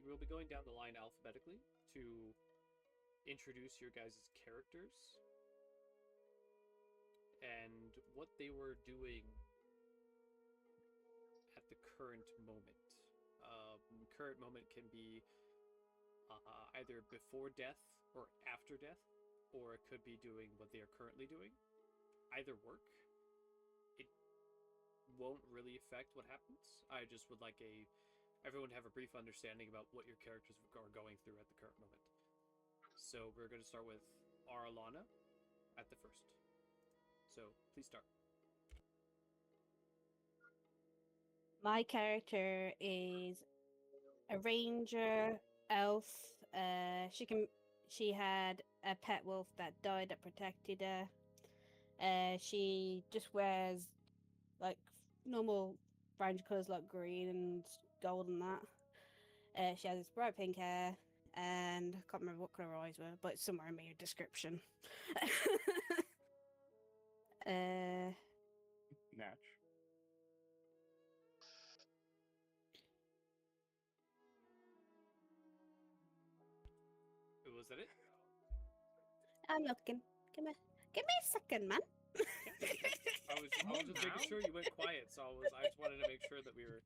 we'll be going down the line alphabetically to introduce your guys' characters and what they were doing at the current moment. Current moment can be either before death or after death, or it could be doing what they are currently doing. Either work. It won't really affect what happens. I just would like everyone to have a brief understanding about what your characters are going through at the current moment. So we're going to start with Arlana at the first. So please start. My character is a ranger elf. She had a pet wolf that died that protected her. She just wears like normal ranger colours like green and gold and that. She has this bright pink hair, and I can't remember what colour her eyes were, but it's somewhere in my description. Natch. Was that it? I'm looking. Give me a second, man. I was just making sure you went quiet, so I just wanted to make sure that we were.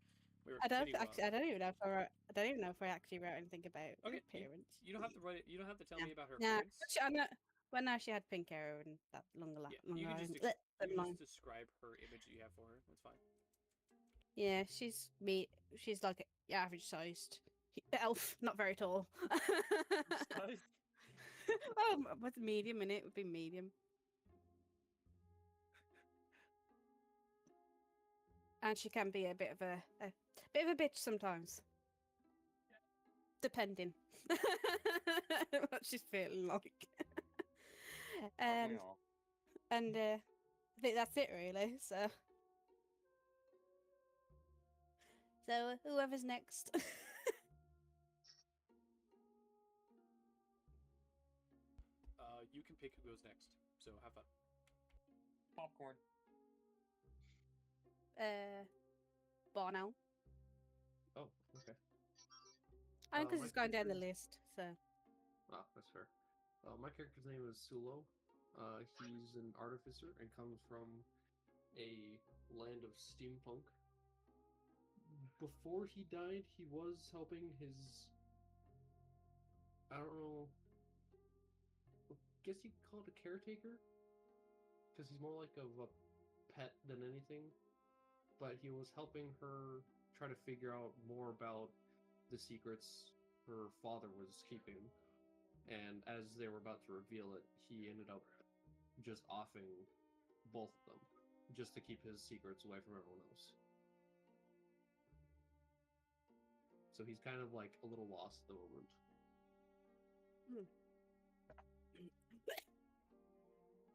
I don't even know if I actually wrote anything about her appearance. You don't have to write it. You don't have to tell me about her Yeah, appearance. I know. Well, now she had pink hair and that long You can just describe her image that you have for her. That's fine. Yeah, she's like average sized elf, not very tall. Oh, what's medium in it? Would be medium. And she can be a bit of a bitch sometimes, depending what she's feeling like. And I think that's it really. So whoever's next. You can pick who goes next. So have fun. Popcorn. Bono. Oh, okay. And because it's going down the list, so. Ah, that's fair. My character's name is Sulo. He's an artificer and comes from a land of steampunk. Before he died, he was helping his... I don't know... I guess you could call it a caretaker? Because he's more like a pet than anything. But he was helping her try to figure out more about the secrets her father was keeping. And as they were about to reveal it, he ended up just offing both of them, just to keep his secrets away from everyone else. So he's kind of like a little lost at the moment.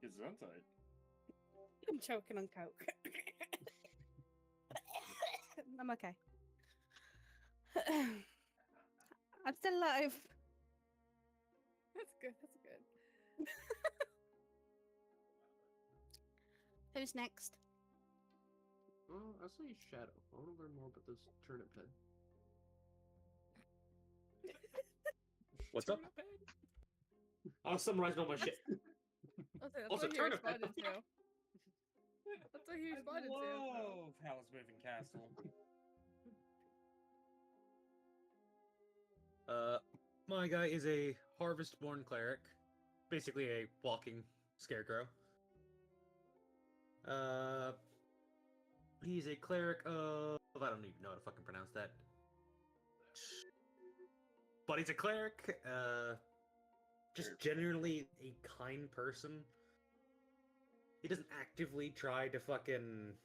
Gesundheit. I'm choking on coke. I'm okay. I'm still alive. That's good. That's good. Who's next? I'll say Shadow. I want to learn more about this turnip head. What's up? I'll summarize all my shit. That's what he responded to. That's what he responded to. Love Howl's Moving Castle. My guy is a harvest-born cleric, basically a walking scarecrow. He's a cleric of... I don't even know how to fucking pronounce that. But he's a cleric, just generally a kind person. He doesn't actively try to fucking...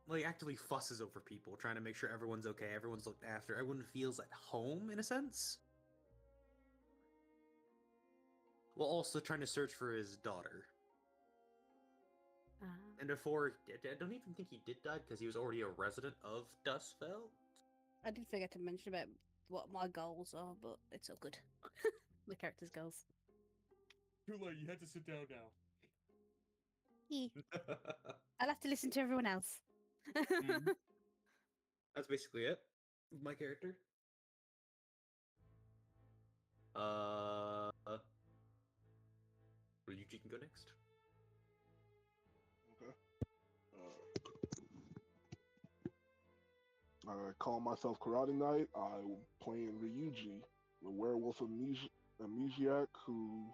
Well, he actively fusses over people, trying to make sure everyone's okay, everyone's looked after, everyone feels at home, in a sense. While also trying to search for his daughter. And before, I don't even think he did die, because he was already a resident of Dustfell. I did forget to mention about what my goals are, but it's all good. The character's goals. Too late, you had to sit down now. I'll have to listen to everyone else. That's basically it. my character. Uh, Ryuji can go next. Okay. I call myself Karate Knight. I'm playing Ryuji, the werewolf amnesiac who,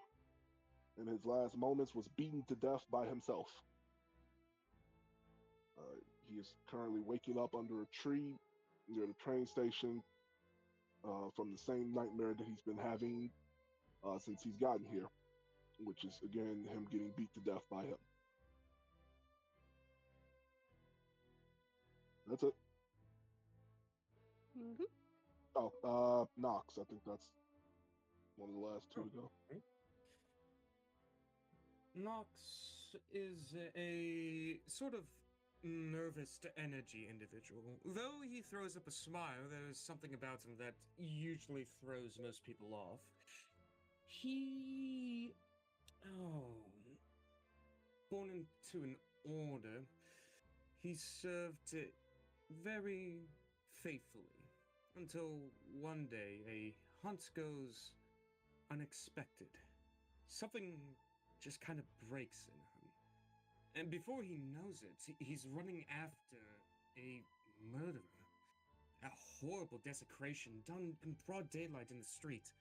in his last moments, was beaten to death by himself. He is currently waking up under a tree near the train station from the same nightmare that he's been having since he's gotten here, which is, again, him getting beat to death by him. That's it. Mm-hmm. Oh, Nox. I think that's one of the last two to go. Nox is a sort of nervous to energy individual. Though he throws up a smile, there's something about him that usually throws most people off. He... born into an order, he served it very faithfully until one day a hunt goes unexpected. Something just kind of breaks in him. And before he knows it, he's running after a murderer. A horrible desecration done in broad daylight in the street.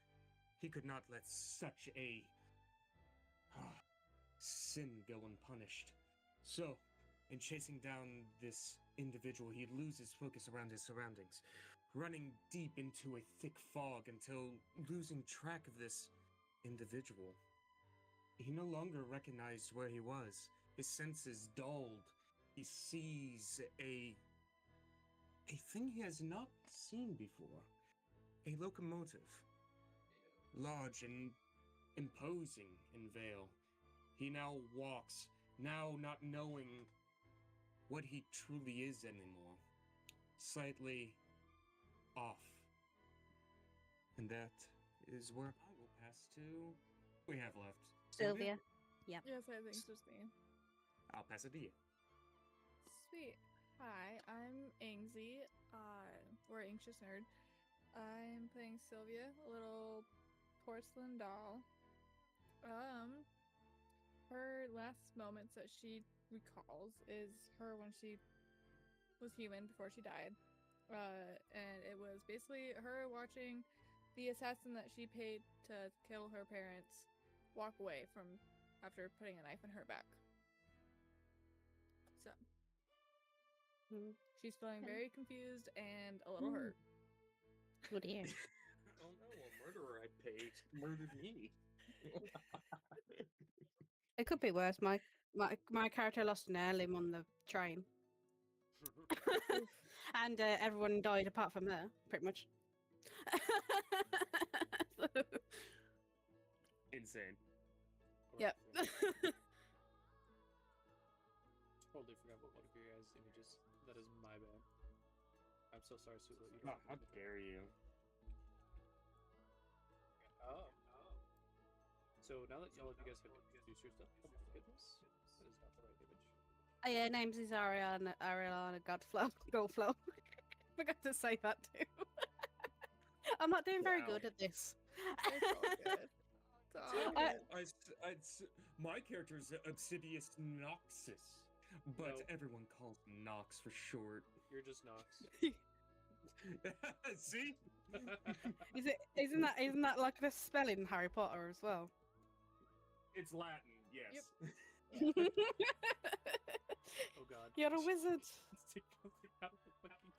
He could not let such a sin go unpunished. So, in chasing down this individual, he loses focus around his surroundings, running deep into a thick fog until losing track of this individual. He no longer recognized where he was. His senses dulled. He sees a thing he has not seen before. A locomotive. Large and imposing in Vale. He now walks, now not knowing what he truly is anymore. Slightly off. And that is where I will pass to... we have left. Sylvia. Yes, I think it's just me. I'll pass it to you. Sweet. Hi, I'm Angsy, or Anxious Nerd. I'm playing Sylvia, a little porcelain doll. Her last moments that she recalls is her when she was human before she died. And it was basically her watching the assassin that she paid to kill her parents walk away from after putting a knife in her back. So she's feeling very confused and a little hurt. Oh dear. Oh no, a murderer I paid murdered me. It could be worse. My character lost an air limb on the train. And everyone died apart from her, pretty much. So, Insane. yep. Totally forgot about one of your guys' images. That is my bad. I'm so sorry, Sue. You Oh, how dare you? Oh. So now that all of you guys have introduced yourself, oh my goodness, that is not the right image. Yeah, names is Ariana Goldflow. Forgot to say that too. I'm not doing very good at this. It's all good. It's all good. My character is Obsidious Noxus, but No. everyone calls him Nox for short. You're just Nox. See? Isn't that like the spelling in Harry Potter as well? It's Latin, yes. Oh god. You're a wizard. Stick something out of the fucking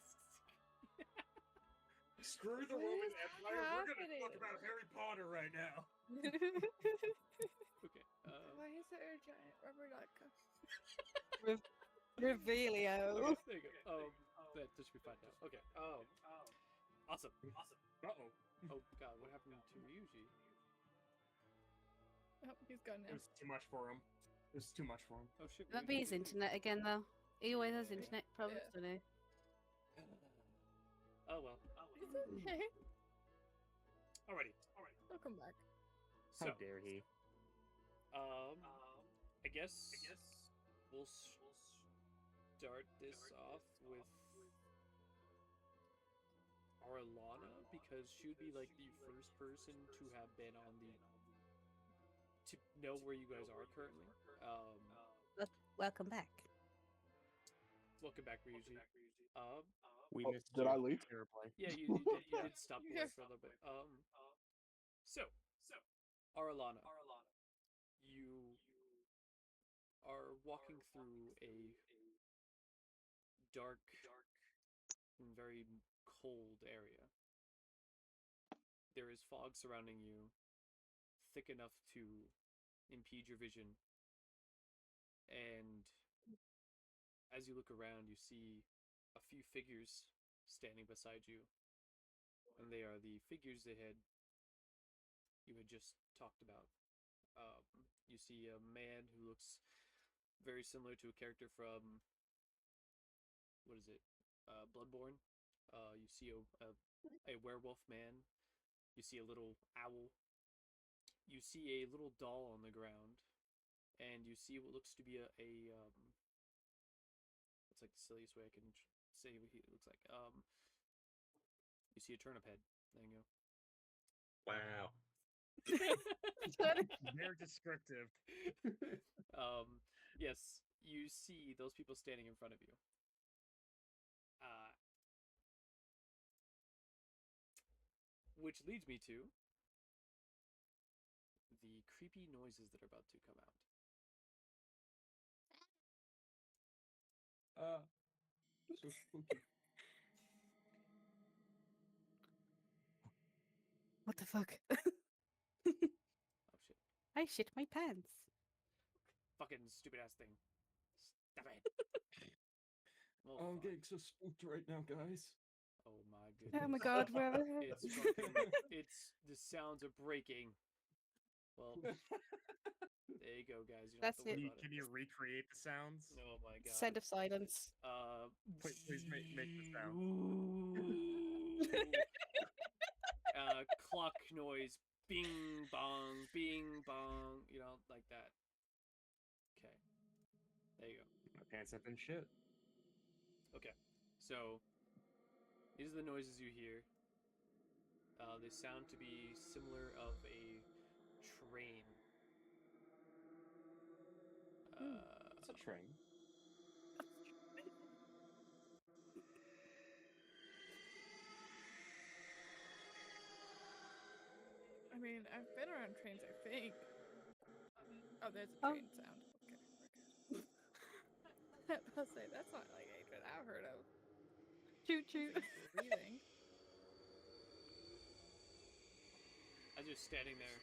Screw the What Roman is Empire. We're gonna happening? talk about Harry Potter right now. Okay. Why is there a giant rubber duck? Revelio. Okay, there you go. That should be fine now. Okay. Awesome. Uh-oh. Oh god, what happened to Ryuji? Oh, he's gone It now. was too much for him. It was too much for him. Oh shit. That'd be his internet again, though. He always has internet problems, Yeah. doesn't he? Oh well. It's okay. Alrighty. He'll come back. So, How dare he? I guess we'll start this off with Arlana, because she would be like the first person to have been on the to know where you guys are currently. Welcome back. Welcome back, Ryuji. Um, We Oh, missed did you I leave? terribly. yeah, you did stop You're away here. for a little bit. So Arlana, you are walking through a dark and very cold area. There is fog surrounding you, thick enough to impede your vision. And as you look around, you see a few figures standing beside you. And they are the figures you had just talked about. You see a man who looks very similar to a character from what is it? Bloodborne. You see a werewolf man. You see a little owl. You see a little doll on the ground, and you see what looks to be it's like the silliest way I can say what he looks like. You see a turnip head. There you Wow. go. Very descriptive. Yes, you see those people standing in front of you. Which leads me to the creepy noises that are about to come out. So spooky. What the fuck? Oh shit. I shit my pants. Fucking stupid ass thing. Stop it. Well, I'm fine. getting so spooked right now, guys. Oh my goodness. Oh my god, where It's fucking. The sounds are breaking. Well, there you go, guys. You don't That's have to worry it. about Can you recreate the sounds? Oh my god. Sound of silence. Please make the sound. Clock noise. Bing bong, bing bong. You know, like that. Okay. There you go. My pants have been shit. Okay. So, these are the noises you hear. They sound to be similar of a train. It's a train. I mean, I've been around trains, I think. Oh, there's a Oh. train sound. Okay, we're good. I'll say that's not like anything I've heard of. Choo choo. Breathing. As you're standing there,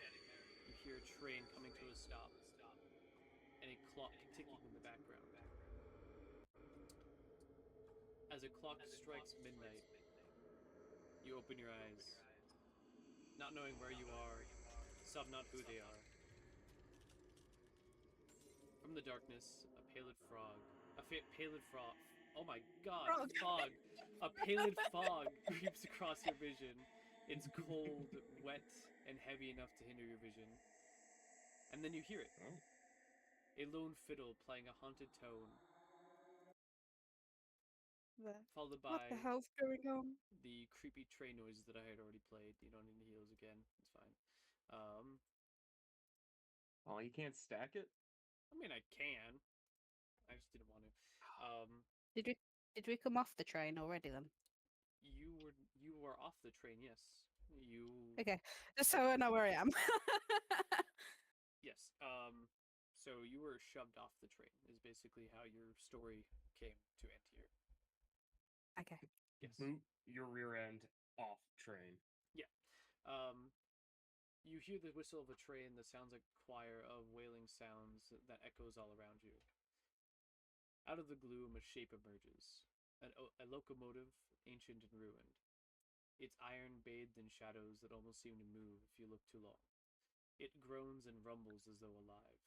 you hear a train coming to a stop, and a clock ticking in the background. As a clock strikes midnight, you open your eyes, not knowing where you are, some not who they are. From the darkness, a pallid frog. Pallid frog. Oh my god, Frog. fog! A pallid fog creeps across your vision. It's cold, wet, and heavy enough to hinder your vision. And then you hear it. Oh. A lone fiddle playing a haunted tone, followed What the by hell's going on? the creepy train noises that I had already played. You don't need to hear those again. It's fine. Oh, you can't stack it? I mean, I can. I just didn't want to. Did we come off the train already then? You were off the train, yes. You Okay, just so I know where I am. Yes. So you were shoved off the train is basically how your story came to end here. Okay. Yes. Boot your rear end off train. Yeah. You hear the whistle of a train that sounds like a choir of wailing sounds that echoes all around you. Out of the gloom, a shape emerges. A locomotive, ancient and ruined. Its iron bathed in shadows that almost seem to move if you look too long. It groans and rumbles as though alive.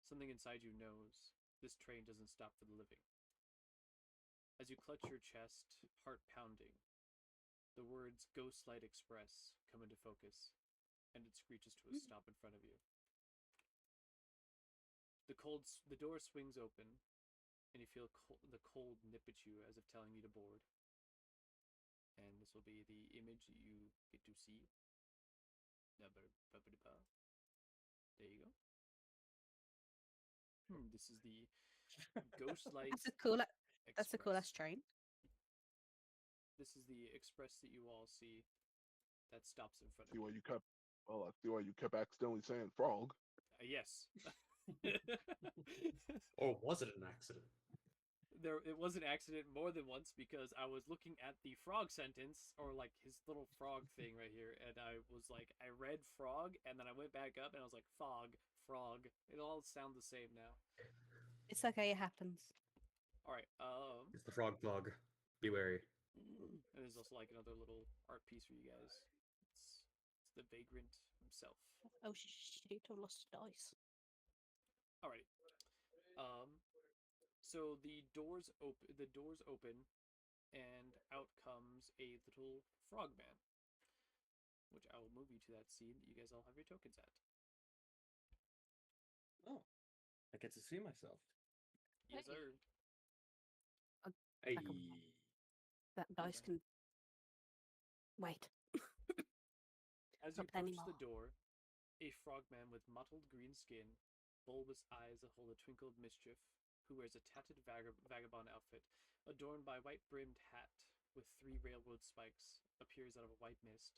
Something inside you knows this train doesn't stop for the living. As you clutch your chest, heart pounding, the words Ghostlight Express come into focus, and it screeches to a stop in front of you. The door swings open, and you feel the cold nip at you as if telling you to board. and this will be the image that you get to see. There you go. This is the Ghostlight That's a cool. That's a cool Express. ass train. This is the express that you all see that stops in front of See why you. you kept. Well, I see why you kept accidentally saying frog. Yes. Or was it an accident? It was an accident more than once because I was looking at the frog sentence or like his little frog thing right here, and I was like, I read frog, and then I went back up and I was like, fog, frog. It all sound the same now. It's okay. It happens. All right. It's the frog fog. Be wary. And there's also like another little art piece for you guys. It's the vagrant himself. Oh shit! I lost dice. Alrighty. So the doors open, and out comes a little frogman, which I will move you to that scene that you guys all have your tokens at. Oh, I get to see myself. Yes, sir. Hey. That dice can wait. As you Not approach anymore. the door, a frogman with mottled green skin, bulbous eyes that hold a twinkle of mischief, who wears a tattered vagabond outfit, adorned by a white-brimmed hat with 3 railroad spikes, appears out of a white mist,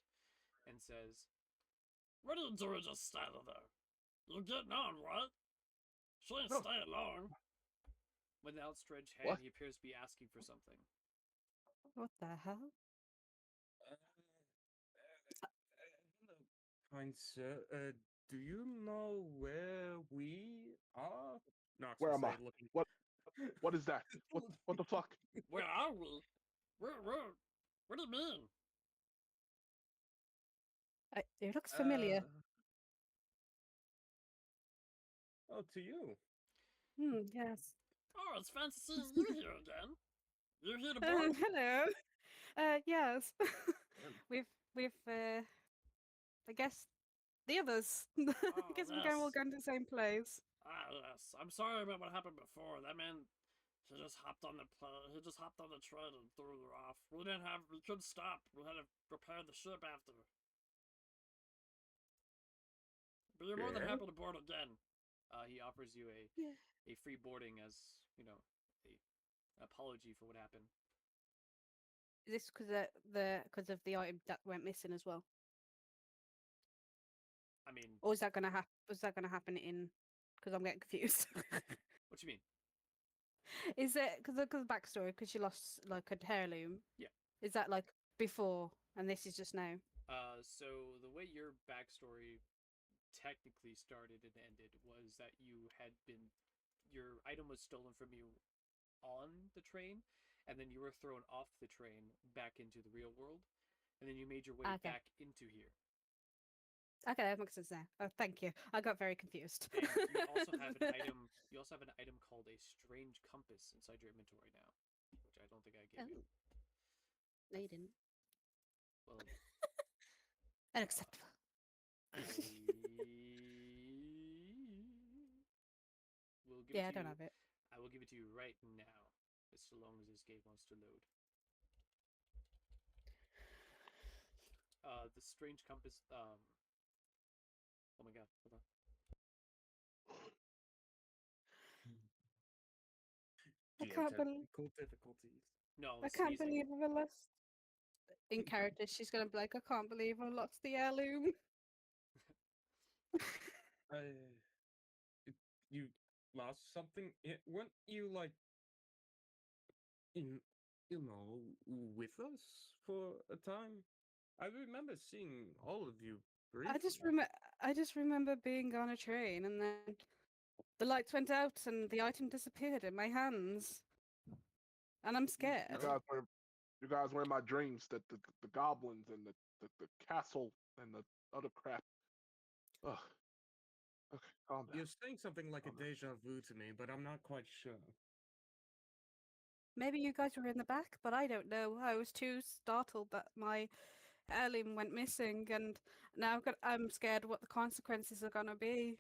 and says, "What are you doing just standing there? You're getting on, right? She ain't staying long." With an outstretched hand, What? he appears to be asking for something. What the hell? Hello, kind sir. Do you know where we are? Knox Where will am say, I? looking. What is that? What the fuck? Where are we? Where? What do you mean? It looks familiar. Oh, to you. Yes. Oh, it's fancy seeing you here again. You're here to borrow? Hello. Yes. we've I guess the others. I Oh, guess we're all yes. going to the same place. Ah, yes. I'm sorry about what happened before. That man, he just hopped on the train and threw her off. We couldn't stop. We had to repair the ship after. But you're more than Yeah. happy to board again. He offers you Yeah. a free boarding as, an apology for what happened. Is this because of the item that went missing as well, I mean, or is that gonna happen? Was that gonna happen in? Because I'm getting confused. what you mean? Is it because of the backstory? Because she lost like a heirloom. Yeah. Is that like before, and this is just now? So the way your backstory technically started and ended was that your item was stolen from you on the train, and then you were thrown off the train back into the real world, and then you made your way Okay. back into here. Okay, that makes sense now. Oh, thank you. I got very confused. And you also have an item. You also have an item called a strange compass inside your inventory now, which I don't think I gave you. No, you didn't. Well, Unacceptable. we'll give Yeah, I it to don't you. have it. I will give it to you right now, as long as this game wants to load. The strange compass. Oh my god! Hold on. I can't believe. Technical difficulties. No, I can't sneezing. believe I lost. In character, she's gonna be like, I can't believe I lost the heirloom. You lost something? Weren't you like in, with us for a time? I remember seeing all of you briefly. I just remember being on a train and then the lights went out and the item disappeared in my hands. And I'm scared. You guys were in my dreams. The goblins and the castle and the other crap. Ugh. Okay, calm down. You're saying something like a Calm down. deja vu to me, but I'm not quite sure. Maybe you guys were in the back, but I don't know. I was too startled that my heirloom went missing, and now I'm scared what the consequences are gonna be.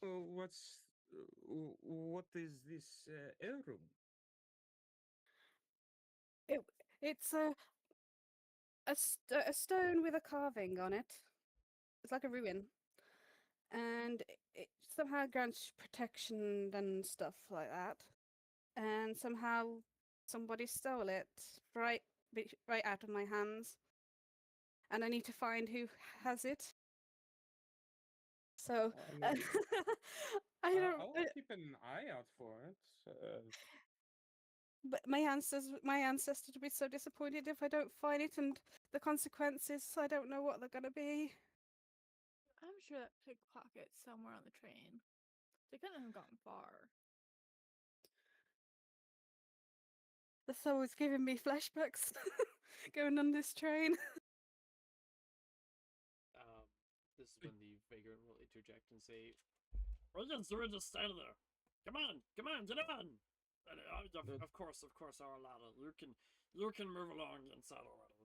What is this heirloom? It's a stone with a carving on it. It's like a ruin, and it somehow grants protection and stuff like that. And somehow somebody stole it right right out of my hands, and I need to find who has it. So I mean, I don't. I will keep an eye out for it. But my ancestors would be so disappointed if I don't find it, and the consequences, I don't know what they're gonna be. I'm sure that pickpocket's somewhere on the train. They couldn't have gone far. That's always giving me flashbacks going on this train. This is when the vagrant will interject and say, "Regents, we're just standing there. Come on, get on!" And of course, our ladder. You can move along inside already.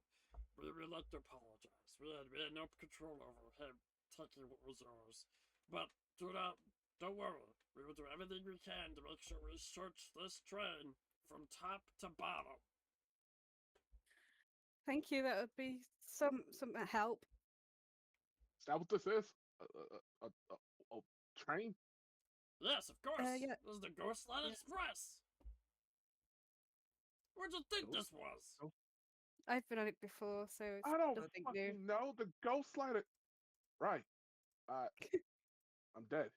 We like to apologize. We had no control over him taking what was ours. But don't worry. We will do everything we can to make sure we search this train from top to bottom. Thank you. That would be some help. Is that what this is? A train? Yes, of course. Yeah. This is the Ghostlight Yeah. Express. Where'd you think this was? I've been on it before, so it's I don't nothing new. fucking know. The Ghostlight. Right. I'm dead.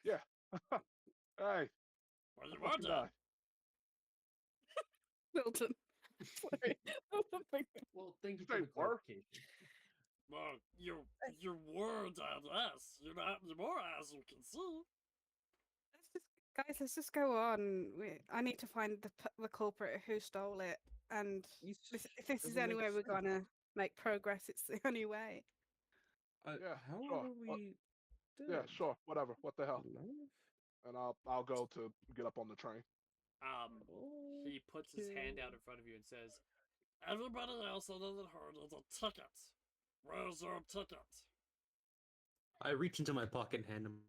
Yeah. Hey. Well, you I fucking were died. Milton. Sorry. Well, thank you Say for the were? clarification. Well, you were dead, yes. You more, as you can see. Let's just go on. I need to find the culprit who stole it, and if this is the only way we're gonna make progress, it's the only way. Yeah, How sure. are we? Yeah, sure. Whatever. What the hell? Alive? And I'll go to get up on the train. He puts his hand out in front of you and says, "Everybody else other than her needs a ticket. Where's your ticket?" I reach into my pocket and hand him.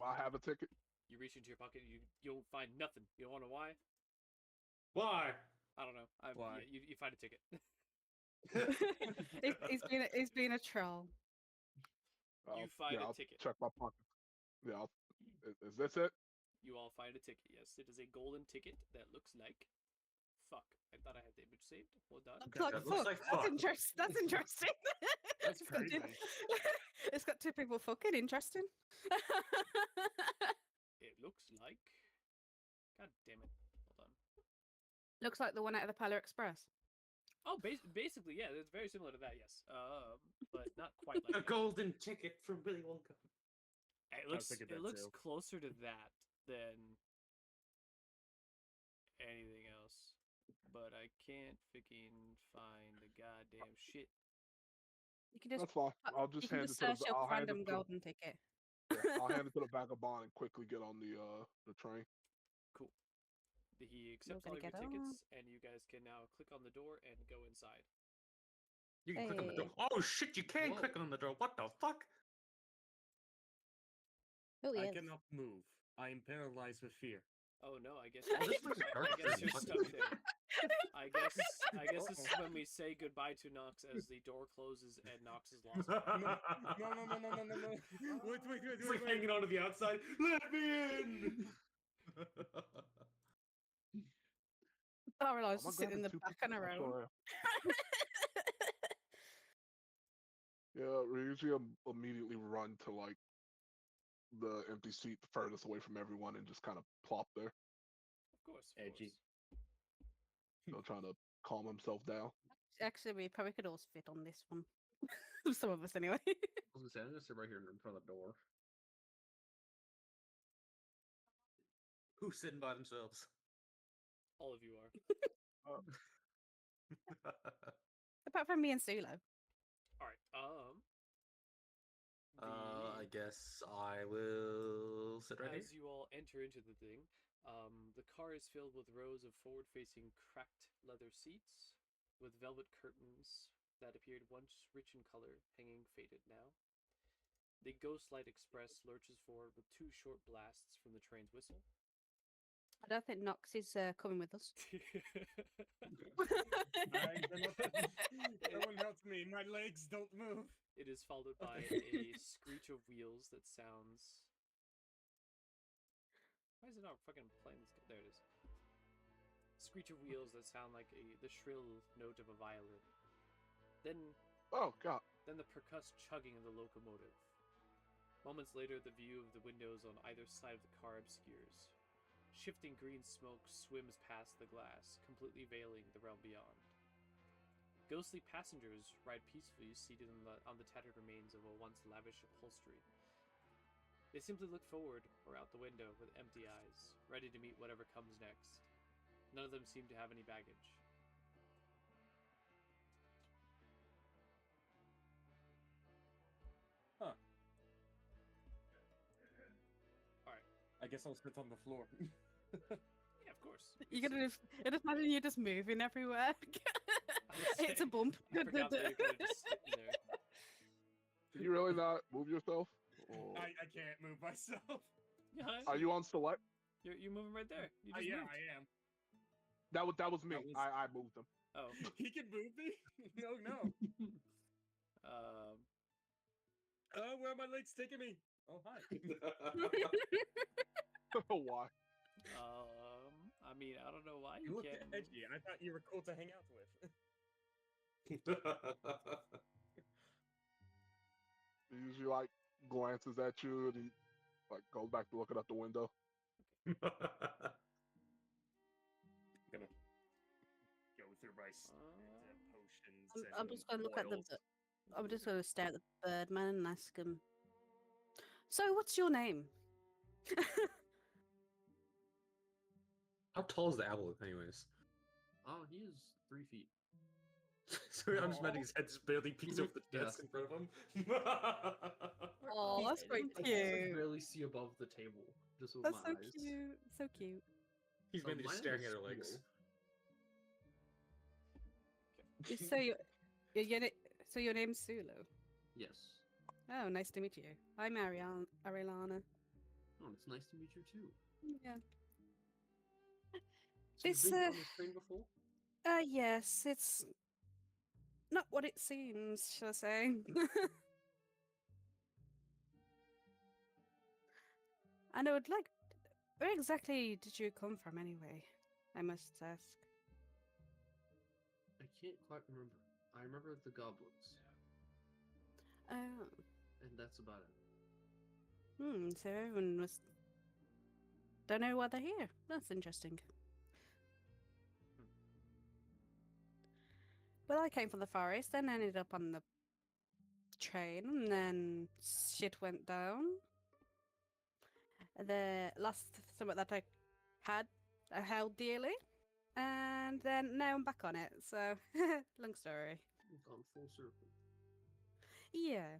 I have a ticket. You reach into your pocket, you'll find nothing. You wanna know why? Why? I don't know. Why? Yeah, you find a ticket. He's been a troll. You find a I'll ticket. check my pocket. Yeah. Is this it? You all find a ticket, yes. It is a golden ticket that looks like... Fuck. I thought I had the image saved. Hold on. Looks like That looks fuck. like That's fuck. That's interesting. That's It's got two- crazy. It's got two people fucking interesting. It looks like... God damn it. Hold on. Looks like the one out of the Polar Express. Oh, basically, yeah. It's very similar to that, yes. But not quite like A that. golden ticket from Willy Wonka. It looks closer to that than anything else. But I can't freaking find the goddamn shit. You can just That's fine. I'll just you can hand just it to search the. up I'll hand it random to. golden ticket. Yeah, I'll hand it to the vagabond and quickly get on the train. Cool. He accepts gonna all of your get tickets, and you guys can now click on the door and go inside. You can click on the door. Hey. Oh shit! You can Whoa. click on the door. What the fuck? Oh I yes. cannot move. I am paralyzed with fear. Oh no, I guess Oh, this looks dark I guess green. you're What stuck the- there. I guess this is when we say goodbye to Nox as the door closes and Nox is lost. No. Wait. It's like hanging onto the outside. Let me in. I realised Am I just sitting in the grabbing two back on tickets? her I own. sure am. Yeah, we usually immediately run to like the empty seat furthest away from everyone and just kind of plop there, Of course. Edgy. trying to calm himself down. Actually, we probably could all fit on this one. Some of us, anyway. I was gonna say, I'm gonna sit right here in front of the door. Who's sitting by themselves? All of you are. Apart from me and Sulo. All right. I guess I will sit right As here. you all enter into the thing, the car is filled with rows of forward-facing cracked leather seats with velvet curtains that appeared once rich in color, hanging faded now. The Ghostlight Express lurches forward with two short blasts from the train's whistle. I don't think Nox is coming with us. Someone help me. My legs don't move. It is followed by a screech of wheels that sounds. Why is it not fucking playing this? There it is. Screech of wheels that sound like the shrill note of a violin. Then Oh God. the percussive chugging of the locomotive. Moments later, the view of the windows on either side of the car obscures. Shifting green smoke swims past the glass, completely veiling the realm beyond. Ghostly passengers ride peacefully, seated on the tattered remains of a once lavish upholstery. They simply look forward or out the window with empty eyes, ready to meet whatever comes next. None of them seem to have any baggage. Huh. Alright. I guess I'll sit on the floor. Yeah, of course. You're gonna I just imagine you just moving everywhere. It's a bump. I forgot that you're kind of just sitting there. Can you really not move yourself? Or... I can't move myself. Yeah, Are you on select? you're moving right there. You just Yeah, moved. I am. That was me. That was- I moved him. Oh. He can move me? No. Oh, where are my legs taking me? Oh, hi. Why? I mean, I don't know why You you look can't. edgy. I thought you were cool to hang out with. He usually like glances at you and he like goes back to looking out the window. Gonna go through my potions. I'm just gonna look at the. I'm just gonna stare at the Birdman and ask him. So, what's your name? How tall is the owl, anyways? Oh, he is 3 feet. So I'm just imagining his head just barely peeks over the desk in front of him. Oh, that's quite I cute. barely see above the table, just with That's my so eyes. cute. So cute. He's So mainly just mine staring is at her legs. Sulu. So your name's Sulu. Yes. Oh, nice to meet you. I'm Ariana. Oh, it's nice to meet you too. Yeah. So This, you've been on this train before? Yes, it's not what it seems, shall I say. And I would like, where exactly did you come from anyway? I must ask. I can't quite remember. I remember the goblins, Oh, and that's about it. so everyone was. Don't know why they're here. That's interesting. Well, I came from the forest, then ended up on the train, and then shit went down. The last summit that I held dearly, and then now I'm back on it. So, long story. We've gone full circle. Yeah.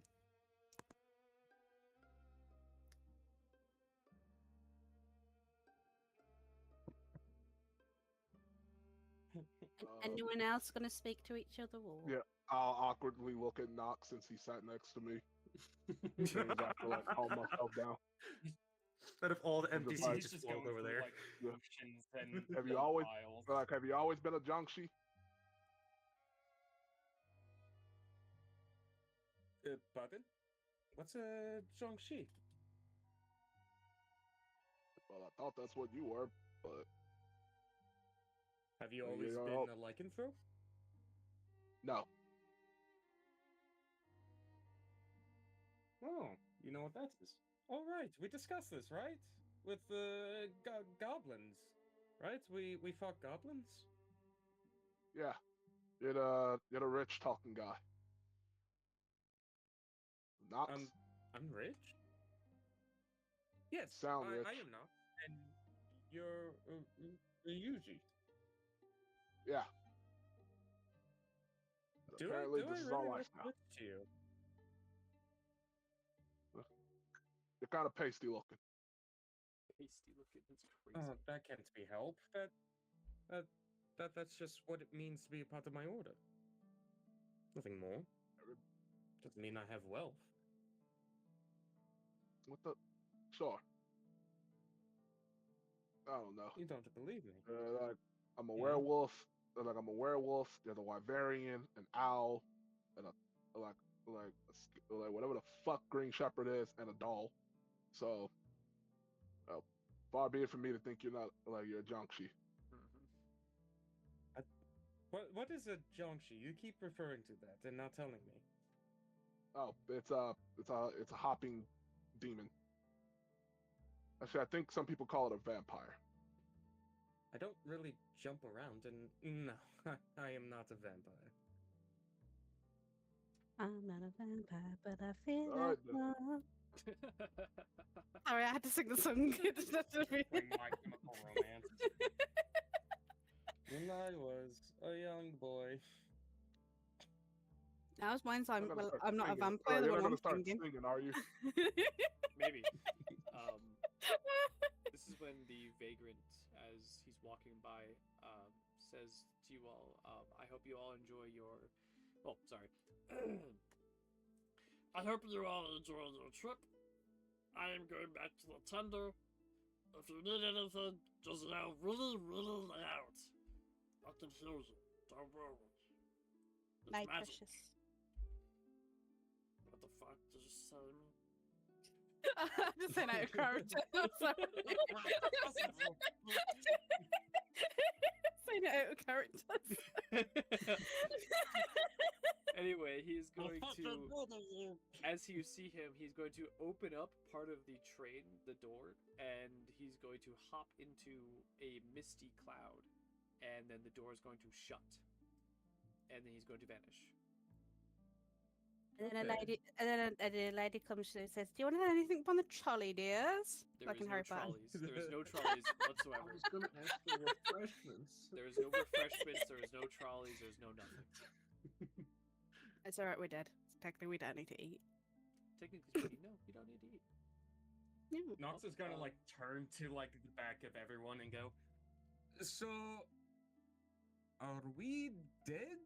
Anyone else gonna speak to each other? Or? Yeah. I'll awkwardly look at Nox since he sat next to me. As soon as I have to like calm myself down. Out of all the I'm just NPCs like- just walk over there. Like, potions and Have you always vials. have you always been a Jiangshi? Pardon? What's a Zhongxi? Well, I thought that's what you were, but Have you Well, always you been know- a lycanthrope? no. Oh, you know what that is. All right, we discussed this, right? With the goblins, right? We fought goblins. Yeah. You're a rich talking guy. Nox? I'm rich. Yes, Sound rich. I am not. And you're a Yuji. Yeah. Do Apparently, I this is really our look life now. rich to you? You're kind of pasty looking. Pasty looking. That's crazy. Oh, that can't be helped. That's just what it means to be a part of my order. Nothing more. Doesn't mean I have wealth. What the? Sure. don't know. You don't believe me. Like I'm a Yeah. werewolf. Like I'm a werewolf. There's a wyverian, an owl, and a like whatever the fuck Green Shepherd is, and a doll. So, far be it from me to think you're not like you're a Jiangshi. What is a Jiangshi? You keep referring to that and not telling me. Oh, it's a hopping demon. Actually, I think some people call it a vampire. I don't really jump around, and no, I am not a vampire. I'm not a vampire, but I feel All like right, then. love. Sorry, I had to sing the song. My Chemical Romance. When I was a young boy. Now it's mine, so You're not gonna start I'm not a singing. vampire. The You're one not I'm gonna start singing. singing, are you? Maybe. This is when the vagrant, as he's walking by, says to you all, I hope you all enjoy your... Oh, sorry. I hope you all enjoy your trip. I am going back to the tender. If you need anything, just yell really, really loud. I can hear you. Don't worry. It's My magic. precious. What the fuck did you say to me? Just saying out of character. Sorry. Saying it out of character. Anyway, he's going to, as you see him, he's going to open up part of the train, the door, and he's going to hop into a misty cloud, and then the door is going to shut, and then he's going to vanish. And then Okay. a lady comes and says, "Do you want anything from the trolley, dears?" There Like is in no Harry Potter. trolleys. There is no trolleys I whatsoever. was gonna ask for refreshments. There is no refreshments. There is no trolleys. There's no nothing. It's alright, we're dead. Technically, we don't need to eat. Technically speaking, no, you don't need to eat. Yeah. Nox is gonna like turn to like the back of everyone and go, "So, are we dead?"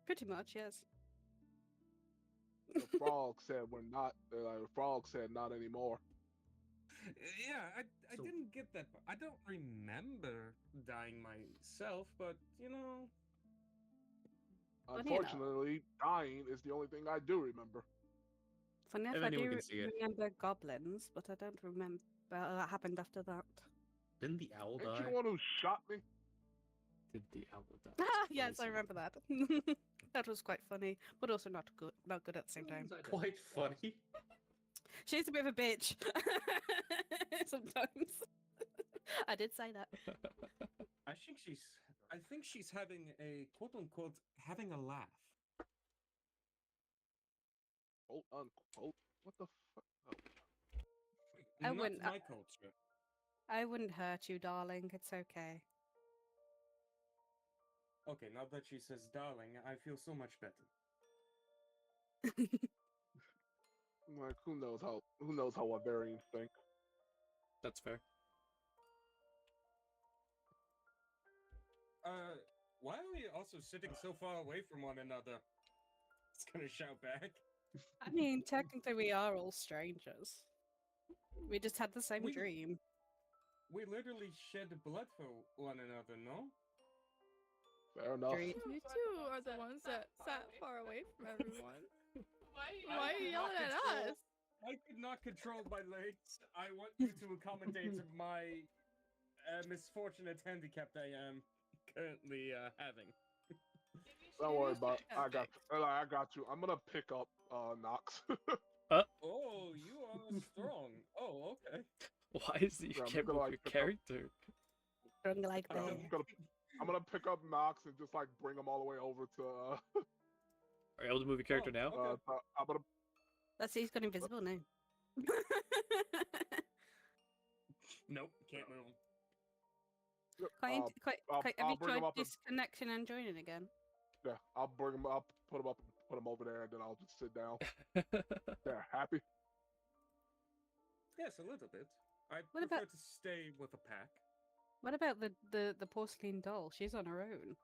Pretty much, yes. The frog said we're not. Like, the frog said not anymore. Yeah, I So- didn't get that part. I don't remember dying myself, but you know, Funny enough. Unfortunately, dying is the only thing I do remember. Funny enough, If I anyone do can see it. remember goblins, but I don't remember what happened after that. Didn't the owl Ain't die? you the one who shot me? Did the owl die? Ah, yes, I Amazing. remember that. That was quite funny, but also not good. Not good at the same time. Quite funny. She's a bit of a bitch sometimes. I did say that. I think she's having a quote unquote having a laugh. Quote unquote. What the fuck? Oh. I Not wouldn't- my culture. I wouldn't hurt you, darling. It's okay. Okay, now that she says darling, I feel so much better. Like who knows how Barbarians think. That's fair. Why are we also sitting so far away from one another? It's gonna shout back. I mean, technically, we are all strangers. We just had the same We- dream. We literally shed blood for one another, no? Fair enough. Dream. You two are the ones that sat far away from everyone. Why are you could yelling not at control- us? I could not control my legs. I want you to accommodate my misfortunate handicap I am currently having. Don't worry about it. I got you. I'm gonna pick up Nox. Oh, you are strong. Oh, okay. Why is it you Yeah, I'm can't gonna, move like, your pick up- character? Strong like I'm bear. just I'm gonna pick up Nox and just like bring him all the way over to. Are you able to move your character now? Okay. I'm gonna. Let's see, he's got invisible now. Nope, can't move. Have I'll you bring him tried up and- disconnecting and joining again? Yeah, I'll bring him up, put him over there, and then I'll just sit down. There, happy. Yes, a little bit. I What prefer about- to stay with a pack. What about the porcelain doll? She's on her own.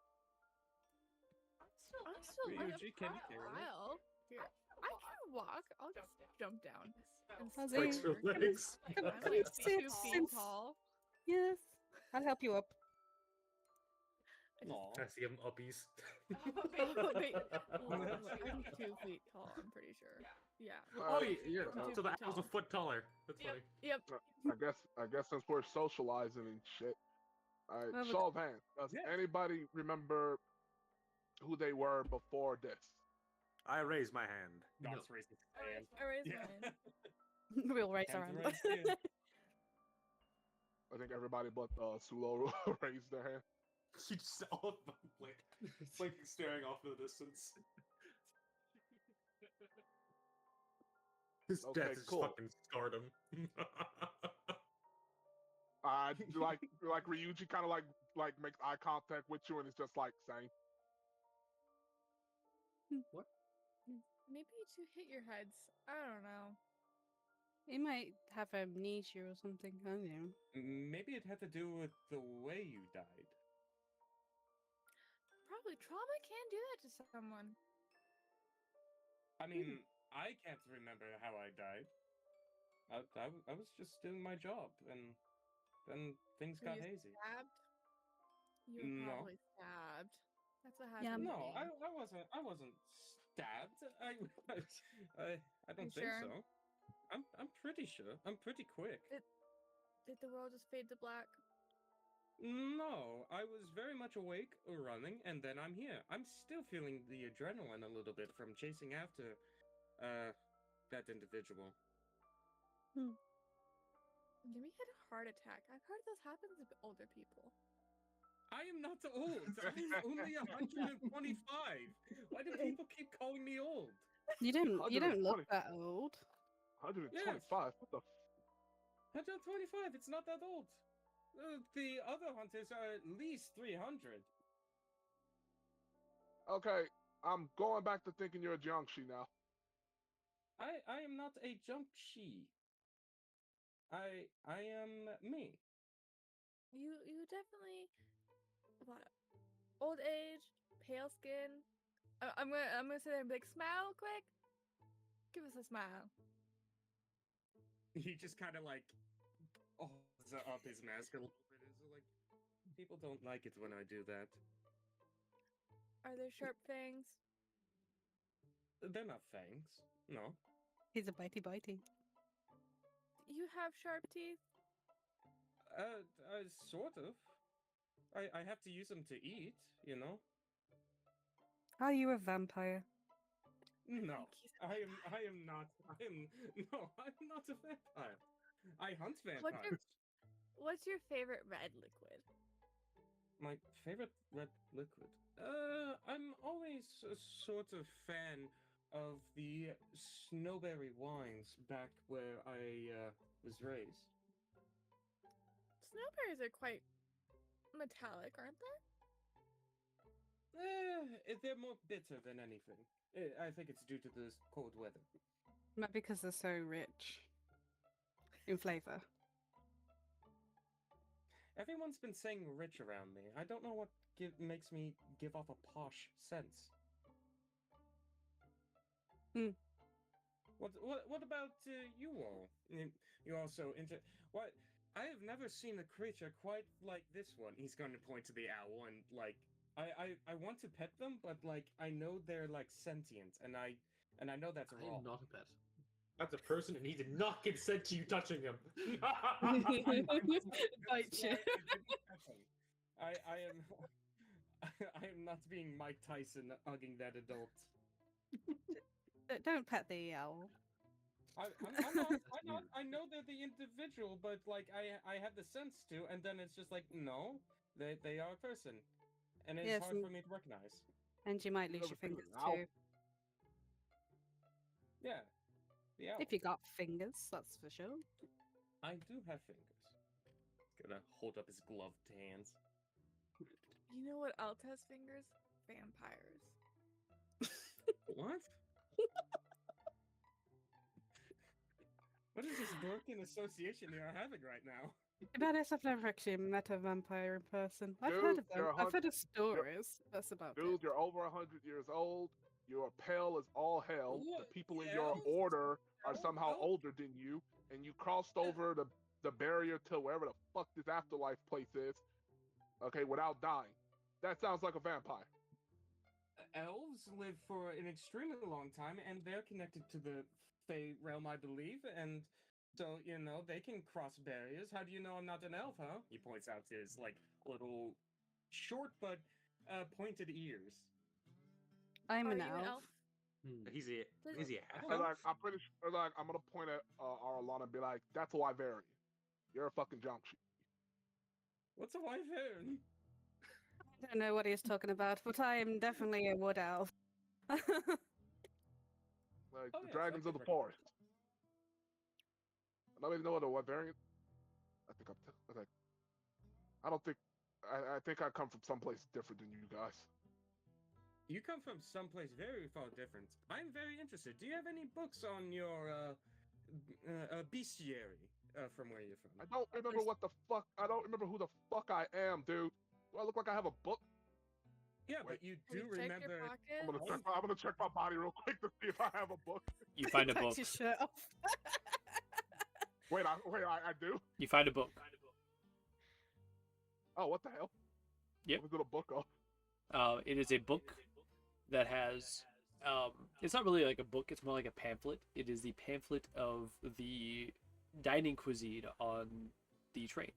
I'm still Ryuji, can you carry me? while. Here, I can walk. I'll just jump down. And How's stand it? Flex your there. legs. I'm like 2 feet tall. Yes, I'll help you up. I see him uppies. Oh, wait. I'm 2 feet tall, I'm pretty sure. Yeah. Oh, Uh, yeah. I'm 2 So the feet apple's a tall. foot taller. That's Yep. funny. Yep. I guess since we're socializing and shit. All right, Well, we- show of hands. Does Yeah. anybody remember who they were before this? I raise my hand. God's raised his hand. I raised Yeah. mine. we'll race Hands around. raised, too. I think everybody but Sulo raised their hand. You just all of them like staring off in the distance. His Okay, death is cool. fucking stardom. Like Ryuji kind of like makes eye contact with you and it's just like saying, Maybe to hit your heads. I don't know. He might have amnesia or something. I don't know. Maybe it had to do with the way you died. Probably trauma can do that to someone. I mean, I can't remember how I died. I was just doing my job, and then things Were got you hazy. stabbed? You were No. probably stabbed. That's what Yeah, happened. No, to me. I wasn't stabbed. I don't think sure? so. I'm pretty sure. I'm pretty quick. Did the world just fade to black? No, I was very much awake, running, and then I'm here. I'm still feeling the adrenaline a little bit from chasing after that individual. Maybe he had a heart attack. I've heard this happens to older people. I am not old. I'm only 125. Why do people keep calling me old? You don't 120. look that old. 125. What the? 125. It's not that old. The other hunters are at least 300. Okay, I'm going back to thinking you're a Jiangshi now. I am not a junk she. I am me. You definitely what? Old age, pale skin. I'm gonna sit there and be like, smile quick. Give us a smile. He just kind of like holds up his mask a little bit. It's like people don't like it when I do that. Are there sharp fangs? They're not fangs. No. He's a bitey. You have sharp teeth? Sort of. I have to use them to eat, you know? Are you a vampire? No. He's a I vampire. am not. No, I'm not a vampire. I hunt vampires. What's your favorite red liquid? My favorite red liquid. I'm always a sort of fan of the snowberry wines back where I was raised. Snowberries are quite metallic, aren't they? They're more bitter than anything. I think it's due to the cold weather. Not because they're so rich in flavor. Everyone's been saying rich around me. I don't know what makes me give off a posh sense. What about you all? You also into what? I have never seen a creature quite like this one. He's going to point to the owl and like I want to pet them, but like I know they're like sentient, and I know that's I wrong. am not a pet. That's a person, and he did not consent to you touching him. Bite you. I didn't pet him. I am I am not being Mike Tyson hugging that adult. Don't pet the owl. I'm not. I know they're the individual, but like I have the sense to, and then it's just like no, they are a person, and it's Yes, hard for me to recognize. And you might lose Never your seen fingers an owl. too. Yeah, the owl. If you got fingers, that's for sure. I do have fingers. Gonna hold up his gloved hands. You know what else has fingers? Vampires. What? What is this broken association you're having right now? To be honest, I've never actually met a vampire in person. I've Dude, heard of them. you're a I've heard hun- of stories. That's about Dude, it. you're over 100 years old. You're pale as all hell. The Look, people in yeah, your order are no, somehow no. older than you, and you crossed over the the barrier to wherever the fuck this afterlife place is, okay, without dying. That sounds like a vampire. Elves live for an extremely long time, and they're connected to the Fey realm, I believe, and so, they can cross barriers. How do you know I'm not an elf, huh? He points out his, little short but pointed ears. I'm Are an you an elf. elf? Is he a half And elf? like, I'm pretty sure, like, I'm gonna point at Arlana and be like, that's a Wyverian. You're a fucking junk shit. What's a wyvern? I don't know what he's talking about, but I am definitely a wood elf. Like, Oh, the yes, dragons I of the could forest. I don't even know what a Wyverian. I think I don't think. I think I come from someplace different than you guys. You come from someplace very far different. I'm very interested. Do you have any books on your bestiary from where you're from? I don't remember what the fuck. I don't remember who the fuck I am, dude. Do I look like I have a book? Yeah, Wait. but you Have do you checked remember. your I'm pocket? gonna check my body real quick to see if I have a book. You find a Takes book. his shirt off. Wait, I do. You find a book. Oh, what the hell? Yep. What is it a book of? It is a book that has. It's not really like a book. It's more like a pamphlet. It is the pamphlet of the dining cuisine on the train.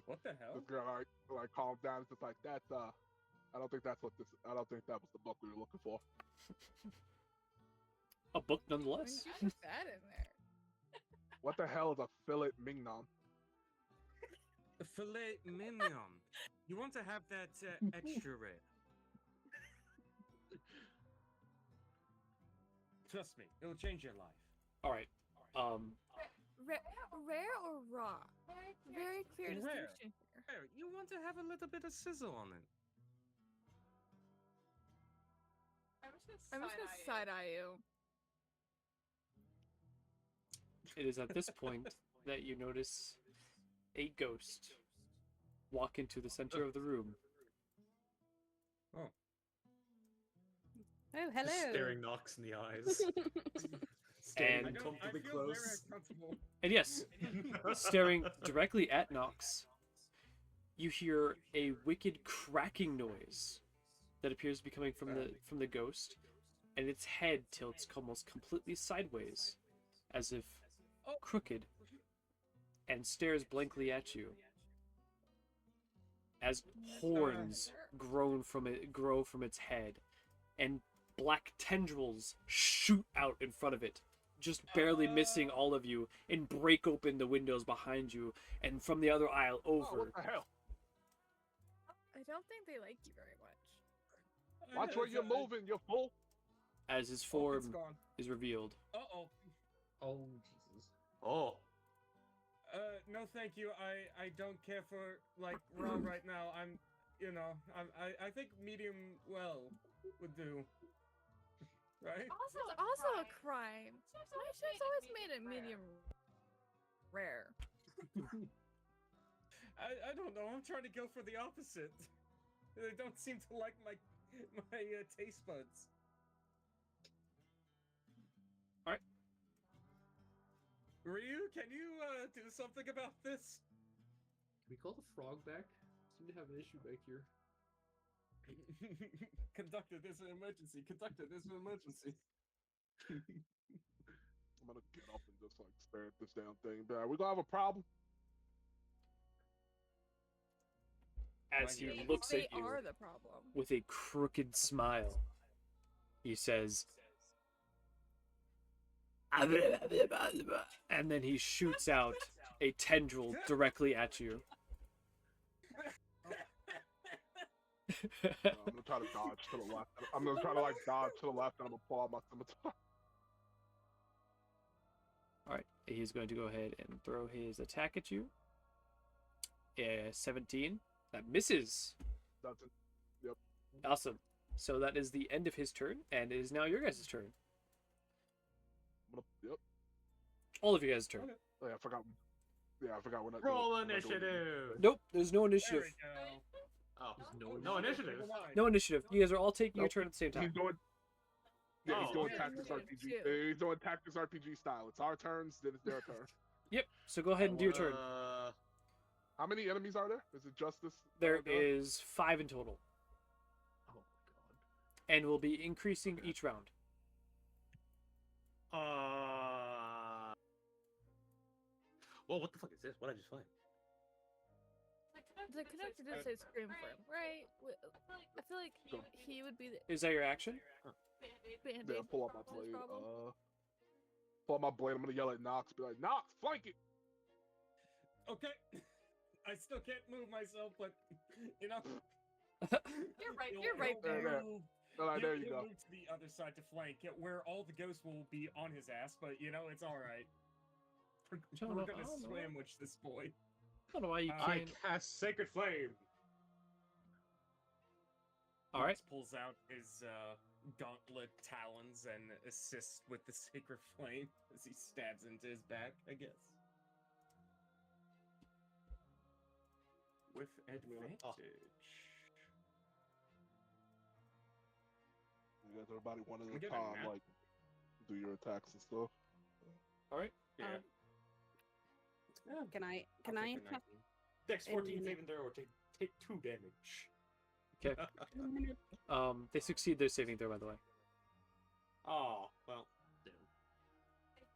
What the hell? This girl like calms down. It's just like that's I don't think that's what this. I don't think that was the book we were looking for. A book I mean, nonetheless. how is that in there? What the hell is a filet mignon? Filet mignon. You want to have that extra rare. Trust me, it'll change your life. All right. Rare or raw? Very clear Rare. distinction here. Rare. You want to have a little bit of sizzle on it. I'm just gonna side eye you. It is at this point that you notice a ghost walk into the center of the room. Oh. Oh, hello. Staring Nox in the eyes. And- I Uncomfortably feel very close. uncomfortable. And yes, staring directly at Nox, you hear a wicked cracking noise that appears to be coming from the ghost, and its head tilts almost completely sideways, as if crooked, and stares blankly at you. As horns grow from its head, and black tendrils shoot out in front of it, just barely missing all of you, and break open the windows behind you, and from the other aisle Oh, over. what the hell? I don't think they like you very much. Watch where you're moving, you fool. As his It's form gone. is revealed. Uh-oh. Oh, Jesus. Oh. No, thank you. I don't care for raw right now. I think medium well would do. Right? Also a crime. My chef's always made it medium rare. I don't know. I'm trying to go for the opposite. They don't seem to like my taste buds. All right. Ryu, can you do something about this? Can we call the frog back? Seem to have an issue back here. Conductor, there's an emergency. Conductor, there's an emergency. I'm gonna get up and just like stare at this damn thing. But we gonna have a problem? As he looks They at you are the problem. with a crooked smile, he says, and then he shoots out a tendril directly at you. I'm gonna try to dodge to the left. I'm gonna try to like dodge to the left, and I'm gonna pull out my scimitar. Alright, he's going to go ahead and throw his attack at you. 17. That misses. That's it. Yep. Awesome. So that is the end of his turn, and it is now your guys' turn. Yep. All of you guys' turn. Okay. Oh, yeah, I forgot. Yeah, I forgot when I Roll when I do it. initiative. Nope, there's no There initiative. we go. Oh, There's no initiative. No initiative. You guys are all taking your turn at the same time. He's doing. Yeah, he's Oh, doing okay. tactics RPG. Two. He's doing tactics RPG style. It's our turns, then it's their turn. Yep. So go ahead and do your turn. How many enemies are there? Is it just this? There guy? is 5 in total, Oh my god. and will be increasing each round. Well, what the fuck is this? What did I just find? The connector did say scream for him, right? I feel like he would be the Is that your action? band-aid. Yeah, pull up my for this blade. problem. Pull up my blade. I'm gonna yell at Nox. Be like, Nox, flank it. Okay. I still can't move myself, but you know. You're right there. there. All right, there you he'll go. move to the other side to flank, where all the ghosts will be on his ass, but you know, it's alright. We're gonna sandwich this boy. I don't know why you I I can't. cast Sacred Flame. All right. Max pulls out his gauntlet talons and assists with the sacred flame as he stabs into his back, I guess. With advantage. You guys, everybody one I'm at a getting time, mad. like do your attacks and stuff. All right. Yeah. Can I I'll take the attack 19. Dex 14 minute. saving throw or take 2 damage. Okay. They succeed their saving throw, by the way. Oh, well. Damn.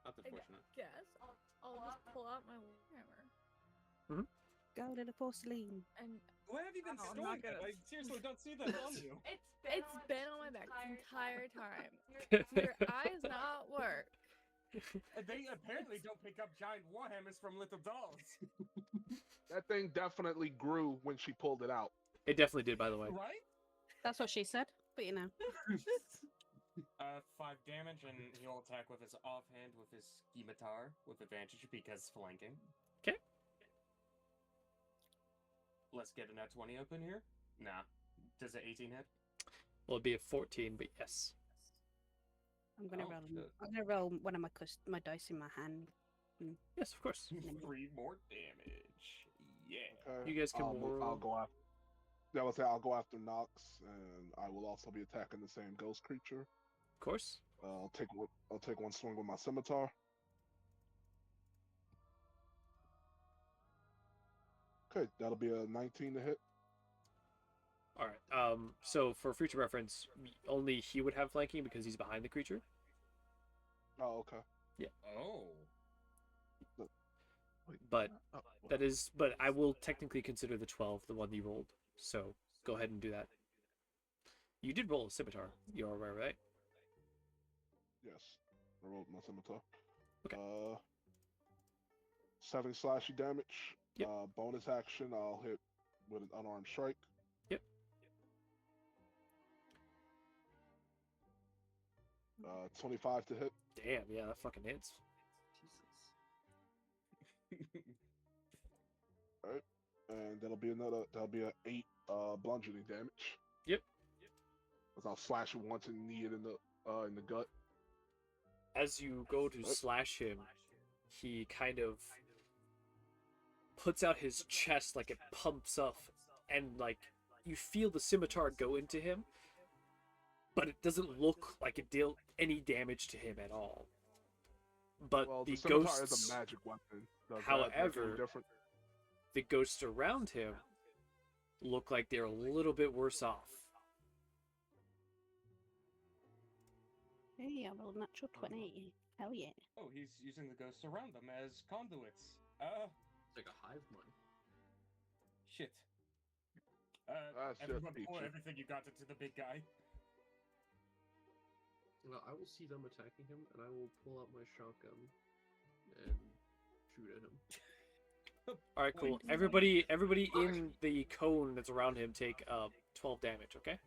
That's I unfortunate. guess I'll just pull out my hammer go to the porcelain? and Where have you been I'm storing not that? gonna- I seriously don't see that on you. it's been on my back this entire time. Your eyes not work. And they apparently don't pick up giant warhammers from little dolls. That thing definitely grew when she pulled it out. It definitely did, by the way. Right? That's what she said. But you know, 5 damage, and he'll attack with his offhand with his scimitar with advantage because flanking. 'Kay. Let's get an at 20 open here. Nah. Does it 18 hit? Well, it'd be a 14, but yes. I'm gonna Oh, roll. shit. I'm gonna roll one of my dice in my hand. Yes, of course. 3 more damage. Yeah. Okay. You guys can I'll roll. go after. Yeah, I would say I'll go after Nox, and I will also be attacking the same ghost creature. Of course. I'll take one swing with my scimitar. Okay, that'll be a 19 to hit. All right. So for future reference, only he would have flanking because he's behind the creature. Oh, okay. Oh. Wait, But oh, that is. But I will technically consider the 12 the one you rolled. So go ahead and do that. You did roll a scimitar. You're all right? yes, I rolled my scimitar. Okay. 7 slashy damage. Yep. Bonus action, I'll hit with an unarmed strike. Yep. 25 to hit. Damn. Yeah, that fucking hits. And that'll be a 8 bludgeoning damage. Yep. As I'll slash it once and knee it in the gut. As you go to slash him, he kind of puts out his chest like it pumps up, and like you feel the scimitar go into him, but it doesn't look like it dealt any damage to him at all. But Well, the scimitar ghosts, is a magic weapon. Does that make any however, difference? the ghosts around him look like they're a little bit worse off. Hey, I rolled natural 20. Hell yeah. Oh, he's using the ghosts around them as conduits. It's like a hive mind. Shit. That's just Everyone pour peachy. everything you got into the big guy. Well, I will see them attacking him, and I will pull out my shotgun and shoot at him. All right, cool. Point. Everybody in the cone that's around him take 12 damage. Okay.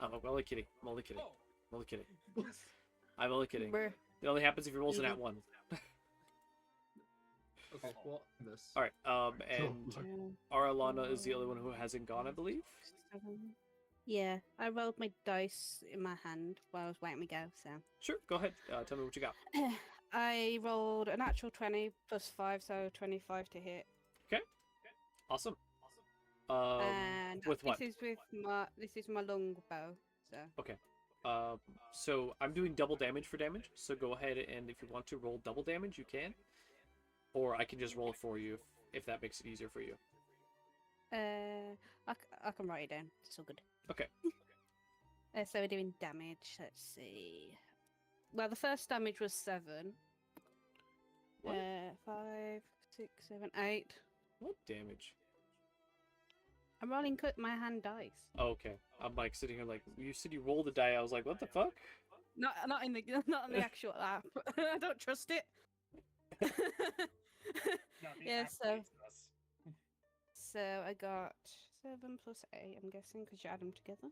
I'm only kidding. I'm only kidding. Oh, I'm only kidding. I'm only kidding. We're It only happens if he rolls an at one. Okay, well, miss. All right. And Aralana is the only one who hasn't gone, I believe. 7. Yeah, I rolled my dice in my hand while I was waiting to go. So Sure. Go ahead. Tell me what you got. I rolled a natural 20 plus 5, so 25 to hit. Awesome. And with what? This is my long bow. So So I'm doing double damage for damage. So go ahead and if you want to roll double damage, you can, or I can just roll it for you if that makes it easier for you. I can write it down. It's all good. Okay. So we're doing damage. Let's see. Well, the first damage was 7. What? 5, 6, 7, 8. What damage? I'm rolling my hand dice. Oh, okay. I'm like sitting here like you said you rolled the die. I was like, what the fuck? Not in the actual app. I don't trust it. Yeah. So I got 7 plus 8. I'm guessing because you add them together.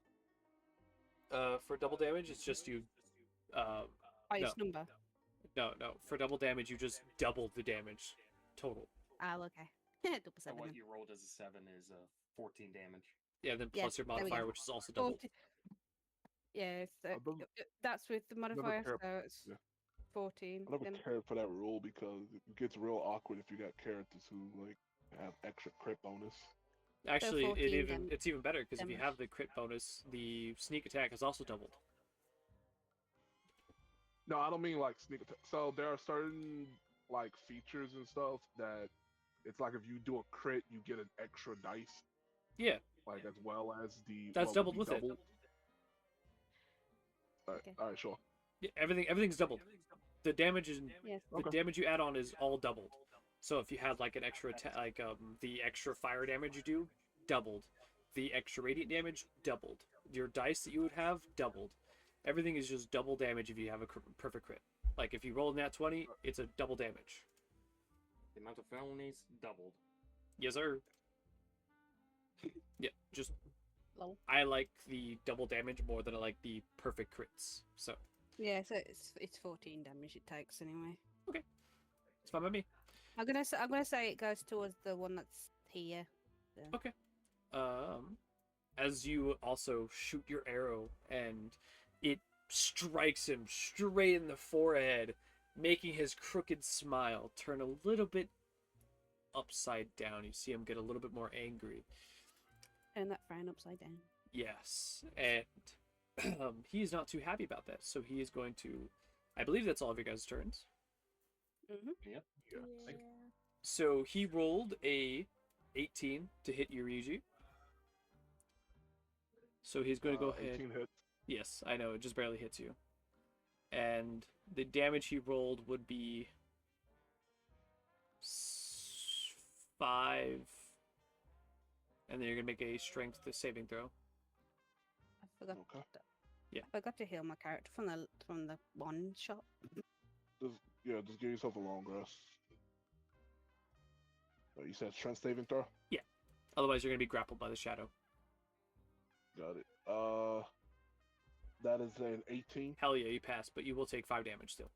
For double damage, it's just you. Highest number. No. For double damage, you just double the damage total. Oh, okay. Double So 7. what you rolled as a 7 is 14 damage. Yeah, then Yeah, plus your there we modifier, go. which is also doubled. Yeah, so I don't- that's with the modifier, care- so it's yeah. 14. I never then. cared for that rule because it gets real awkward if you got characters who like have extra crit bonus. Actually, 14 it's even better because if you damage. have the crit bonus, the sneak attack is also doubled. No, I don't mean like sneak attack. So there are certain like features and stuff that it's like if you do a crit, you get an extra dice. Yeah, Like as well as the That's what would doubled be with it. Okay. All right, sure. yeah, everything's doubled. The damage is Yes. the Okay. damage you add on is all doubled. So if you had like an extra like the extra fire damage you do, doubled. The extra radiant damage, doubled. Your dice that you would have, doubled. Everything is just double damage if you have a perfect crit. Like if you roll a nat 20, it's a double damage. The amount of felonies doubled. Yes, sir. Yeah, just Lol. I like the double damage more than I like the perfect crits. So Yeah, so it's 14 damage it takes anyway. it's fine by me. I'm gonna say it goes towards the one that's here. So. Okay. As you also shoot your arrow and it strikes him straight in the forehead, making his crooked smile turn a little bit upside down. You see him get a little bit more angry. Turn that frown upside down. Yes, and he's not too happy about that, so he is going to. I believe that's all of your guys' turns. Mm-hmm. Yep. Yeah. So he rolled a 18 to hit Yurigi. So he's going to go ahead. 18 hits. Yes, I know, it just barely hits you. And the damage he rolled would be 5. And then you're going to make a strength saving throw. I forgot. Okay. Yeah. I forgot to heal my character from the one shot. Just give yourself a long rest. You said strength saving throw? Otherwise, you're going to be grappled by the shadow. Got it. That is an 18. Hell yeah, you pass, but you will take 5 damage still.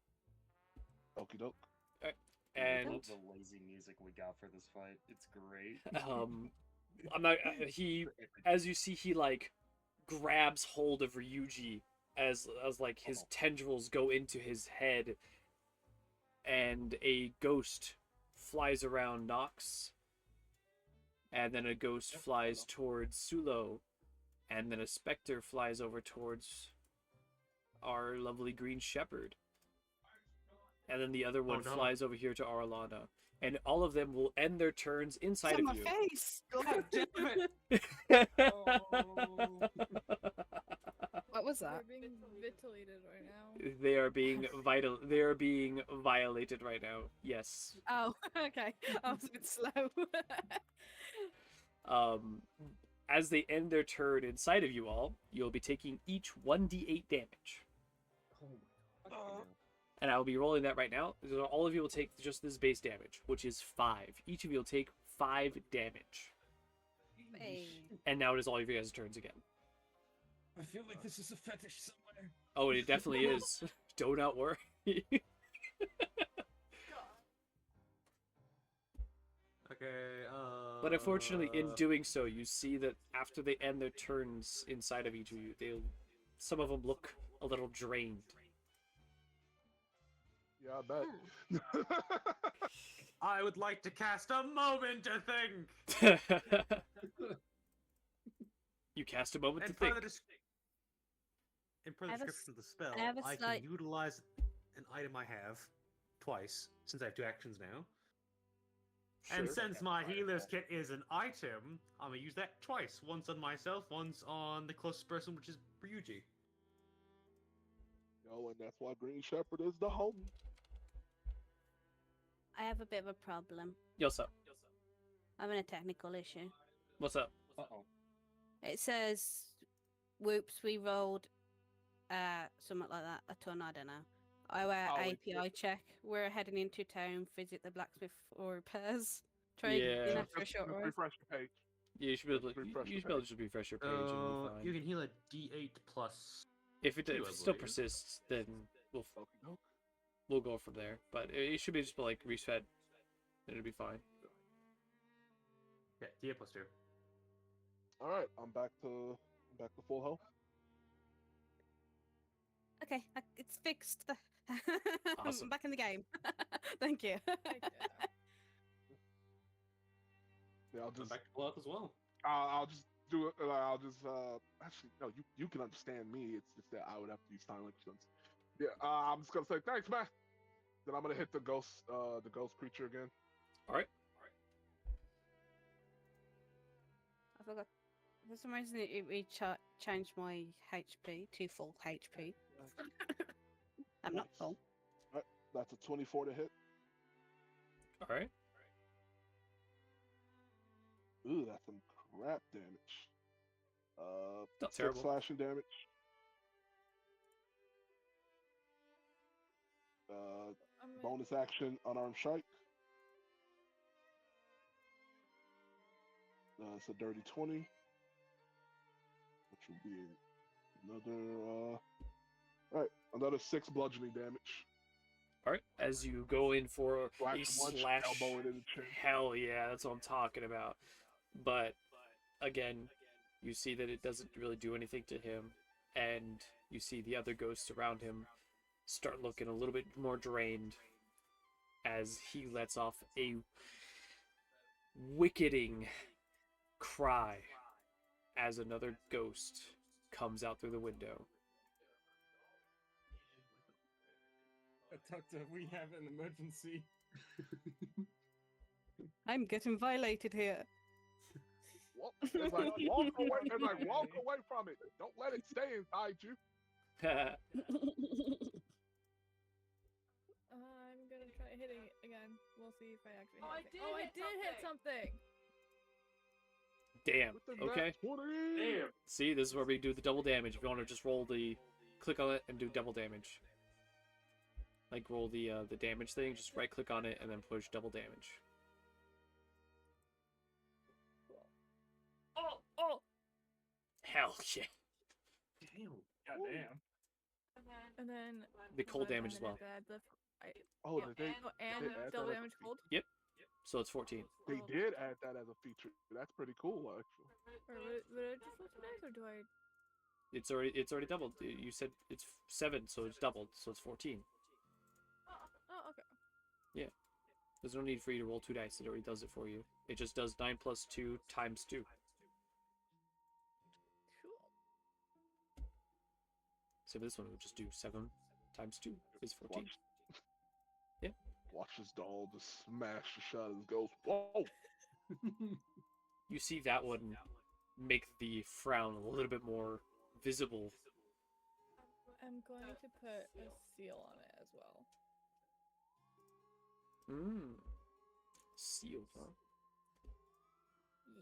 Okie doke. I And love the lazy music we got for this fight. It's great. I'm not. He, as you see, he like grabs hold of Ryuji as like his tendrils go into his head, and a ghost flies around Nox, and then a ghost flies towards Sulo, and then a specter flies over towards our lovely green shepherd, and then the other one no. flies over here to Arlana. And all of them will end their turns inside It's on of my you. face. God damn What was They're that? being vitilated right now. They are being vital. They are being violated right now. Yes. Oh, okay. I was a bit slow. As they end their turn inside of you all, you'll be taking each 1d8 damage, and I will be rolling that right now. So all of you will take just this base damage, which is 5. Each of you will take 5 damage, Hey. and now it is all of you guys' turns again. I feel like this is a fetish somewhere. Oh, it definitely is. Do not worry. Okay, But unfortunately, in doing so, you see that after they end their turns inside of each of you, some of them look a little drained. Yeah, I bet. I would like to cast a moment to think. You cast a moment to And for think. the and per I the have a description of the spell, have a I slight- can utilize an item I have twice, since I have 2 actions now. And Sure. since my healer's kit is an item, I'm gonna use that twice. Once on myself, once on the closest person, which is Ryuji. Yo, and that's why Green Shepherd is the homie. I have a bit of a problem. Yo, what's up? I'm in a technical issue. What's up? Uh-oh. It says, whoops, we rolled something like that, a ton, I don't know. Our Oh, it's API check. We're heading into town, visit the blacksmith for repairs. Try Yeah. in after a short Just rest. refresh the page. Yeah, you should be able to, Refresh the you should be able to just refresh your page and be fine. You can heal a D8 plus. If it, two, if I it still believe. persists, then we'll Okey-doke. we'll go from there. But it should be just like reset, and it'll be fine. Yeah, D8 plus 2. All right, I'm back to full health. Okay, it's fixed. Awesome. I'm back in the game. Thank you. Yeah, I'll I'm just back to pull up as well. I'll just do it. I'll just actually no, you can understand me. It's just that I would have to use sign language. Yeah, I'm just gonna say thanks, man. Then I'm gonna hit the ghost creature again. All right. I forgot. For some reason, it changed my HP to full HP. I'm not Nice. full. That's a 24 to hit. All right. Ooh, that's some crap damage. Not 6 terrible. slashing damage. Bonus action unarmed strike. It's a dirty 20. Which will be another alright, another 6 bludgeoning damage. All right. As you go in for a Slash once, slash, elbow it in the chin. hell yeah, that's what I'm talking about. But again, you see that it doesn't really do anything to him, and you see the other ghosts around him start looking a little bit more drained as he lets off a wicketing cry as another ghost comes out through the window. Doctor, we have an emergency. I'm getting violated here. It's like walk away. It's like walk away from it. Don't let it stay inside you. I'm gonna try hitting it again. We'll see if I actually Oh, hit I anything. did hit hit something! Damn. With the Okay. nat 20. See, this is where we do the double damage. If you want to just roll click on it and do double damage. Like roll the damage thing, just right click on it and then push double damage. Oh! Hell yeah. Damn. Goddamn. And then... The cold what damage as well. happened at Oh, the- did they? and they add double that as a damage feature? cold? So it's 14. They did add that as a feature. That's pretty cool, actually. Or would I just roll 2 dice, or do I... It's already doubled. You said it's 7, so it's doubled, so it's 14. Oh, okay. There's no need for you to roll 2 dice. It already does it for you. It just does 9 plus 2 times 2. Cool. So this one will just do 7 times 2 is 14. Watch. Yeah. Watch this doll just smash the shot of the ghost. Whoa! You see that one make the frown a little bit more visible. I'm going to put a seal on it as well. Seal, huh? Yes.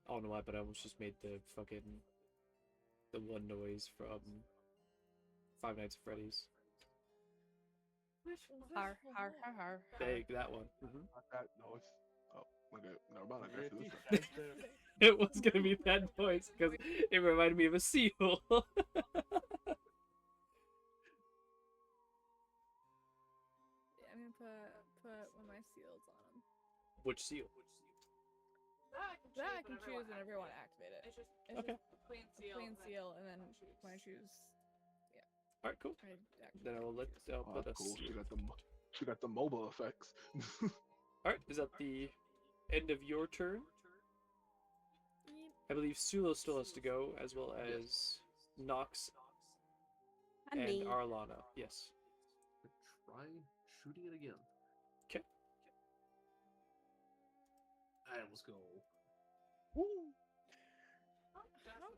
I don't know why, but I almost just made the one noise from Five Nights at Freddy's. Which one? Har, har, har, har. That one. Not that noise. Oh, okay. Never mind. I guess it is. That's the- It was gonna be that noise because it reminded me of a seal. Yeah, I'm gonna put one of my seals on them. Which seal? That I can choose whenever I want to activate it. It's Okay. just a clean seal, and then when I choose, All right, cool. I activate Then I'll Oh, put a that's cool. seal. She got the mobile effects. All right, is that the end of your turn? I believe Sulo still has to go, as well as Yes. Nox And and me. Arlana. Yes. Try shooting it again. Okay. I almost go. Woo!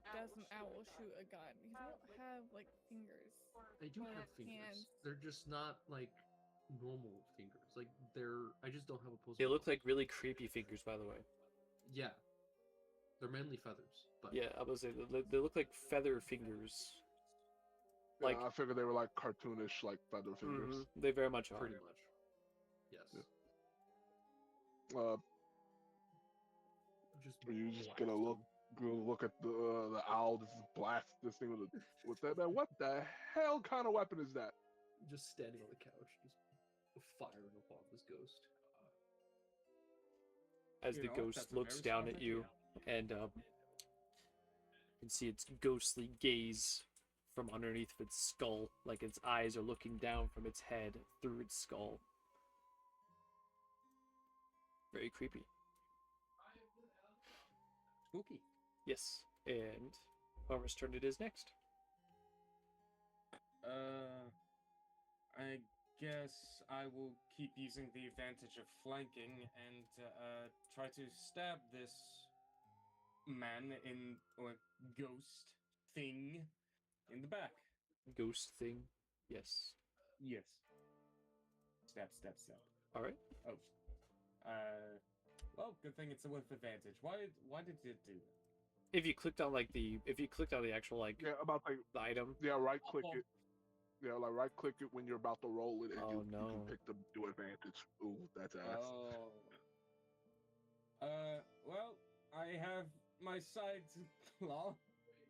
How does an owl shoot a gun? Because they don't have like fingers. They do Or have fingers. hands. They're just not like normal fingers. Like they're. I just don't have opposable. They look thumbs. like really creepy fingers, by the way. Yeah. They're mainly feathers, but Yeah, I was. They look like feather fingers. Yeah, Like, I figured they were like cartoonish, like feather fingers. they very much are. pretty much. Yes. Uh, Just are you just blast gonna them. look at the owl? Just blast this thing with that man. What the hell kind of weapon is that? Just standing on the couch, just firing upon this ghost. As You the know, ghost that's a looks very down smart at you, and you can see its ghostly gaze from underneath of its skull, like its eyes are looking down from its head through its skull. Very creepy. Spooky. Yes, and whoever's turn it is next. I guess I will keep using the advantage of flanking and try to stab this man or ghost thing in the back. Ghost thing. Yes. Yes. Stab, stab, stab. All right. Oh. Well, good thing it's with advantage. Why did it do that? If you clicked on the actual like Yeah, about like the item. yeah, right click Oh. it. Yeah, like right click it when you're about to roll it, and Oh, you no. can pick the do advantage. Ooh, that's ass. Well, I have my side claw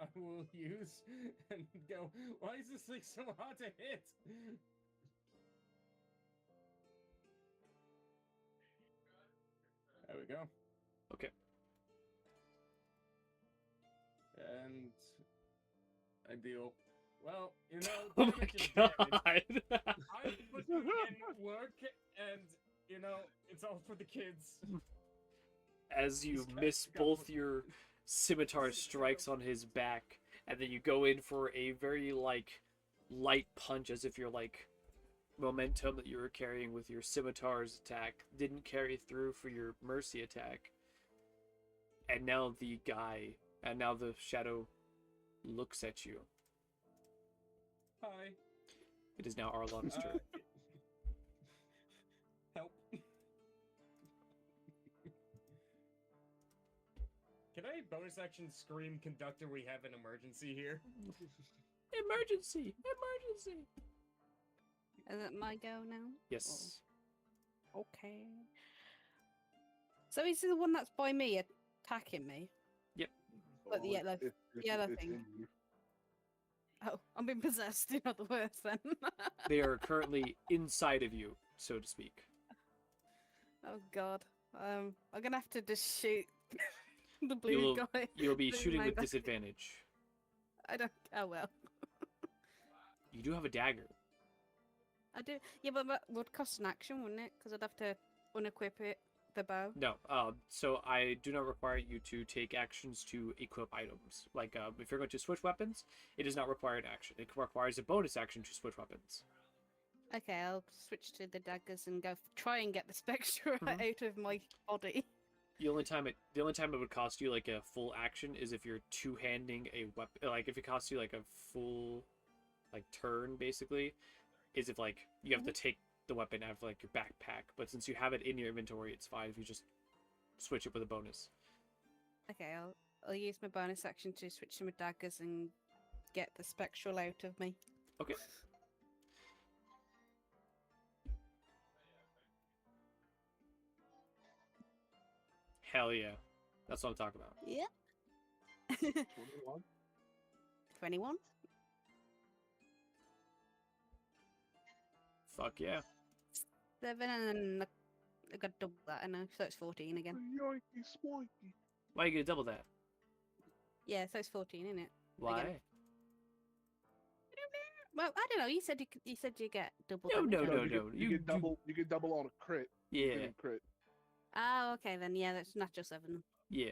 I will use and go, why is this thing so hard to hit? There we go. Okay. And I deal. Well, you know, Oh damage my is god. damage. I'm putting in work, and you know, it's all for the kids. As you This guy's miss got both one- your scimitar strikes on his back, and then you go in for a very like light punch, as if your like momentum that you were carrying with your scimitar's attack didn't carry through for your mercy attack. And now the shadow looks at you. Hi. It is now Arlon's turn. Help. Can I bonus action scream, conductor, we have an emergency here? Emergency! Emergency! Is it my go now? Yes. Okay. So is he the one that's by me attacking me? But the Oh, yellow- yellow thing. in you. Oh, I'm being possessed, in other words, then. They are currently inside of you, so to speak. Oh god. I'm gonna have to just shoot the blue You'll- guy. You'll be through shooting my with back. disadvantage. I don't. Oh well. You do have a dagger. I do. Yeah, but that would cost an action, wouldn't it? Because I'd have to unequip it, the bow. No, so I do not require you to take actions to equip items. Like, if you're going to switch weapons, it does not require an action. It requires a bonus action to switch weapons. Okay, I'll switch to the daggers and go try and get the spectra Mhm. out of my body. The only time it would cost you like a full action is if you're two-handing a weapon. Like, if it costs you like a full, like, turn, basically, is if like you have to take the weapon out of like your backpack. But since you have it in your inventory, it's fine if you just switch it with a bonus. Okay, I'll use my bonus action to switch to my daggers and get the spectral out of me. Okay. Hell yeah. That's what I'm talking about. Yeah. 21. 21. Fuck yeah. 7 and then I got double that, I know, so it's 14 again. Yoinky spoinky. Why are you gonna double that? Yeah, so it's 14, isn't it? Why? Again. Well, I don't know. You said you get double. No, damage. no, you no. Get, you get double. You get double on a crit. You Yeah. get a crit. Oh, okay then. Yeah, that's natural 7. Yeah.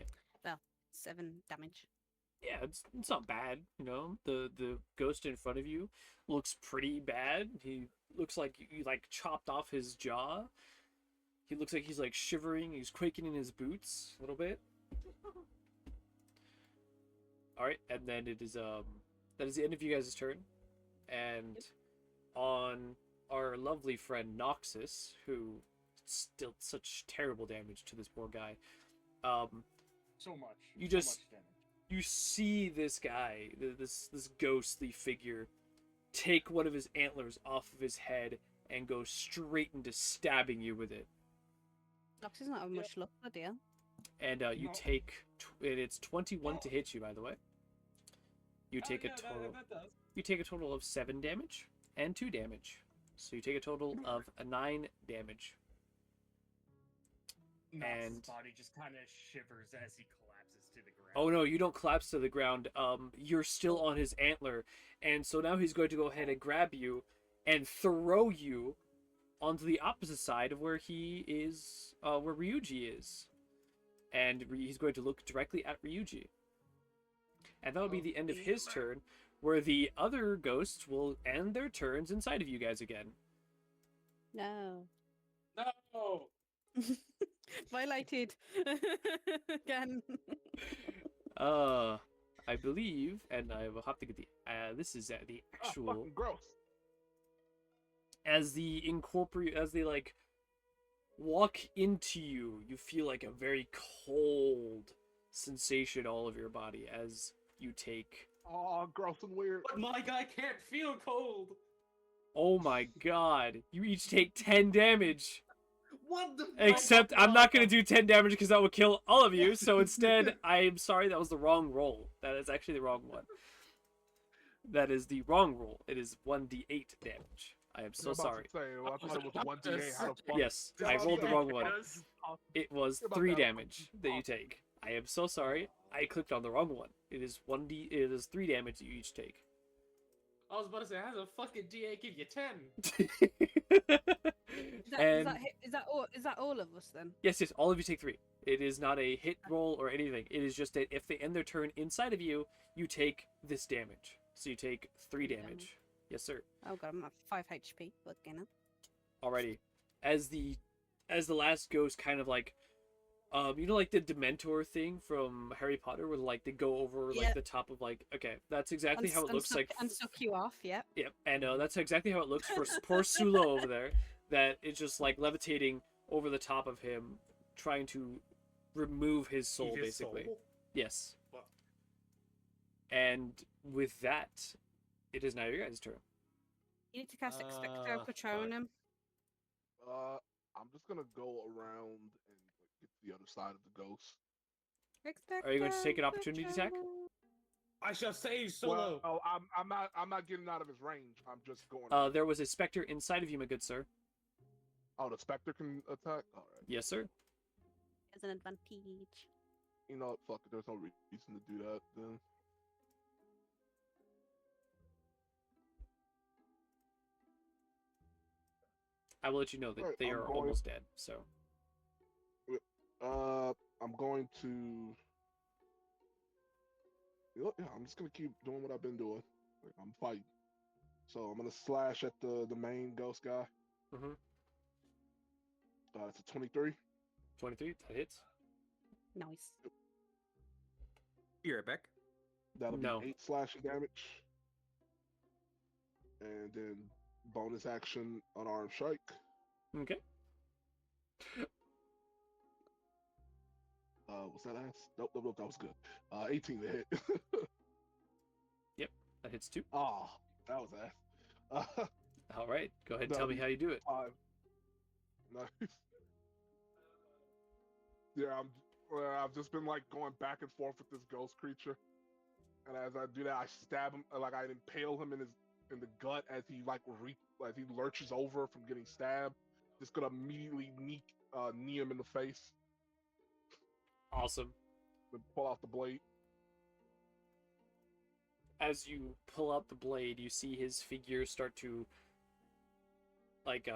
7 damage. Yeah, it's not bad. You know, the ghost in front of you looks pretty bad. He looks like you like chopped off his jaw. He looks like he's like shivering. He's quaking in his boots a little bit. All right, and then it is that is the end of you guys' turn, and on our lovely friend Noxus, who dealt such terrible damage to this poor guy. So much. You so just- much damage. You see this guy, this ghostly figure, take one of his antlers off of his head and go straight into stabbing you with it. Nox is not have much luck, oh dear. And you No. take, and it's 21 to hit you, by the way. You take a total. That does. You take a total of 7 damage and 2 damage, so you take a total of 9 damage. Nox's And- body just kind of shivers as he collapses to the ground. Oh no, you don't collapse to the ground. You're still on his antler, and so now he's going to go ahead and grab you and throw you onto the opposite side of where he is, where Ryuji is, and he's going to look directly at Ryuji. And that will be the end of his turn, where the other ghosts will end their turns inside of you guys again. No. No! Violated. Again. I believe, and I will have to get the, this is the actual, Fucking gross. as they like walk into you, you feel like a very cold sensation all over your body as you take, Oh, gross and weird. But my guy can't feel cold. oh my god, you each take 10 damage. What the? Except I'm not going to do 10 damage because that will kill all of you, so instead, I'm sorry, that was the wrong roll. That is actually the wrong one. That is the wrong roll. It is 1d8 damage. I am so I'm about sorry. to say, well, I thought it was 1d8. How the fuck? Yes, I rolled the wrong one. It was 3 damage that you take. I am so sorry. I clicked on the wrong one. It is 1d. It is 3 damage that you each take. I was about to say, how does a fucking DA give you 10? Is that all of us then? Yes, all of you take 3. It is not a hit roll or anything. It is just that if they end their turn inside of you, you take this damage. So you take 3 damage. Yes, sir. Oh god, I'm at 5 HP, but you know. Alrighty. As the last ghost kind of like, you know, like the Dementor thing from Harry Potter, where like they go over like Yeah. the top of like, okay, that's exactly how it looks like. And suck you off, yeah. Yep, and that's exactly how it looks for poor Sula over there. That it's just like levitating over the top of him, trying to remove his soul, His basically. soul? Yes. What? And with that, it is now your guys' turn. You need to cast Expecto Patronum. I'm just gonna go around and like, get to the other side of the ghost. Are you going to take an opportunity attack? I shall save Solo. Well, oh, I'm not getting out of his range. I'm just going. There was a specter inside of you, my good sir. Oh, the specter can attack. All right. Yes, sir. Has an advantage. You know what? Fuck it. There's no reason to do that then. I will let you know that Alright, they I'm are going- almost dead. So I'm going to. You know what? Yeah, I'm just gonna keep doing what I've been doing. Like, I'm fighting. So I'm gonna slash at the main ghost guy. Mhm. It's a 23. 23, that hits. Nice. Be right back. That'll No. be 8 slashing damage. And then bonus action unarmed strike. Okay. Was that ass? Nope, that was good. 18 to hit. That hits 2. Ah, that was ass. All right. Go ahead and No, tell me how you do it. 5. Nice. Yeah, I've just been like going back and forth with this ghost creature, and as I do that, I stab him, like I impale him in the gut as he as he lurches over from getting stabbed. Just gonna immediately knee him in the face, Awesome. then pull out the blade. As you pull out the blade, you see his figure start to like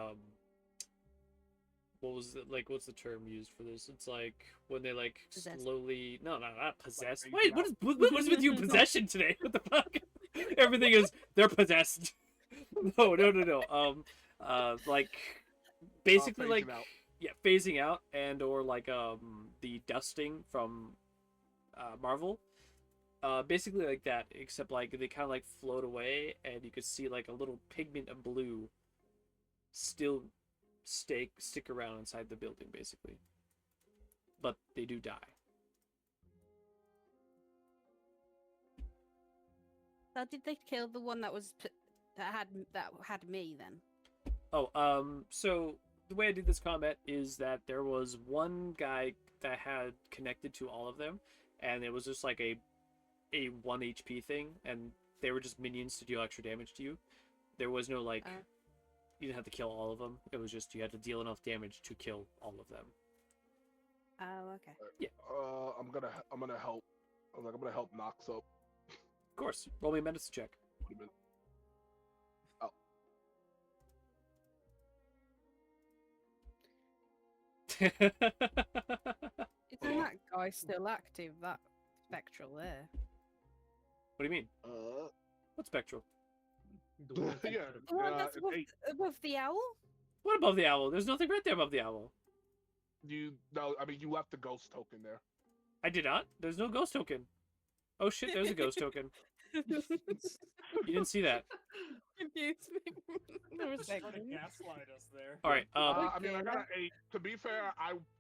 what was it like? What's the term used for this? It's like when they like Possessed. slowly. No, not possessed. phasing Wait, out. what is with you possession today? What the fuck? Everything is they're possessed. No. Like basically Phasing like out. yeah, phasing out and or like the dusting from Marvel. Basically like that, except like they kind of like float away, and you could see like a little pigment of blue still stick around inside the building, basically. But they do die. How did they kill the one that was that had me then? Oh, so the way I did this combat is that there was one guy that had connected to all of them, and it was just like a 1 HP thing, and they were just minions to deal extra damage to you. There was no like you didn't have to kill all of them. It was just you had to deal enough damage to kill all of them. Oh, okay. Yeah. I'm gonna help. I'm gonna help Nox up. Of course. Roll me a medicine check. Wait a minute. Oh. Isn't that guy still active? That spectral there. What do you mean? What spectral? The one Yeah. The one that's an above, 8. above the owl. What above the owl? There's nothing right there above the owl. You left the ghost token there. I did not. There's no ghost token. Oh shit, there's a ghost token. You didn't see that. Confused me. For a Just trying to second. gaslight us there. All right. I got Okay. an 8. To be fair,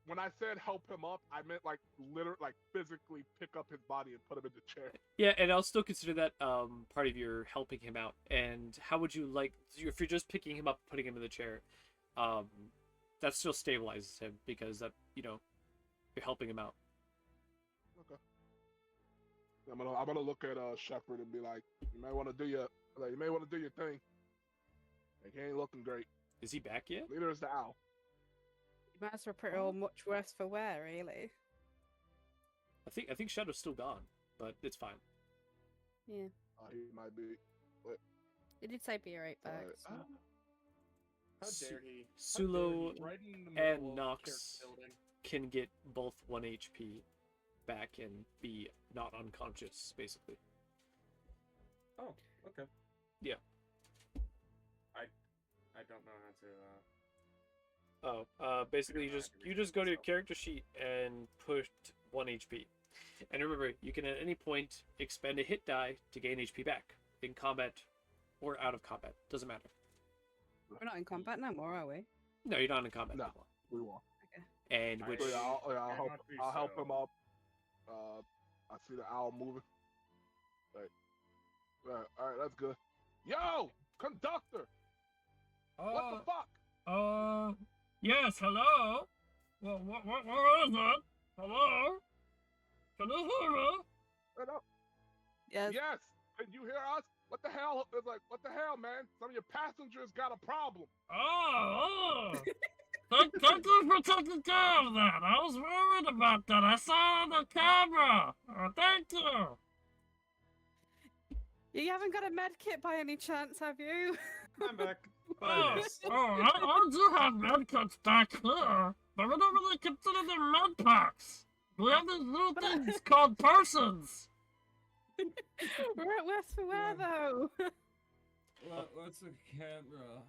when I said help him up, I meant like literally, like physically pick up his body and put him in the chair. Yeah, and I'll still consider that part of your helping him out. And how would you like if you're just picking him up, putting him in the chair? That still stabilizes him because that you're helping him out. Okay. I'm gonna look at Shepard and be like, you may want to do your thing. Like, he ain't looking great. Is he back yet? Neither is the owl. You might as well put it all much worse for wear, really. I think Shadow's still gone, but it's fine. Yeah. He might be. It did say be right back. Alright. So. How dare he? Sulo Right in the middle and of Nox character building. can get both 1 HP back and be not unconscious, basically. Oh, okay. Yeah. I don't know how to. Basically you just go to your character sheet and push 1 HP. And remember, you can at any point expend a hit die to gain HP back in combat or out of combat. Doesn't matter. We're not in combat no more, are we? No, you're not in combat No. anymore. We won't. And which So yeah, I'll help. Cannot be I'll help so. him up. I see the owl moving. All right, that's good. Yo, conductor. What the fuck? Yes, hello? What is it? Hello? Can you hear me? Hello? Yes. Yes. Can you hear us? What the hell? It's like, what the hell, man? Some of your passengers got a problem. Oh! Thank you for taking care of that. I was worried about that. I saw it on the camera. Thank you. You haven't got a med kit by any chance, have you? I'm back. I do have med kits back here, but we don't really consider them med packs. We have these little things called persons. We're at West for Wear, though. What's the camera?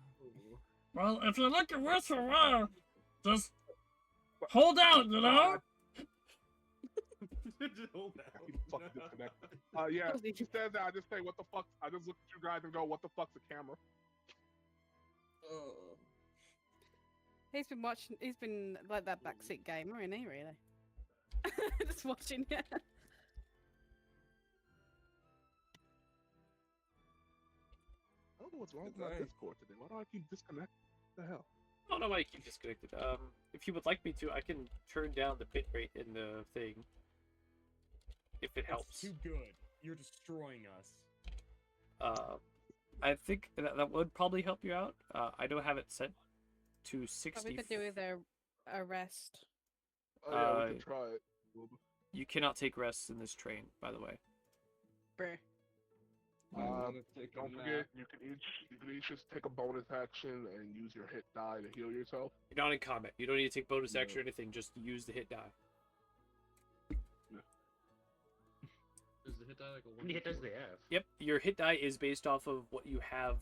Well, if you're looking worse for wear, just hold out, you know? Just hold out. Fucking disconnected. Yeah. He says that. I just say, what the fuck? I just look at you guys and go, what the fuck's a camera? He's been like that backseat gamer, isn't he, really? Just watching you. I don't know what's wrong with my Discord today. Why do I keep disconnecting? What the hell? I don't know why you keep disconnected. If you would like me to, I can turn down the bit rate in the thing. If it helps. It's too good. You're destroying us. I think that would probably help you out. I don't have it set to 60. We could do with a rest. Oh, yeah, we can try it. You cannot take rests in this train, by the way. Bruh. Don't forget, you can each just take a bonus action and use your hit die to heal yourself. You're not in combat. You don't need to take bonus action or anything. Just use the hit die. Is the hit die like a How many hit dice do they have? Yep, your hit die is based off of what you have.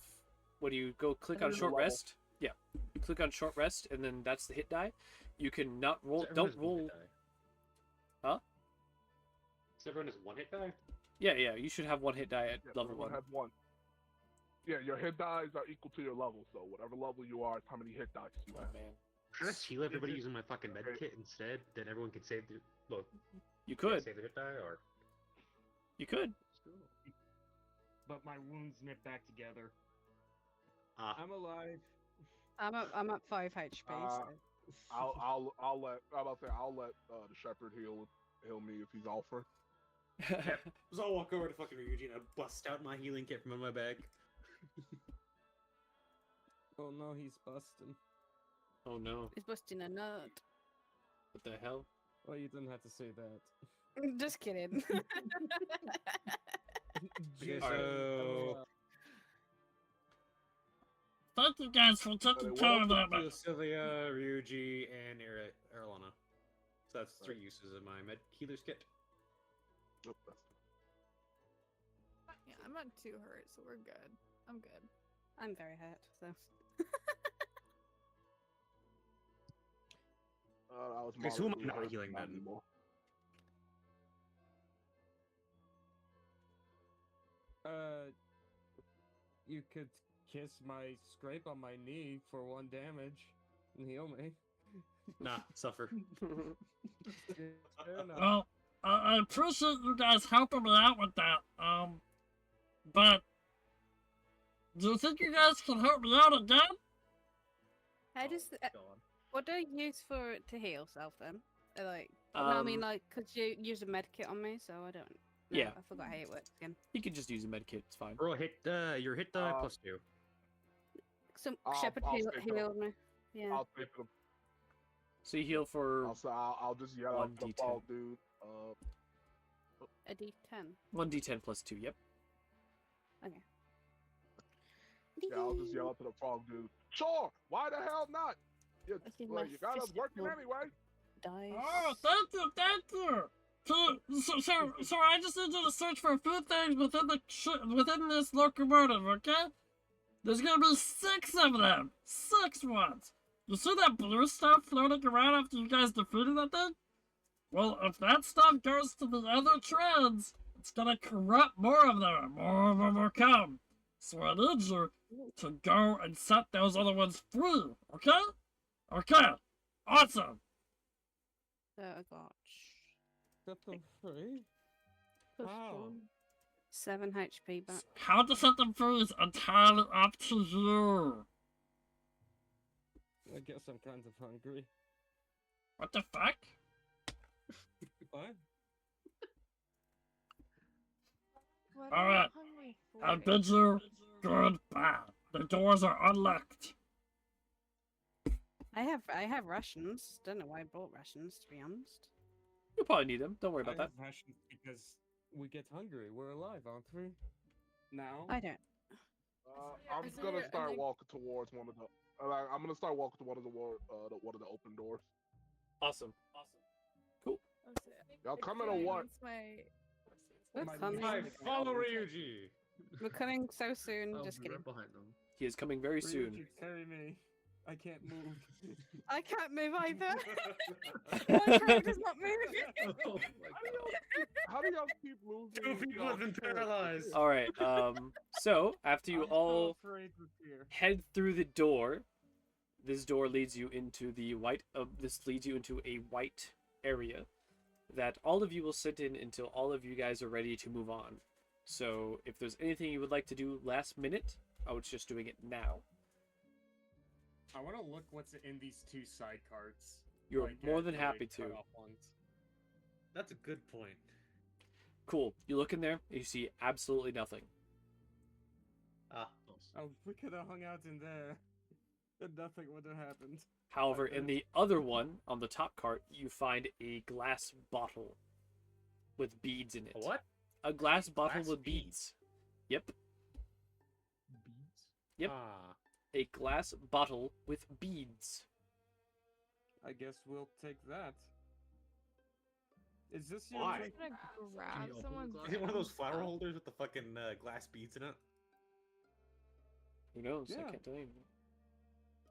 When you go click on short rest, yeah, you click on short rest, and then that's the hit die. You can not roll. So Don't everyone has one roll. hit die? Huh? So everyone has one hit die? Yeah, yeah. You should have one hit die at Yeah, level everyone 1. has one. Yeah, your hit dies are equal to your level, so whatever level you are, it's how many hit dice you Oh have. man, Should I just heal everybody using my fucking med kit instead? Then everyone can save the look. you could. Save the hit die, or You could. But my wounds knit back together. I'm alive. I'm at 5 HP. So. I'll let the shepherd heal me if he's offered. So I'll walk over to fucking Ryuji and I bust out my healing kit from my bag. Oh no, he's busting. Oh no, He's busting a nut. what the hell? Well, you didn't have to say that. Just kidding. Okay, Alright. so Thank you guys for taking what care else of that. so Sylvia, Ryuji, and Erlana. So that's 3 uses of my med healer's kit. Nope, that's- Yeah, I'm not too hurt, so we're good. I'm good. I'm very hurt, so. I was Okay, so who am I moderately not hurt, healing not then? anymore. You could kiss my scrape on my knee for 1 damage and heal me. Nah, suffer. Fair enough. Well, I appreciate you guys helping me out with that. But do you think you guys can help me out again? How does the, Go on. what do you use for to heal self then? Like, no, I mean, like, could you use a med kit on me? So I don't. No, Yeah. I forgot how it works again. You can just use a med kit. It's fine. Roll hit your hit die plus 2. Some I'll shepherd take it. healed me. Yeah. I'll take them. So you heal for I'll just yell out the 1d10. fall, dude. A D10. 1d10 plus 2. Yep. Yeah, I'll just yell out to the frog, dude. Sure, why the hell not? You, Okay, well, my you got us fist working will- anyway. Dice. Oh, thank you, thank you. So I just need you to search for a few things within this locomotive, okay? There's gonna be 6 of them. 6 ones. You see that blue stuff floating around after you guys defeated that thing? Well, if that stuff goes to the other treads, it's gonna corrupt more of them, and more of them will come. So I need you to go and set those other ones free, okay? Okay, awesome. So I got Set them free? How? 7 HP back. How to set them free is entirely up to you. I guess I'm kind of hungry. What the fuck? What? What All am I right. hungry I for? bid you goodbye. The doors are unlocked. I have rations. Don't know why I bought rations, to be honest. You'll probably need them. Don't worry about I that. have rations because we get hungry. We're alive, aren't we? Now? I don't. I'm Is gonna there start any- walking towards one of the. I'm gonna start walking to one of the open doors. Awesome. Oh, shit. Y'all coming Sorry, or what? once my- We're My coming. I legs- follow Ryuji. We're coming so soon. I'll Just be kidding. right behind them. He is coming very soon. Ryuji, carry me. I can't move. I can't move either. My character's not moving. Oh my god. How do y'all keep losing? 2 people have been paralyzed. All right. So after you I'm so all afraid with fear. head through the door, this door leads you into the white. This leads you into a white area that all of you will sit in until all of you guys are ready to move on. So if there's anything you would like to do last minute, I was just doing it now. I want to look what's in these 2 side carts. You're Like, more than the happy cut to. off ones. That's a good point. Cool. You look in there and you see absolutely nothing. Ah, Oh, we could have hung out in there. And nothing would have happened. However, in the other one, on the top cart, you find a glass bottle with beads in it. a what? A glass bottle Glass with beads? beads. Yep. Yep. Ah. A glass bottle with beads. I guess we'll take that. Is this your Why? drink? I'm gonna grab open the someone's. glass? Is it one of those flower Oh. holders with the fucking glass beads in it? Who knows? I Yeah. can't tell you.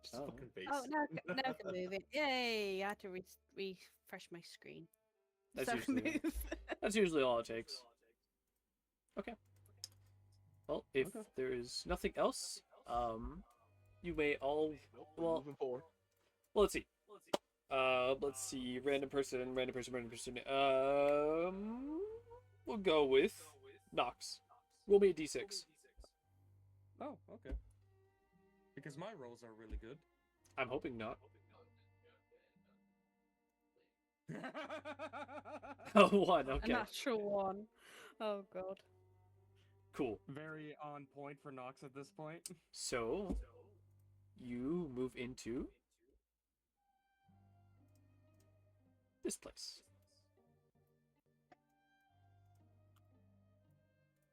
Just a Oh. fucking face. Oh, now I can move it. Yay! I had to refresh my screen. That's So I can usually move. that's usually all it takes. Okay. Well, if Okay. there is nothing else, you may all well. Moving forward. Well, let's see. Let's see. Random person. We'll go with Nox. Roll me a d6. Oh, okay. Because my rolls are really good. I'm hoping not. Oh, one. A Okay. natural one. Oh god. Cool. Very on point for Nox at this point. So, you move into this place.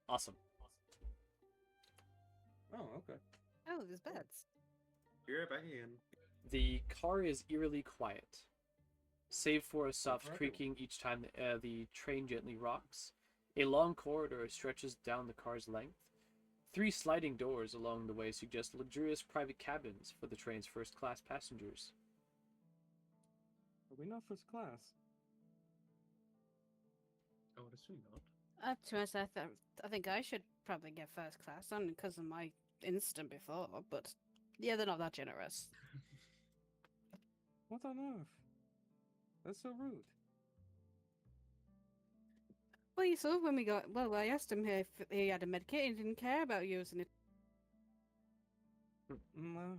Awesome. Oh, okay. Oh, there's beds. You're back again. The car is eerily quiet, save for a soft Right. creaking each time the train gently rocks. A long corridor stretches down the car's length. 3 sliding doors along the way suggest luxurious private cabins for the train's first-class passengers. Are we not first class? I would assume not. To be honest, I think I should probably get first class, only because of my instant before, but yeah, they're not that generous. What on earth? That's so rude. Well, you saw when we got. Well, I asked him if he had a medkit. He didn't care about using it. No,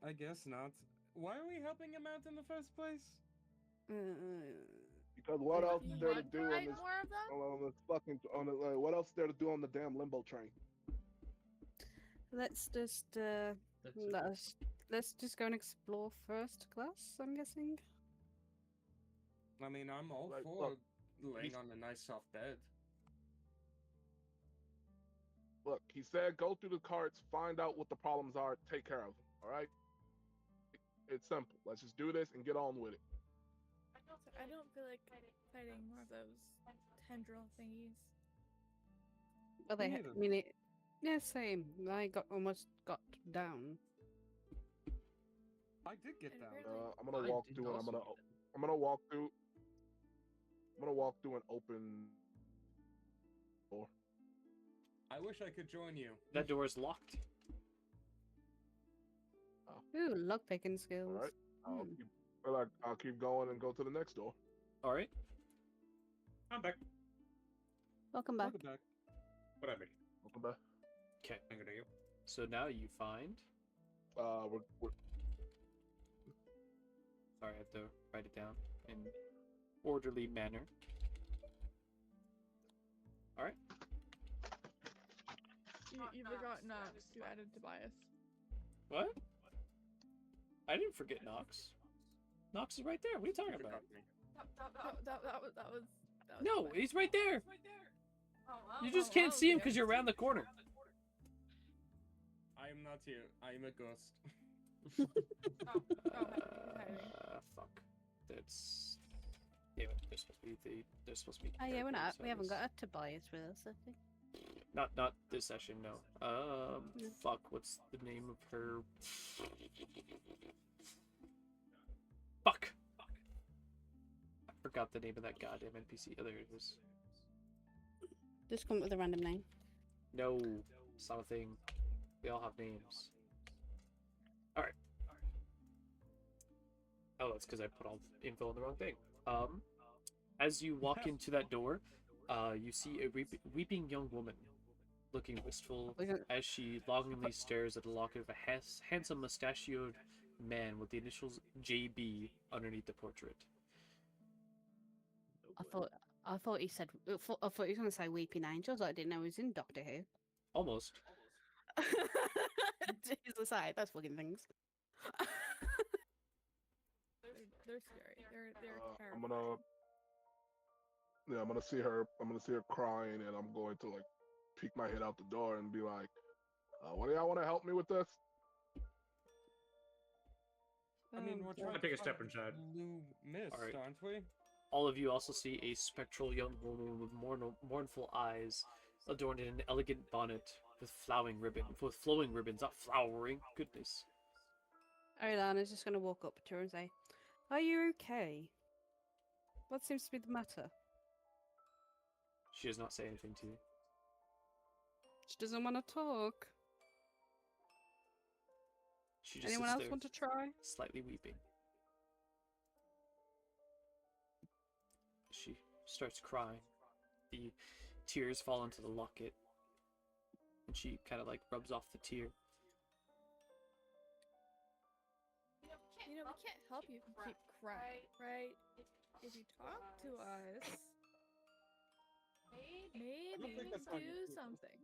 I guess not. Why are we helping him out in the first place? Because what else You is there to want do to on hide this more of them? on this fucking what else is there to do on the damn limbo train? Let's just That's it. let's just go and explore first class. I'm guessing. I mean, I'm all Like, for look, laying he's- on a nice soft bed. Look, he said go through the carts, find out what the problems are, take care of them. All right. It's simple. Let's just do this and get on with it. I don't feel like fighting more of those tendril thingies. Well, Me I neither. mean, yeah, same. I almost got down. I did get down. Really? I'm gonna I walk did through and also get I'm gonna walk through. I'm gonna walk through an open door. I wish I could join you. That door is locked. Ooh, lockpicking skills. Alright. Hmm. I'll keep going and go to the next door. All right. I'm back. Welcome back. Welcome back. What I mean? Welcome back. Okay. I'm gonna you. So now you find. We're Sorry, I have to write it down in orderly manner. All right. You forgot Nox. You added Tobias. What? I didn't forget Nox. Nox is right there. What are you talking about? Forgot me. That was. No, Tobias. he's right there. Oh, You just can't see him because you're around the corner. I am not here. I am a ghost. Fuck. That's. Yeah, they're supposed to be. They're supposed to be. Oh yeah, we're not. characters, We I haven't guess. got a Tobias with us, I think. Not this session. No. Fuck. What's the name of her? Fuck. I forgot the name of that goddamn NPC. Oh, there it is. Just come up with a random name. No, it's not a thing. They all have names. Alright. Oh, that's because I put all the info in the wrong thing. As you walk into that door, you see a weeping young woman, looking wistful as she longingly stares at the locket of a handsome mustachioed man with the initials JB underneath the portrait. I thought he said. I thought he was going to say Weeping Angels. I didn't know he was in Doctor Who. Almost. He's aside. That's fucking things. They're scary. They're I'm terrifying. I'm gonna see her. I'm gonna see her crying, and I'm going to like peek my head out the door and be like, What do y'all want to help me with this? I mean, we're trying I'll to take a find step inside. Blue mist, Alright. aren't we? All of you also see a spectral young woman with mournful eyes, adorned in an elegant bonnet with flowing ribbons, not flowering. Goodness. Ariana's just going to walk up to her and say, "Are you okay? What seems to be the matter?" She does not say anything to you. She doesn't want to talk. She just Anyone sits else there, want to try? slightly weeping. She starts crying. The tears fall into the locket, and she kind of like rubs off the tear. You know, we can't help you if you keep crying, right? If you talk to us, maybe we think can that's how you do feel. something.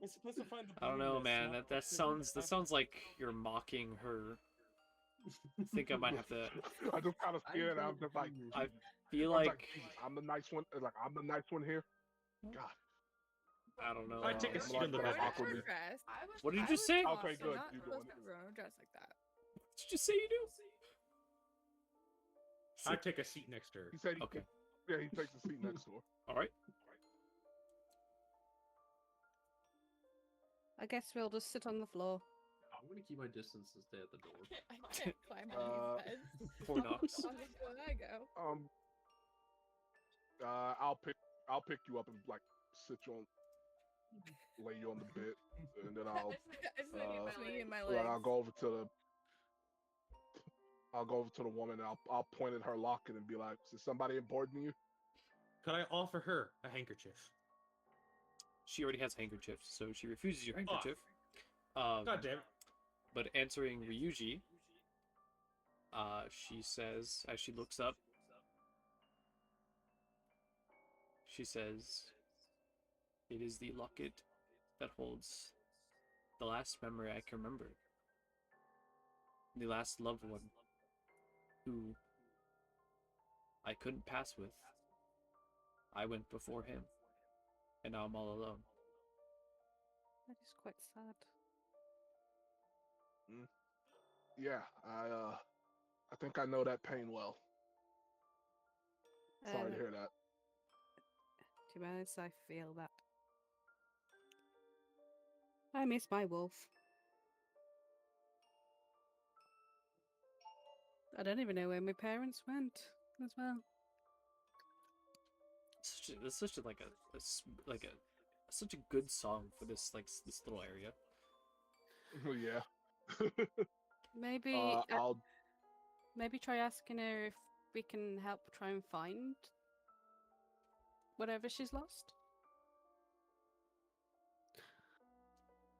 We're supposed to find the I don't blue know, mist, man. not That the- sounds like you're mocking her. I think I might have to. I just kind of see it, and I'm just like, I feel I'm like Jesus, I'm the nice one. Like I'm the nice one here. God. I don't know. I take a I'm seat like in the that bed. awkwardly. What did you just say? Okay, good, Not you supposed doing to be wearing a dress like that. What did you say you do? I take a seat next to her. He said, Okay. Yeah, he takes a seat next to her. All right. I guess we'll just sit on the floor. I'm gonna keep my distance and stay at the door. I can't climb on these beds. 4 knocks. I'll just go when I go. I'll pick you up and like sit you on, lay you on the bed, and then I'll It's like between my like, legs. I'll go over to the woman and I'll point at her locket and be like, "Is somebody important to you?" Could I offer her a handkerchief? She already has handkerchiefs, so she refuses your Oh. handkerchief. God damn it. But answering Ryuji, she says, as she looks up, she says, "It is the locket that holds the last memory I can remember. The last loved one who I couldn't pass with. I went before him, and now I'm all alone." That is quite sad. Yeah, I think I know that pain well. Sorry to hear that. To be honest, I feel that. I miss my wolf. I don't even know where my parents went as well. It's such a such a good song for this this little area. Yeah. Maybe I'll maybe try asking her if we can help try and find whatever she's lost.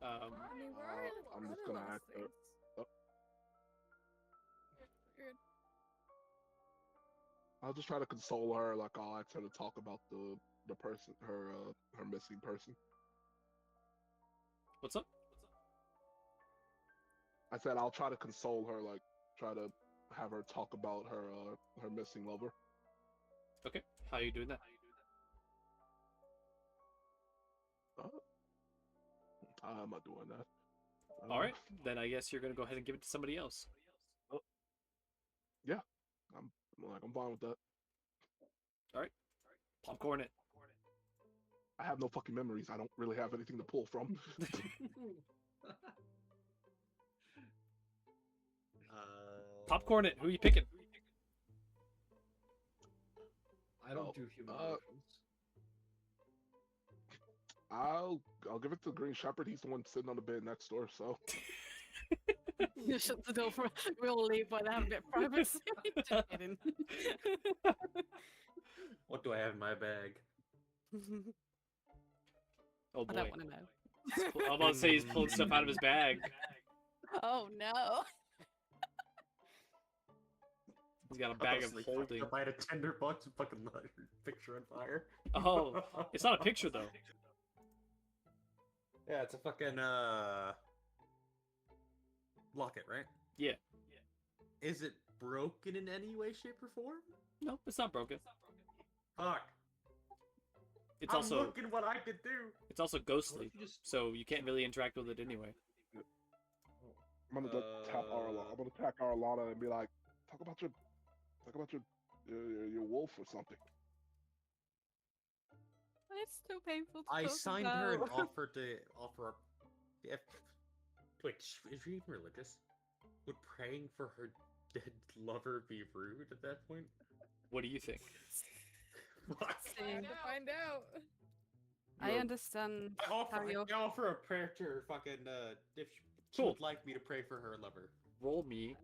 I mean, where are the I'm just other gonna lost ask her. things? Oh. You're- I'll just try to console her. Like I'll ask her to talk about the person, her missing person. What's up? I said I'll try to console her. Like try to have her talk about her missing lover. Okay, how are you doing that? I'm not doing that. All right, then I guess you're gonna go ahead and give it to somebody else. I'm fine with that. Popcorn it. I have no fucking memories. I don't really have anything to pull from. Popcorn it. Who are you picking? I don't do human emotions. I'll give it to Green Shepherd. He's the one sitting on the bed next door. So You shut the door for we'll leave while they have a bit of privacy. Just kidding. What do I have in my bag? Oh I boy. don't want to know. I'm about to say he's pulling stuff out of his bag. Oh no. He's got a bag of holding. I had a $10 and fucking light your picture on fire. Oh, it's not a picture though. Yeah, it's a fucking locket, right? Yeah. Is it broken in any way, shape, or form? No, it's not broken. Fuck. It's I'm also looking what I could do. it's also ghostly, you just- so you can't really interact with it anyway. I'm gonna tap Arlana. I'm gonna attack Arlana and be like, talk about your wolf or something. It's so painful to I talk signed her an about. offer up. If wait, is she even religious? Would praying for her dead lover be rude at that point? What do you think? What? Time to find out. I understand how you're. I offer a prayer to her fucking if she Cool. would like me to pray for her lover. Roll me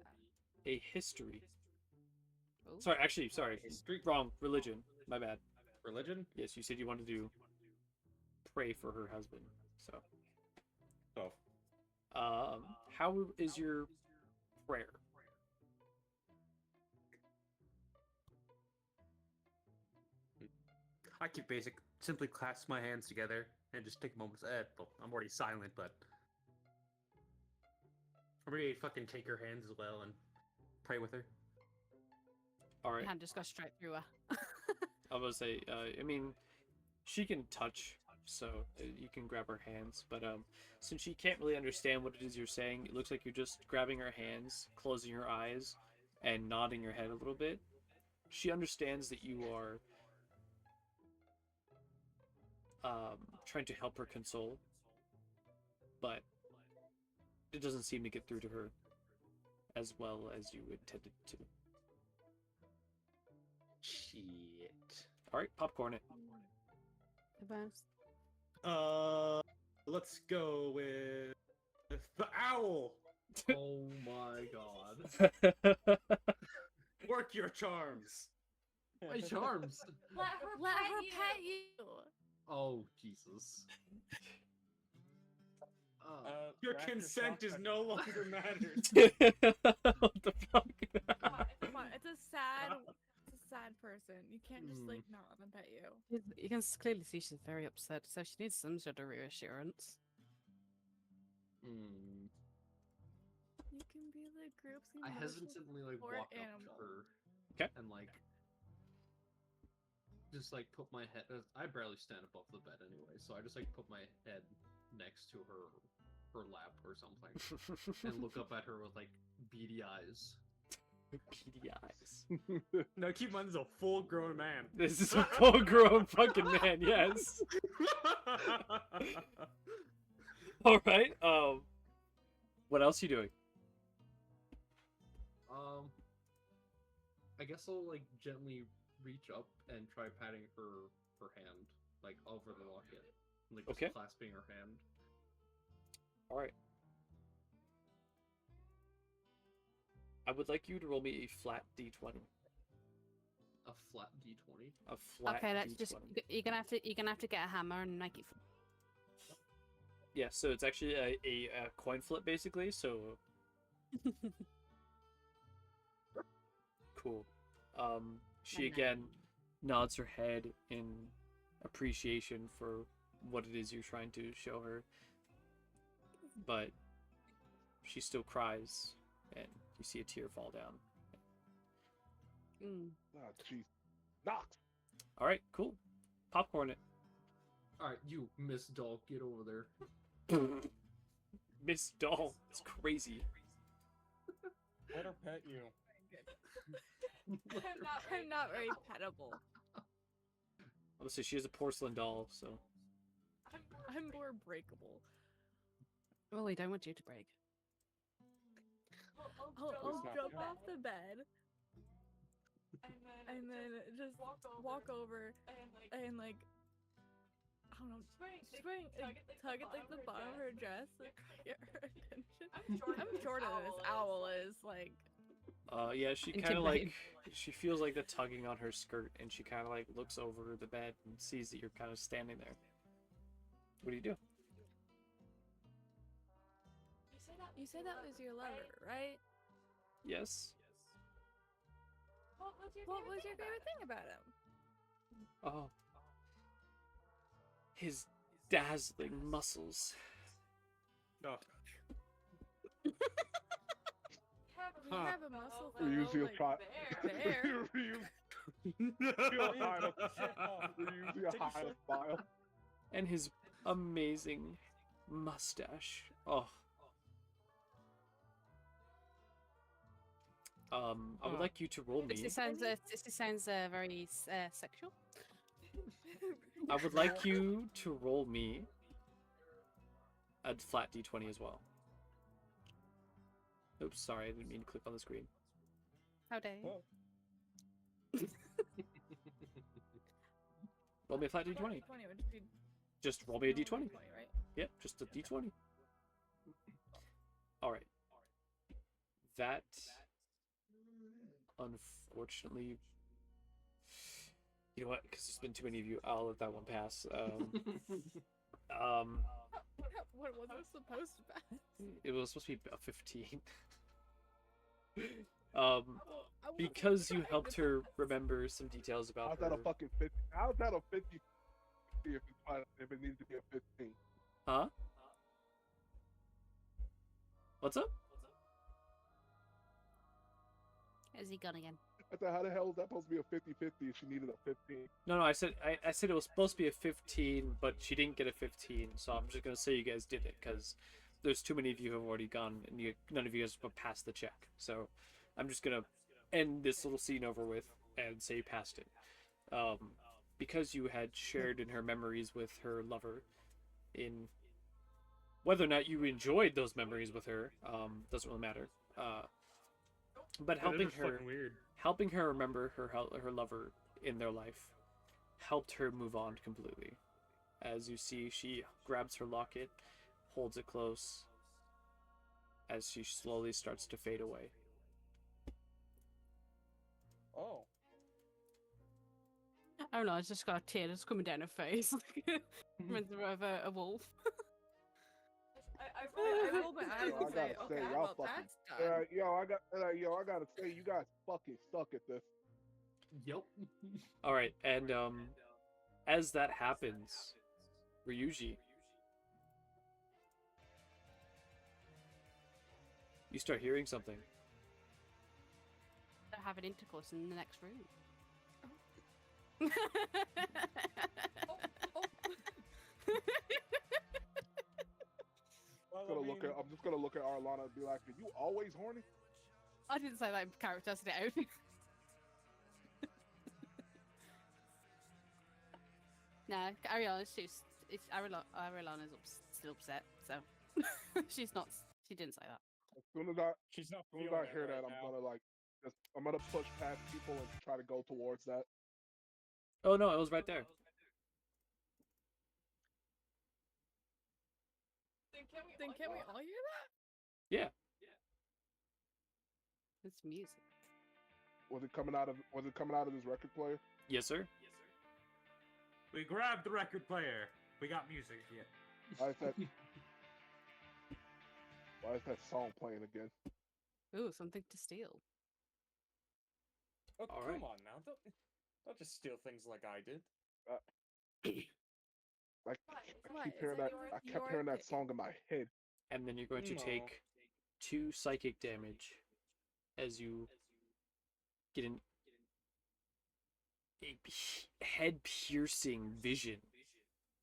a history. Oh. Sorry. History? Wrong. Religion. My bad. Religion? Yes, you said you wanted to pray for her husband. So, Oh. how is your prayer? I keep basic. Simply clasp my hands together and just take a moment. Well, I'm already silent, but or maybe fucking take her hands as well and pray with her. All My right. hand just got straight through her. I was gonna say. I mean, she can touch, so you can grab her hands. But since she can't really understand what it is you're saying, it looks like you're just grabbing her hands, closing her eyes, and nodding your head a little bit. She understands that you are trying to help her console, but it doesn't seem to get through to her as well as you intended to. Shit. All right, popcorn it. The best. Let's go with the owl. Oh my god. Work your charms. My charms. Let her pet you. Oh Jesus. Your wrap consent is yourself no longer mattered. What the fuck? Come on, it's a sad person. You can't just like not let them pet you. You can clearly see she's very upset, so she needs some sort of reassurance. Hmm. You can be the group's I emotional hesitantly like support walk up animal. to her. 'Kay. And like just like put my head. I barely stand above the bed anyway, so I just like put my head next to her lap or something, and look up at her with like beady eyes. Beady eyes. No, keep in mind, this is a full-grown man. This is a full-grown fucking man. Yes. All right. What else you doing? I guess I'll like gently reach up and try patting her hand, like over the locket, like just Okay. clasping her hand. All right. I would like you to roll me a flat d20. A flat d20. A flat Okay, let's d20. just. You're gonna have to get a hammer and make it. Yeah, so it's actually a coin flip basically. So cool. She again nods her head in appreciation for what it is you're trying to show her, but she still cries, and you see a tear fall down. Ah, jeez. Knox. All right, cool. Popcorn it. All right, you Miss Doll, get over there. Miss Doll, it's crazy. Let her pet you. I'm not very petable. Obviously, she is a porcelain doll, so. I'm more breakable. Well, we don't want you to break. I'll not jump good. off the bed and then just walk over and like I don't know, swing, tug at like the bottom of her dress and get her attention. I'm shorter than this owl is. Like, Yeah, she kind of like, she feels like the tugging on her skirt, and she kind of like looks over the bed and sees that you're kind of standing there. What do you do? you said that was your lover, right? Yes. What was your favorite thing about him? Oh. His dazzling muscles. No. We have a muscle Ryuzi will like try. bear. You'll hide a Ryuji hide a smile. And his amazing mustache. Oh. I would like you to roll me. This sounds very sexual. I would like you to roll me a flat d20 as well. Oops, sorry, I didn't mean to click on the screen. How dare you? Roll me a flat d20. D20 would be Just roll me a d20. right? Yep, just a d20. Alright. That, unfortunately... You know what? Because there's been too many of you, I'll let that one pass. What was it supposed to be? It was supposed to be a 15. Well, Because you helped her remember some details about How's her... that a fucking 50? How's that a 50 if it needs to be a 15? Huh? What's up? Is he gone again? I said, how the hell is that supposed to be a 50-50 if she needed a 15? No, I said it was supposed to be a 15, but she didn't get a 15, so I'm just gonna say you guys did it because there's too many of you who have already gone, and none of you guys have passed the check. So I'm just gonna end this little scene over with and say you passed it. Because you had shared in her memories with her lover, in whether or not you enjoyed those memories with her, doesn't really matter. But helping her remember her lover in their life helped her move on completely. As you see, she grabs her locket, holds it close, as she slowly starts to fade away. Oh. I don't know, I just got a tear that's coming down her face. Reminds me of a wolf. I roll my eyes Yo, and I say, gotta say, okay, y'all well, fucking. that's done. I gotta say, you guys fucking suck at this. Yep. All right, and as that happens, Ryuji, you start hearing something. They're having intercourse in the next room. I'm just gonna look at Arlana and be like, "Are you always horny?" I didn't say that in character, I said it out. No, Ariana's still upset, so she's not. She didn't say that. As soon as She's not I feeling hear it that, right now. I'm gonna push past people and try to go towards that. Oh no, it was right there. Then can we all hear that? Yeah. It's music. Was it coming out of this record player? Yes, sir. We grabbed the record player. We got music. Yeah. Why is that song playing again? Ooh, something to steal. Oh, All come right. on now. Don't just steal things like I did. I Why? keep Is hearing that that. your- I kept hearing that song in my head. And then you're going to No. take 2 psychic damage as you get a head-piercing vision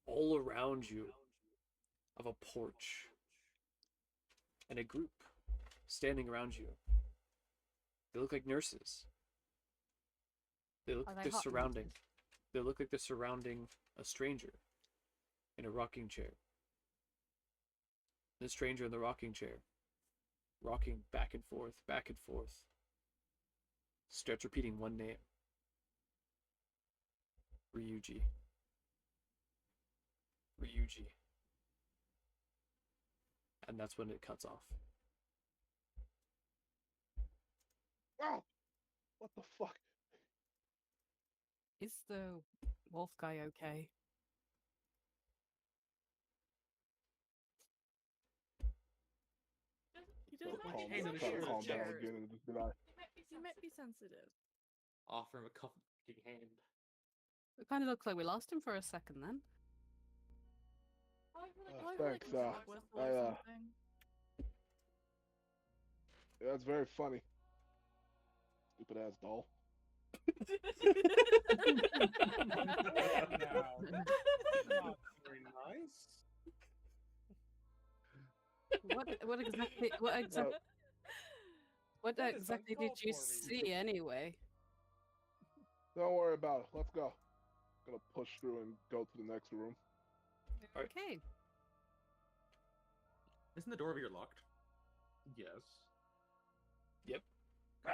all around you of a porch and a group standing around you. They look like nurses. They look Are like they they're hot surrounding. nurses? They look like they're surrounding a stranger in a rocking chair. The stranger in the rocking chair, rocking back and forth, starts repeating one name. Ryuji. Ryuji. And that's when it cuts off. Oh, what the fuck? Is the wolf guy okay? He Try doesn't to like calm being down, in try to the calm down chair. again and just be like, He might be sensitive. Offer him a comforting hand. It kind of looks like we lost him for a second then. I thanks, like a dog whistle or something. yeah, that's very funny. Stupid ass doll. Now, that's not very nice. What exactly? What That is exactly did uncalled you for, see anyway? Don't worry about it. Let's go. Gonna push through and go to the next room. Alright. Okay. Isn't the door over here locked? Yes. Yep. Huh.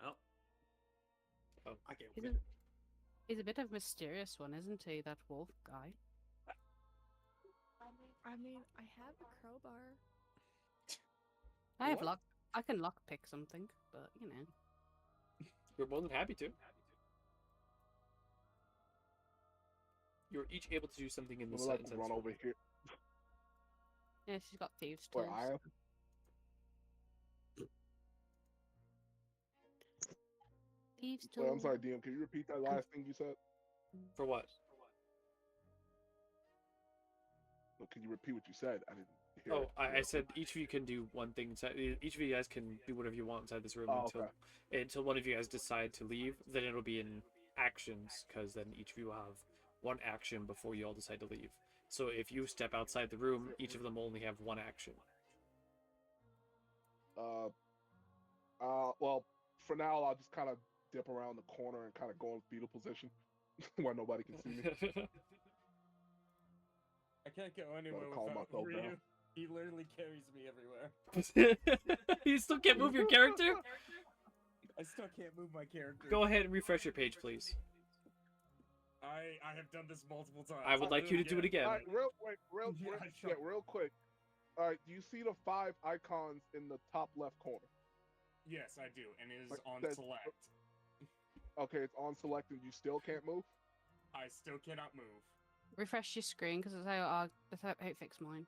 Oh. Oh. I can't He's open it. he's a bit of a mysterious one, isn't he? That wolf guy. I mean, I have a crowbar. I have What? lock. I can lockpick something, but you know. You're more than happy to. You're each able to do something in I'm this gonna like sentence. run over here. Yeah, she's got thieves' tools. Where I am. Thieves' Wait, tools. I'm sorry, DM. Can you repeat that last thing you said? For what? No, can you repeat what you said? I didn't hear. Oh, it. I said each of you can do one thing inside. Each of you guys can do whatever you want inside this room Oh, until one of you guys decide to leave. Then it'll be in actions, because then each of you will have one action before you all decide to leave. So if you step outside the room, each of them will only have one action. Well, for now, I'll just kind of dip around the corner and kind of go in fetal position where nobody can see me. I can't go anywhere calm without myself Ryu. down. He literally carries me everywhere. You still can't move your character? I still can't move my character. Go ahead and refresh your page, please. I have done this multiple times. I would like you to do it again. All right, real quick. All right, do you see the 5 icons in the top left corner? Yes, I do, and it is Like on that- select. Okay, it's on select and you still can't move? I still cannot move. Refresh your screen because that's how it fixed mine.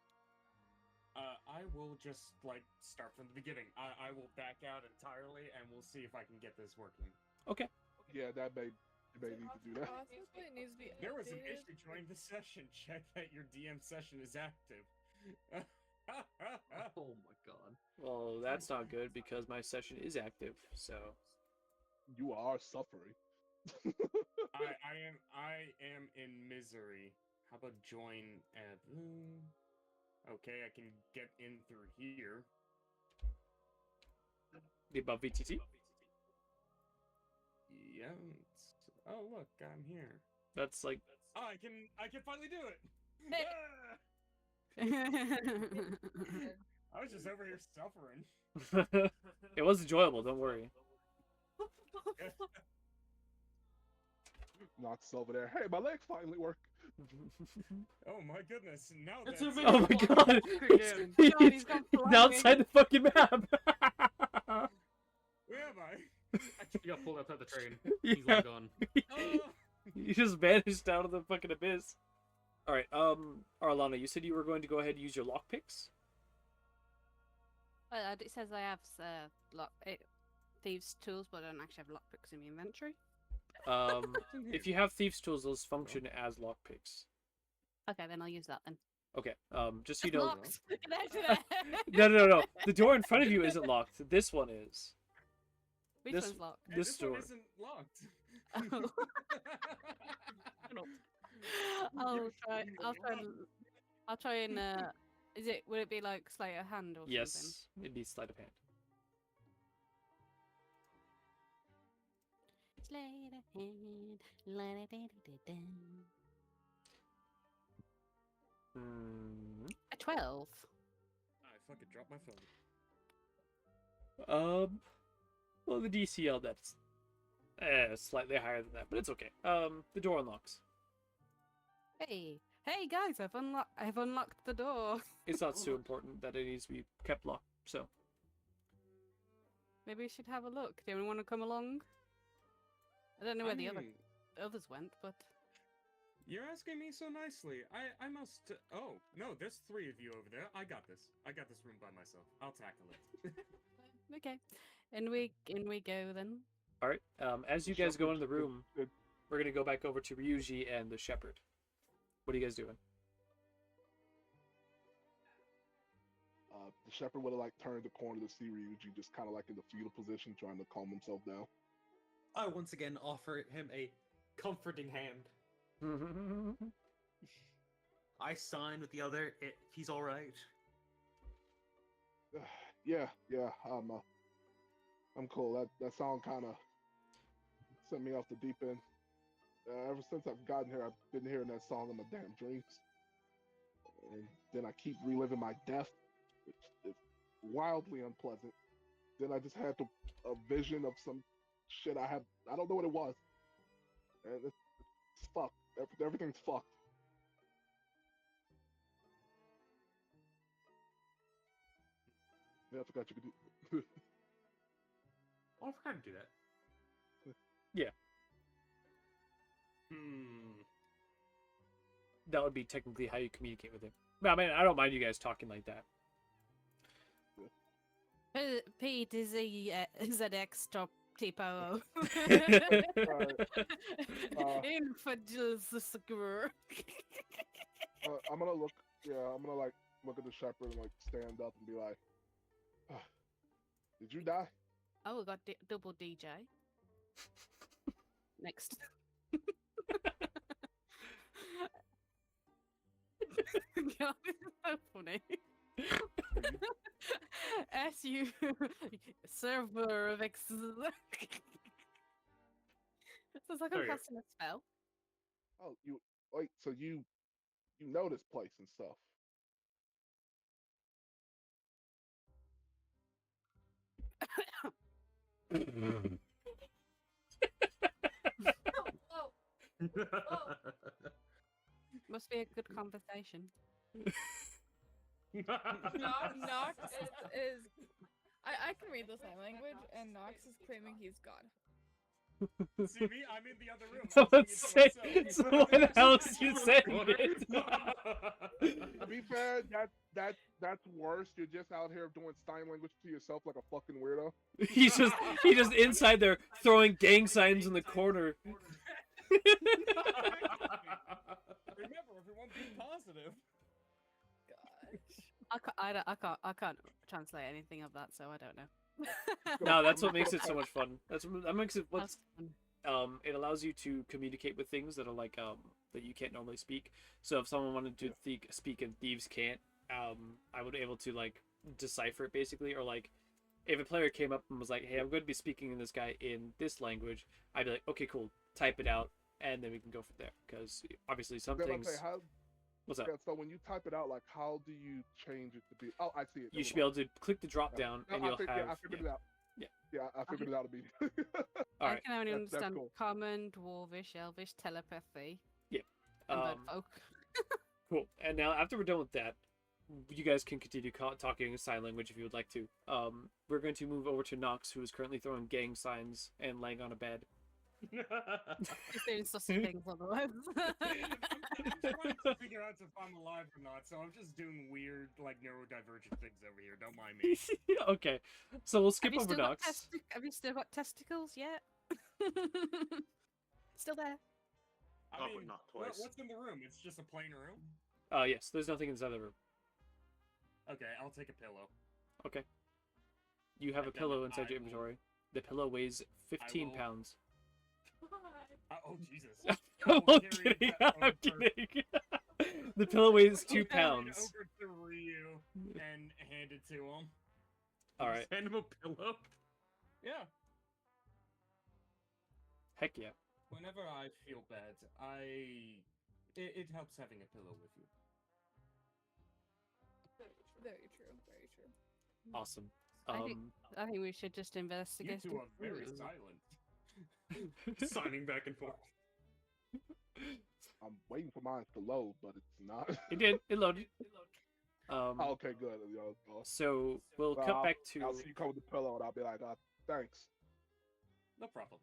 I will just like start from the beginning. I will back out entirely, and we'll see if I can get this working. Okay. Yeah, you may need to do that. Possibly it needs to be There was an updated. issue during the session. Check that your DM session is active. Oh my god. Well, that's not good because my session is active, so... You are suffering. I am in misery. How about join at okay, I can get in through here. The above VTT? Yeah. Oh look, I'm here. That's like... Oh, I can finally do it. Hey. Ah! I was just over here suffering. It was enjoyable, don't worry. Knocks over there. Hey, my legs finally work. Oh my goodness! Now It's that's a Oh my god! Again. God, he's gone He's outside the fucking map! where am I? You got pulled outside the train. Yeah. He's long gone. Oh, You just vanished out of the fucking abyss. Alright, Arlana, you said you were going to go ahead and use your lockpicks? It says I have thieves' tools, but I don't actually have lockpicks in my inventory. If you have thieves' tools, those function as lockpicks. Okay, then I'll use that then. Okay, just so you It's know... locked. Get out of No, there. no, no, no. The door in front of you isn't locked. This one is. Which This- one's locked? hey, This this door. one isn't locked. I'll try and would it be like sleight of hand or something? Yes, it'd be sleight of hand. Sleight of hand. La-da-da-da-da-da. A 12. I fucking dropped my phone. Well, the DCL, that's slightly higher than that, but it's okay. The door unlocks. Hey, guys! I've unlocked the door. It's not so important that it needs to be kept locked, so. Maybe we should have a look. Do anyone want to come along? I don't know where the others went, but You're asking me so nicely. I must. Oh no, there's 3 of you over there. I got this. I got this room by myself. I'll tackle it. okay. In we go then. All right. As you guys go into the room, we're gonna go back over to Ryuji and the shepherd. What are you guys doing? the shepherd would have like turned the corner to see Ryuji, just kind of like in the fetal position, trying to calm himself down. I once again offer him a comforting hand. I sign with the other. He's all right. Yeah, I'm cool. That song kind of sent me off the deep end. Ever since I've gotten here, I've been hearing that song in my damn dreams, and then I keep reliving my death, which is wildly unpleasant. Then I just had a vision of some shit I don't know what it was, and it's fucked. Everything's fucked. Yeah, I forgot you could do. Oh, I forgot to do that. Yeah. That would be technically how you communicate with him. But I mean, I don't mind you guys talking like that. Pete is a ZX top tipo. I'm gonna look. Yeah, I'm gonna like look at the shepherd and like stand up and be like, "Did you die?" Oh, we got double DJ. Next. God, it's so funny. SU server of X. Sounds like I'm casting a spell. Oh, you wait. So you know this place and stuff. Must be a good conversation. Nox is I can read the sign language, and Nox is claiming he's God. See me? I'm in the other room. Someone say someone else you saying it. To be fair, that's worse. You're just out here doing sign language to yourself like a fucking weirdo. He's just inside there throwing gang signs in the corner. Remember, everyone be positive. I can't translate anything of that, so I don't know. No, that's what makes it so much fun. That makes it That's fun. it allows you to communicate with things that are like that you can't normally speak. So if someone wanted to speak and thieves can't, I would be able to like decipher it basically, or like if a player came up and was like, "Hey, I'm going to be speaking to this guy in this language," I'd be like, "Okay, cool, type it out," and then we can go from there. Because obviously some things. What's up? Yeah, so when you type it out, like, how do you change it to be? Oh, I see it. You should be able to click the drop down, and you'll have. I figured it out. Yeah, I figured it out immediately. All I right. can only That's understand cool. common, dwarvish, elvish, telepathy, Yeah. and bird folk. Cool. And now, after we're done with that, you guys can continue talking in sign language if you would like to. We're going to move over to Nox, who is currently throwing gang signs and laying on a bed. He's doing sussy things otherwise. I'm trying to figure out if I'm alive or not, so I'm just doing weird, like, neurodivergent things over here. Don't mind me. Okay. So we'll skip over Nox. Have you still got testicles yet? Still there. I mean, Probably not twice. what's in the room? It's just a plain room? Yes, there's nothing inside the room. Okay, I'll take a pillow. Okay. You have a And then pillow inside your I will- inventory. The pillow weighs 15 will- pounds. Oh, Jesus. I'm I'll carry kidding. that I'm over- kidding. The pillow weighs 2 I'll carry it pounds. over to Ryu and hand it to him. All right. Hand him a pillow. Yeah. Heck yeah. Whenever I feel bad, it helps having a pillow with you. Very true. Very true. Awesome. I think we should just You investigate. two are very silent. Signing back and forth. I'm waiting for mine to load, but it's not. It did. It loaded. Oh, okay, good. So we'll Well, cut back to. I'll see you come with the pillow, and I'll be like, thanks. No problem.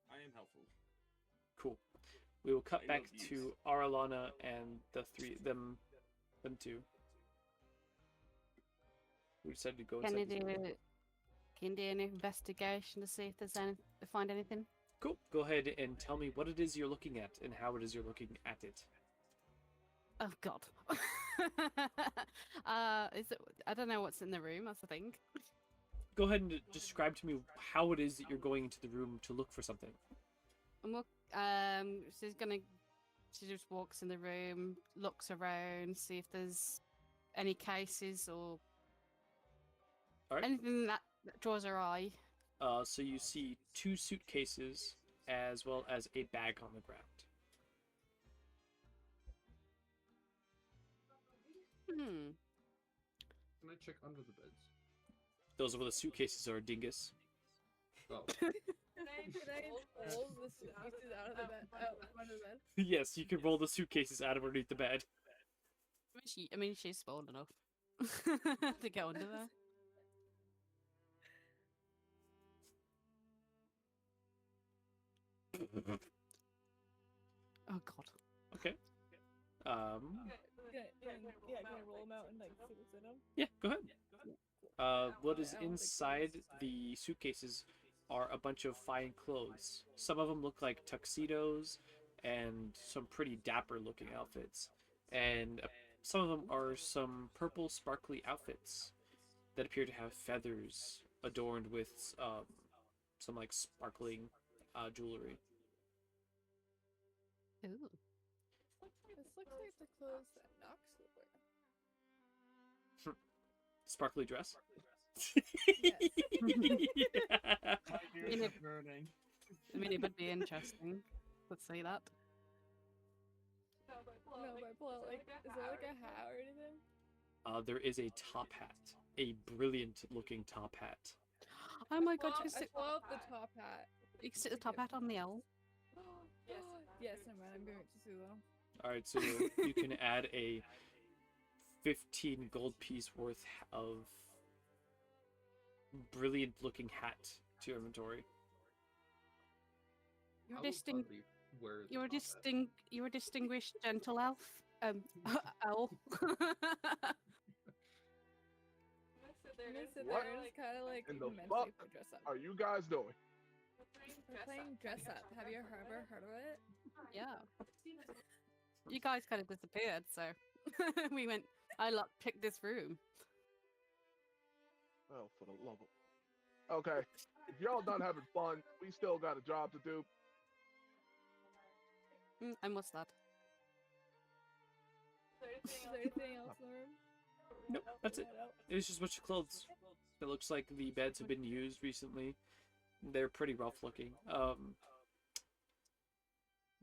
I am helpful. Cool. We will cut I back love to yous. Aralana and them two. We decided to go Can you inside. this room. can you do an investigation to see if there's find anything? Cool. Go ahead and tell me what it is you're looking at and how it is you're looking at it. Oh God. Is it? I don't know what's in the room. That's the thing. Go ahead and describe to me how it is that you're going into the room to look for something. And look, she's gonna. She just walks in the room, looks around, see if there's any cases or All right. anything that draws her eye. So you see 2 suitcases as well as a bag on the ground. Hmm. Can I check under the beds? Those are where the suitcases are, dingus. Oh. Can I pull the suitcases out of the bed? Out from under the bed? Yes, you can roll the suitcases out of underneath the bed. I mean, she's small enough to get under there. Oh God. Okay. Can I roll them out and like see what's in them? Yeah, go ahead. What is I don't think inside the suitcases are a bunch of fine clothes. Some of them look like tuxedos and some pretty dapper looking outfits. And some of them are some purple sparkly outfits that appear to have feathers adorned with some like sparkling jewelry. Ooh. This looks like the clothes that Nox would wear. Sparkly dress? Yes. My ears are burning. I mean, it would be interesting. Let's say that. No, but pull out like, is there like a hat or anything? There is a top hat. A brilliant looking top hat. Oh my God! I pull out the top hat. You can sit the top hat on the L. Yes, never mind. I'm going to see them. Alright, so you can add a 15 gold piece worth of brilliant looking hat to your inventory. You're I would distinct. probably wear the You're top hat. distinct. You're a distinguished gentle elf. Owl. I'm gonna sit What there and just kind of like in the mentally fuck put dress up. are you guys doing? We're playing dress up. Have you ever heard of it? Yeah. You guys kind of disappeared, so we went. Picked this room. Oh, for the love of... Okay, if y'all done having fun, we still got a job to do. And what's that? Is there anything else in the room? Nope, that's it. It's just a bunch of clothes. It looks like the beds have been used recently. They're pretty rough looking.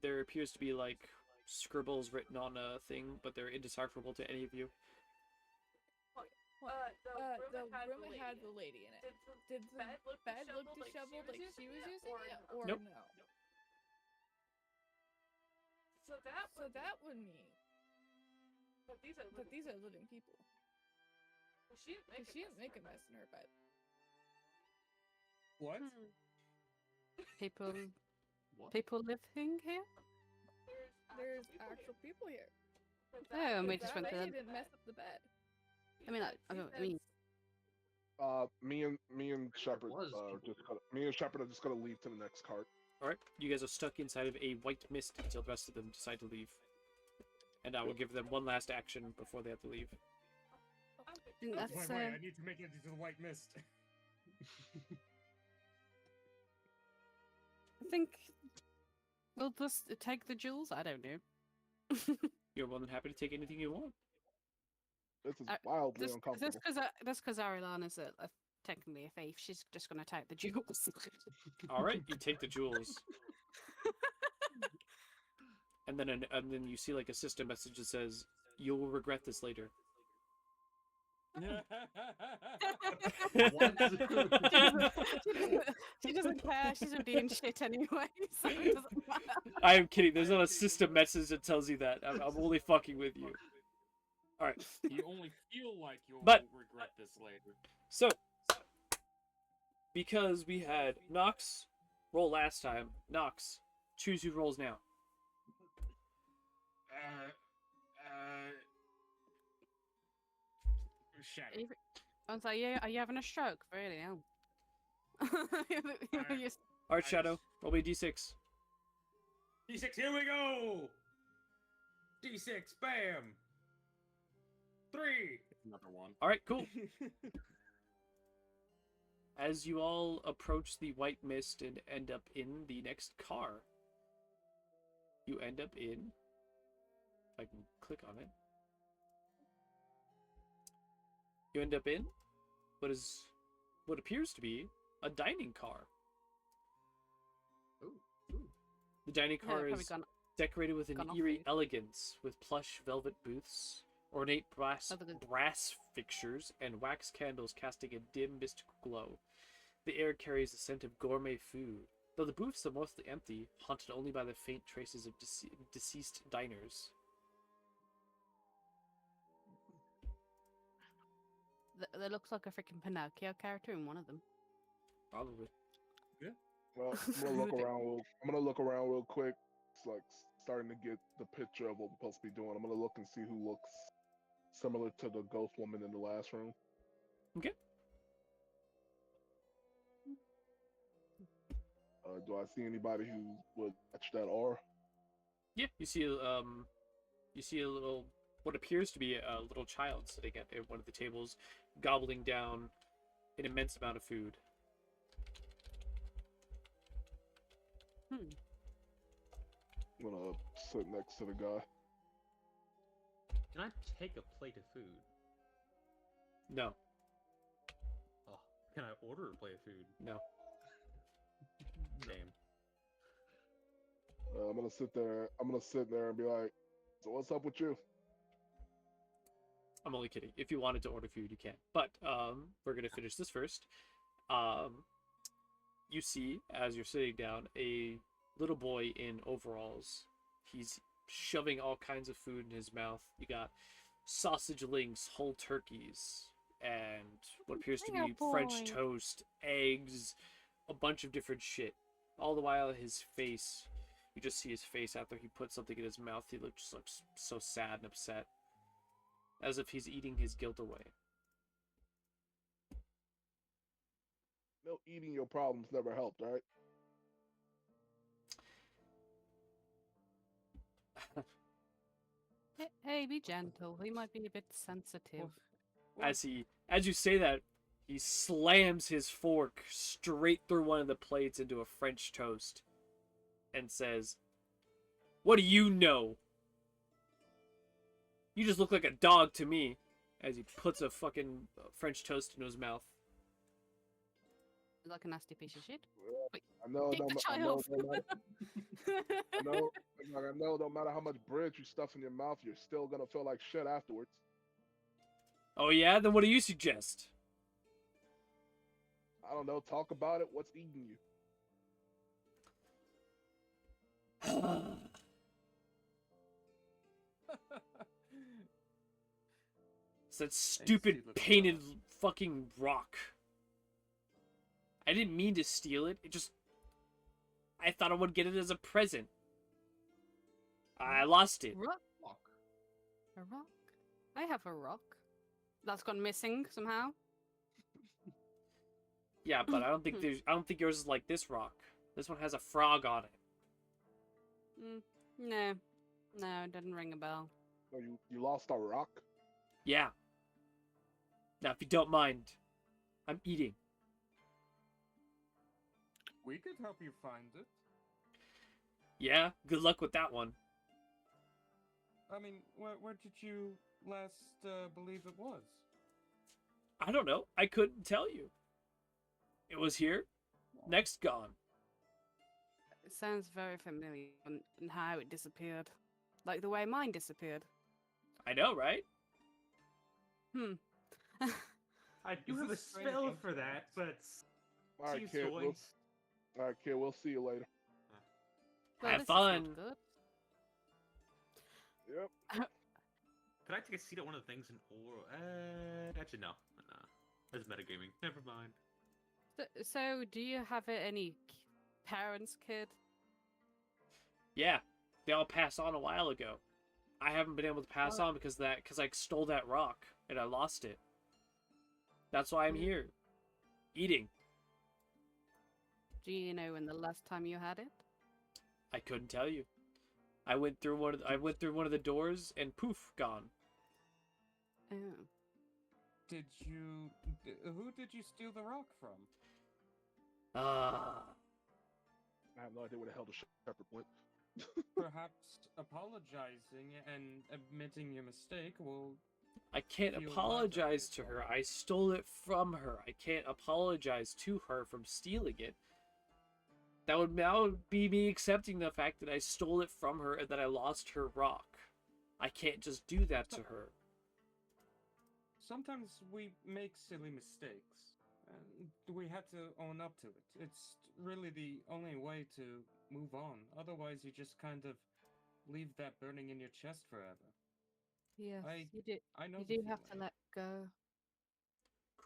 There appears to be like scribbles written on a thing, but they're indecipherable to any of you. The room had the lady in it. Did the bed look disheveled like she was using it, or Nope. no? So that would mean that these are living people. She didn't make a mess in her bed. What? People. What? People living here. There's actual people here. Oh, and we just That went to lady them. didn't mess up the bed. I mean, Me and Shepard was are just gonna leave to the next cart. Alright, you guys are stuck inside of a white mist until the rest of them decide to leave. And I will give them one last action before they have to leave. that's Wait, I need to make it into the white mist. I think we'll just take the jewels. I don't know. You're more than happy to take anything you want. This is wildly Just uncomfortable. because Arilana's technically a thief, she's just gonna take the jewels. Alright, you take the jewels. And then you see like a system message that says, "You will regret this later." She doesn't care. She's doing shit anyway, so it doesn't matter. I am kidding. There's not a system message that tells you that. I'm only fucking with you. Alright, You only feel like you'll But- regret this later. so because we had Nox roll last time, Nox, choose who rolls now. Shadow. I was like, yeah, are you having a stroke? Really? Hell. Alright, Shadow, roll me a d6. D6, here we go! D6, bam! 3. Another one. All right, cool. As you all approach the white mist and end up in the next car, you end up in. If I can click on it. You end up in what appears to be a dining car. Ooh. The dining Yeah, car probably is gone- decorated with an gone off eerie food. elegance, with plush velvet booths, ornate Other than- brass fixtures, and wax candles casting a dim mystical glow. The air carries a scent of gourmet food, though the booths are mostly empty, haunted only by the faint traces of deceased diners. That looks like a freaking Pinocchio character in one of them. Probably. Well, I'm gonna look around. I'm gonna look around real quick. It's like starting to get the picture of what we're supposed to be doing. I'm gonna look and see who looks similar to the ghost woman in the last room. Okay. Do I see anybody who would match that aura? Yeah, you see a little, what appears to be a little child sitting at one of the tables, gobbling down an immense amount of food. Hmm. I'm gonna sit next to the guy. Can I take a plate of food? No, Oh, can I order a plate of food? no. Damn. I'm gonna sit there. I'm gonna sit there and be like, "So what's up with you?" I'm only kidding. If you wanted to order food, you can. But we're gonna finish this first. You see, as you're sitting down, a little boy in overalls. He's shoving all kinds of food in his mouth. You got sausage links, whole turkeys, and what appears to Yeah, be French boy. toast, eggs, a bunch of different shit. All the while, his face, you just see his face after he puts something in his mouth. He looks so sad and upset, as if he's eating his guilt away. No, eating your problems never helped, right? Hey, be gentle. He might be a bit sensitive. As you say that, he slams his fork straight through one of the plates into a French toast and says, "What do you know? You just look like a dog to me." As he puts a fucking French toast into his mouth. Like a nasty piece of shit. Well, Wait, I know. kick the I know. child. I know. Like, I know. No matter how much bread you stuff in your mouth, you're still gonna feel like shit afterwards. Oh yeah? Then what do you suggest? I don't know. Talk about it. What's eating you? It's that see stupid the painted fucking rock. I didn't mean to steal it. I thought I would get it as a present. I lost it. Rock? A rock? I have a rock. That's gone missing somehow. Yeah, but I don't think yours is like this rock. This one has a frog on it. No. No, it doesn't ring a bell. Oh, you lost a rock? Yeah. Now, if you don't mind, I'm eating. We could help you find it. Yeah, good luck with that one. I mean, where did you last believe it was? I don't know. I couldn't tell you. It was here. Next gone. It sounds very familiar and how it disappeared. Like the way mine disappeared. I know, right? I do Is have a this strange spell ink for that, but All right, seems kid. twice. All right, kid. We'll see you later. Well, Have this is not fun. good. Yep. Could I take a seat at one of the things in oral? Actually, no. That's metagaming. Never mind. So, do you have any parents, kid? Yeah, they all passed on a while ago. I haven't been able to pass on because I stole that rock and I lost it. That's why I'm here, eating. Do you know when the last time you had it? I couldn't tell you. I went through one of the doors and poof, gone. Oh. Who did you steal the rock from? Ah, I have no idea where the hell the shepherd went. Perhaps apologizing and admitting your mistake will. I can't Feel apologize to lighter. her. I stole it from her. I can't apologize to her from stealing it. That would be me accepting the fact that I stole it from her and that I lost her rock. I can't just do that to her. Sometimes we make silly mistakes, and we have to own up to it. It's really the only way to move on. Otherwise, you just kind of leave that burning in your chest forever. Yes, I you know do the have to feeling. let go.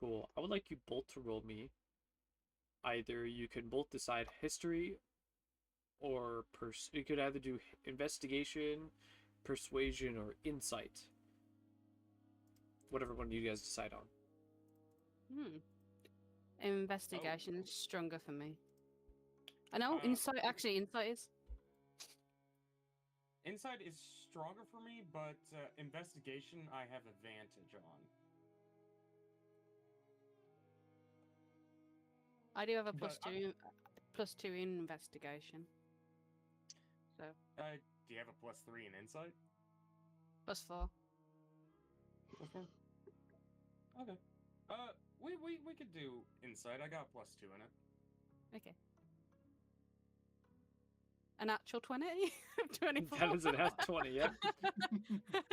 Cool. I would like you both to roll me. Either you can both decide history or you could either do investigation, persuasion, or insight. Whatever one you guys decide on. Investigation is stronger for me. I know insight is. Insight is stronger for me, but investigation I have advantage on. I do have a But +2 in investigation. So do you have a +3 in insight? +4. Okay. We could do insight. I got +2 in it. Okay. An actual 20? 24. That is an F20, yeah.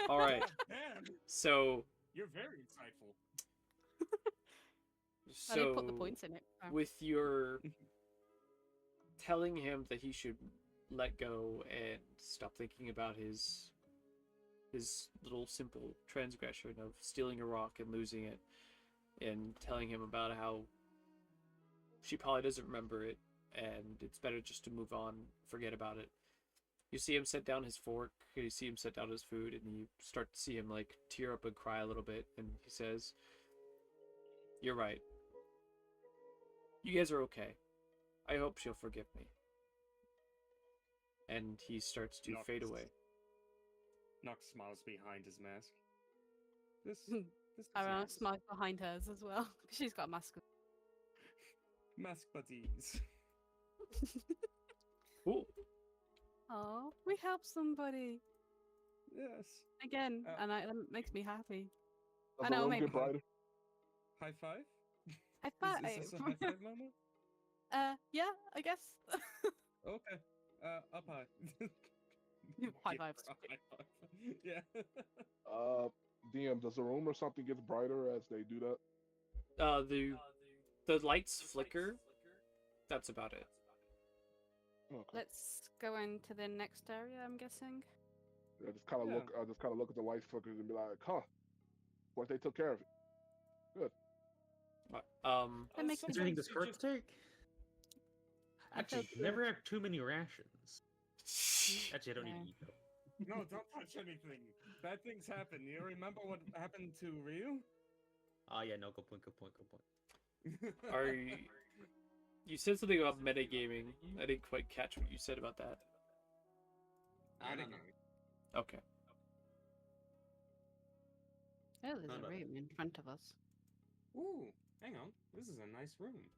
All right. Man, So you're very insightful. I did put the points in it. with your telling him that he should let go and stop thinking about his little simple transgression of stealing a rock and losing it, and telling him about how she probably doesn't remember it and it's better just to move on, forget about it. You see him set down his fork, you see him set down his food, and you start to see him like tear up and cry a little bit, and he says, "You're right. You guys are okay. I hope she'll forgive me." And he starts to fade away. Nox smiles behind his mask. This is I nice. smile behind hers as well. She's got a mask. Mask buddies. Cool. Oh, we helped somebody Yes. again, and that makes me happy. Does I the know, room maybe. get brighter? High five? High Is five. this a high five moment? Yeah, I guess. Okay. Up high. High Give fives. her a high five. Yeah. DM, does the room or something get brighter as they do that? The lights flicker. That's about it. Okay. Let's go into the next area, I'm guessing. I just kind of Yeah. look. I just kind of look at the light flickers and be like, "Huh, what they took care of it." That makes me Is there anything Sometimes this you hurt just- to take? Actually, feel never have too many rations. Actually, I don't need Yeah. to eat though. No, don't touch anything. Bad things happen. You remember what happened to Ryu? Oh yeah, no, good point, good point, good point. Are you said something about metagaming. I didn't quite catch what you said about that. I don't know. Okay. Oh, there's Not a about room in front of us. Ooh, hang on. This is a nice room.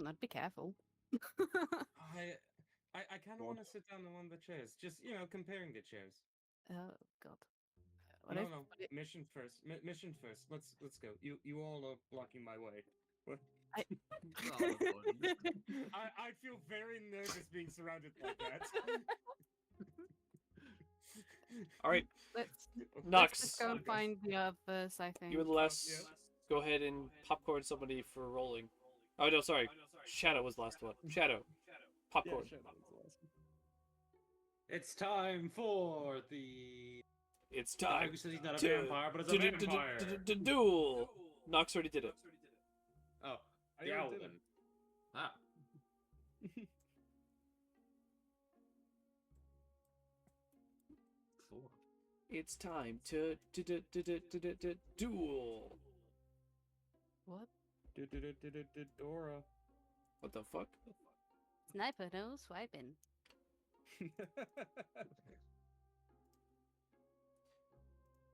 I'd be careful. I kind of want to sit down in one of the chairs. Just, comparing the chairs. Oh God. No. Mission first. Mission first. Let's go. You all are blocking my way. What? Oh, buddy. I feel very nervous being surrounded like that. All right, Let's Nox. just go and find the others, I think. You were the last. Yeah. Go ahead and popcorn somebody for rolling. Oh no, sorry. Shadow was the last one. Shadow. Popcorn. Yeah, Shadow was the last one. It's time for the. It's Guy time who says he's not a to vampire, but is a vampire. duel. Nox already did it. Oh, I the already owl did then. it. Ah. Four. It's time to duel. What? Dora. What the fuck? Sniper, no swiping.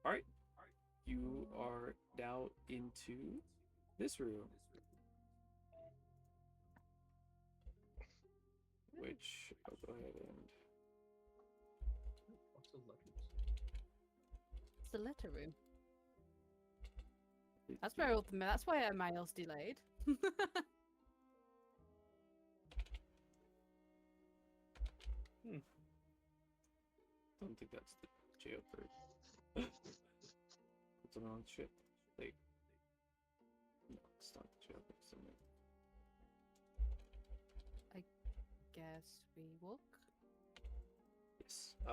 All right. You out into this room, which I'll go ahead and. Lots of letters. It's the letter room. That's where all the that's why our mail's delayed. Don't think that's the jailbird. It's on wrong ship. Like, no, it's not the jailbird. Somewhere. Guess we walk. Yes. I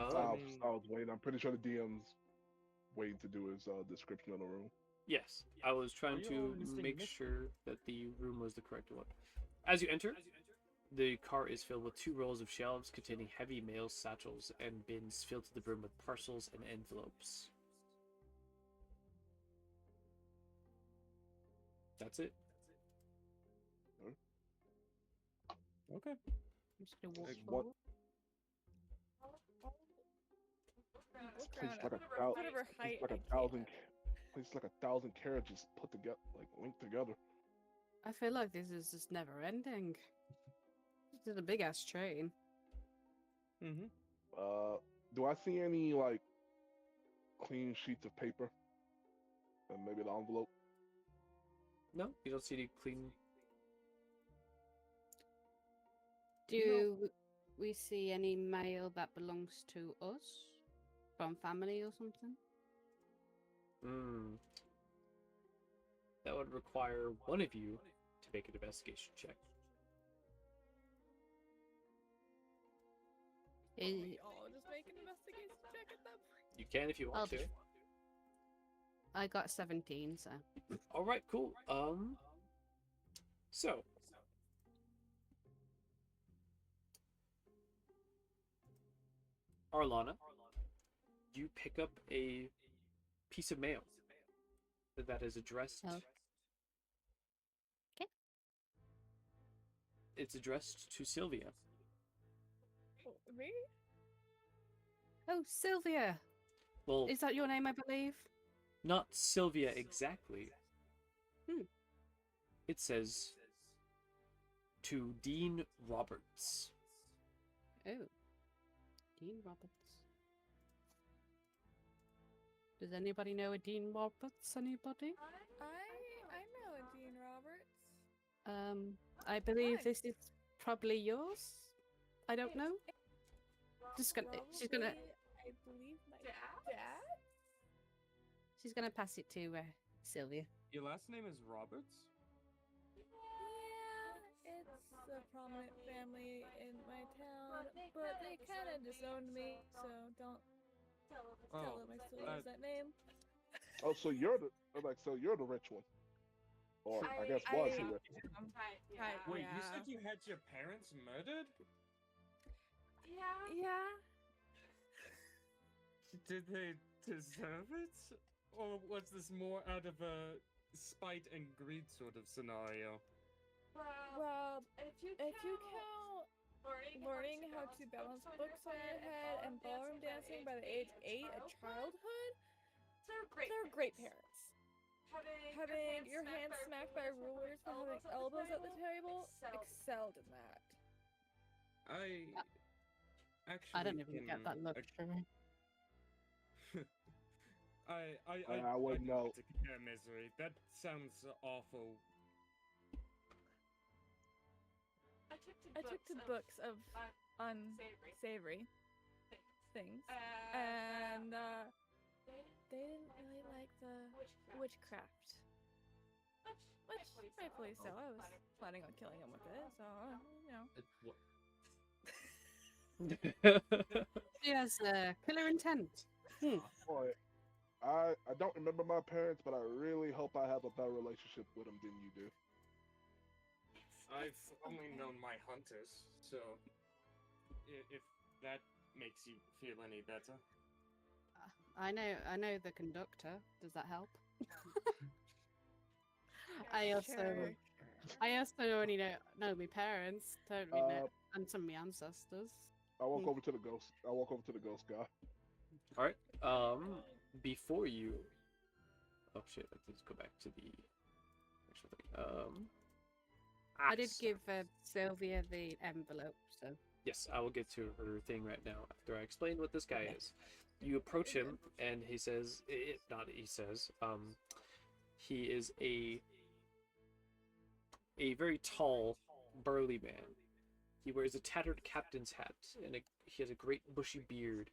was waiting. I'm pretty sure the DM's waiting to do his description of the room. Yes, I was trying you all to listening make to sure that the room was the correct one. As you enter, the car is filled with 2 rows of shelves containing heavy mail satchels and bins filled to the brim with parcels and envelopes. That's it. Okay. I'm just gonna walk Like, forward. Look Place around like at a thousand. whatever height Like I a came thousand. at. Place like 1,000 carriages put together, like linked together. I feel like this is just never ending. This is a big ass train. Mm-hmm. Do I see any like clean sheets of paper? And maybe the envelope. No, you don't see any clean. Do we see any mail that belongs to us? From family or something? That would require one of you to make an investigation check. We all just make an investigation check at that point. You can if you want to. I got 17, so. All right, cool. So Arlana, you pick up a piece of mail that is addressed. Oh. Okay. It's addressed to Sylvia. Oh, me? Oh, Sylvia! Well, Is that your name, I believe? not Sylvia exactly. Hmm. It says to Dean Roberts. Oh. Dean Roberts. Does anybody know a Dean Roberts? Anybody? I know a Dean Roberts. I believe Hi. this is probably yours. I don't know. She's gonna. Probably, I believe my dad? She's gonna pass it to Sylvia. Your last name is Roberts? Yeah, it's a prominent family in my town, but they kind of disowned me, so don't tell them I still use that name. Oh, so you're the rich one, or I guess was the rich one. Wait, yeah. you said you had your parents murdered? Yeah. Did they deserve it? Or was this more out of a spite and greed sort of scenario? Well, if you count learning how to balance books on your head and ballroom dancing by the age 8 at childhood, they're great parents. Having your hands smacked by rulers for having elbows at the table, excelled in that. I actually I don't even get that look from me. I wouldn't don't know. want to compare misery. That sounds awful. I took to books of unsavory things, and they didn't really like the witchcraft. Which, rightfully so, I was planning on killing him with it, so, you know. She has killer intent. Boy, I don't remember my parents, but I really hope I have a better relationship with them than you do. I've only known my hunters, so if that makes you feel any better. I know the conductor. Does that help? I also only know my parents, don't really know, and some of my ancestors. I walk over to the ghost. I walk over to the ghost guy. All right. Before you, Oh shit! Let's go back to the actual thing. I did so- give Sylvia the envelope, so. Yes, I will get to her thing right now after I explain what this guy is. You approach him, and he says, he is a very tall, burly man. He wears a tattered captain's hat, and he has a great bushy beard,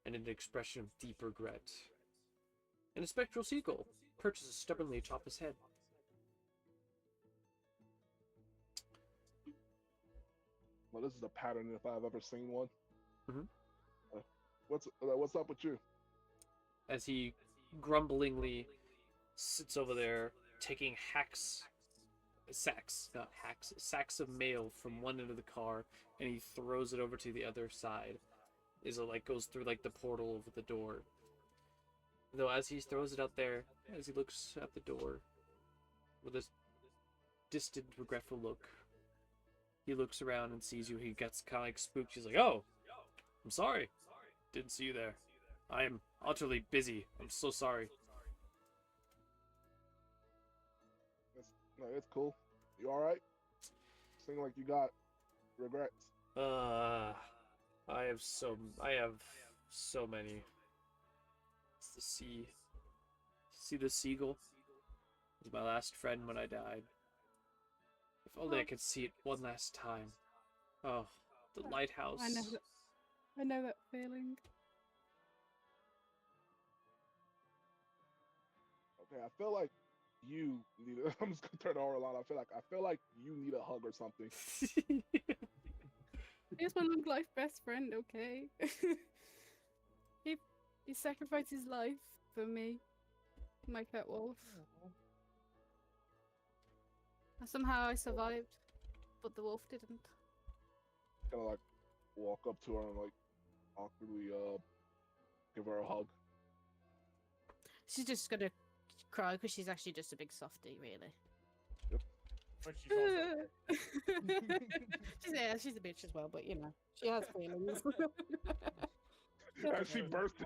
and an expression of deep regret. And a spectral seagull perches stubbornly atop his head. Well, this is a pattern if I've ever seen one. Mhm. What's up with you? As he grumblingly sits over there, taking sacks of mail from one end of the car, and he throws it over to the other side. Is it like goes through like the portal over the door. Though as he throws it out there, as he looks at the door with a distant, regretful look, he looks around and sees you. He gets kind of like spooked. He's like, "Oh, I'm sorry. Didn't see you there. I am utterly busy. I'm so sorry." No, it's cool. You all right? Seem like you got regrets. I have so many. It's the sea. See the seagull? It was my last friend when I died. If only I could see it one last time. Oh, the lighthouse. I know that feeling. Okay, I feel like you need. I'm just gonna turn it over a lot. I feel like you need a hug or something. He's my long life best friend, okay? he sacrificed his life for me, my pet wolf. And somehow I survived, but the wolf didn't. Kind of like walk up to her and like awkwardly give her a hug. She's just gonna cry because she's actually just a big softie, really. But she's also she's a bitch as well, but you know, she has feelings. As she bursts,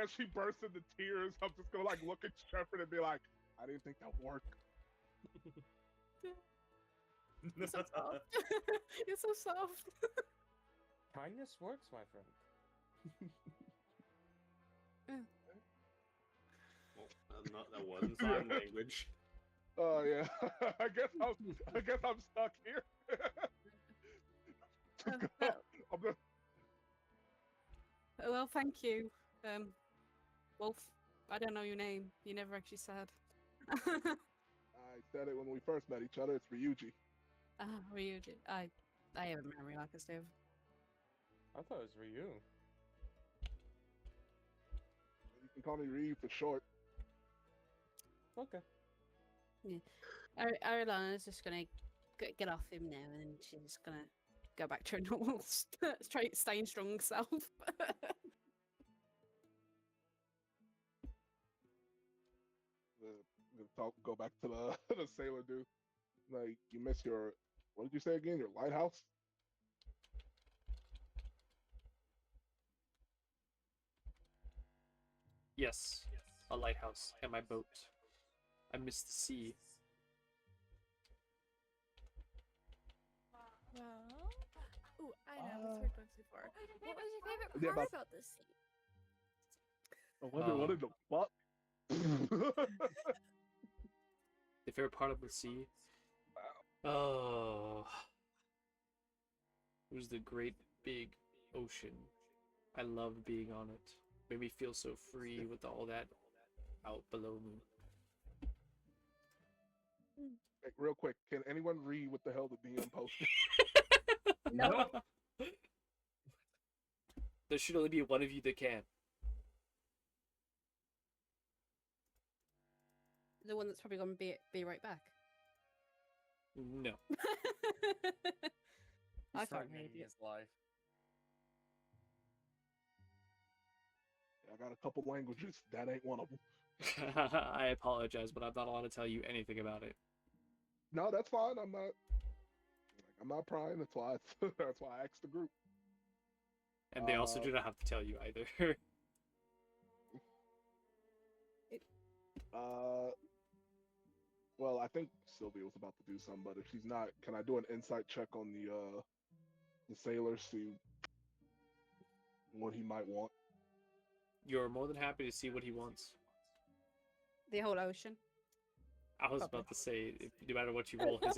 as she bursts into tears, I'm just gonna like look at Shepard and be like, "I didn't think that would work." You're so soft. You're so soft. kindness works, my friend. Not that wasn't sign language. Oh yeah, I guess I'm stuck here. I'm gonna- Well, thank you, Wolf. I don't know your name. You never actually said. I said it when we first met each other. It's Ryuji. Ryuji. I have a memory like a sieve. I thought it was Ryu. You can call me Ryu for short. Okay. Arilana's just gonna get off him now, and she's just gonna go back to her normal, staying strong self. Go back to the sailor dude. Like, you miss your, what did you say again? Your lighthouse? Yes, a lighthouse and my boat. I miss the sea. Well, ooh, I know this heard once before. What was your favorite Yeah, part about this scene? I wonder what in the fuck? The favorite part of the sea? Oh, it was the great big ocean. I loved being on it. Made me feel so free with all that out below me. Hey, real quick, can anyone read what the hell the DM posted? No. There should only be one of you that can. The one that's probably gonna be right back. No. I can't Threatening read it. his life. I got a couple languages. That ain't one of them. I apologize, but I'm not allowed to tell you anything about it. No, that's fine. I'm not prying. That's why that's why I asked the group. And they also do not have to tell you either. I think Sylvia was about to do something, but if she's not, can I do an insight check on the sailor, see what he might want? You're more than happy to see what he wants. The whole ocean. I was Probably. about to say, no matter what you roll, his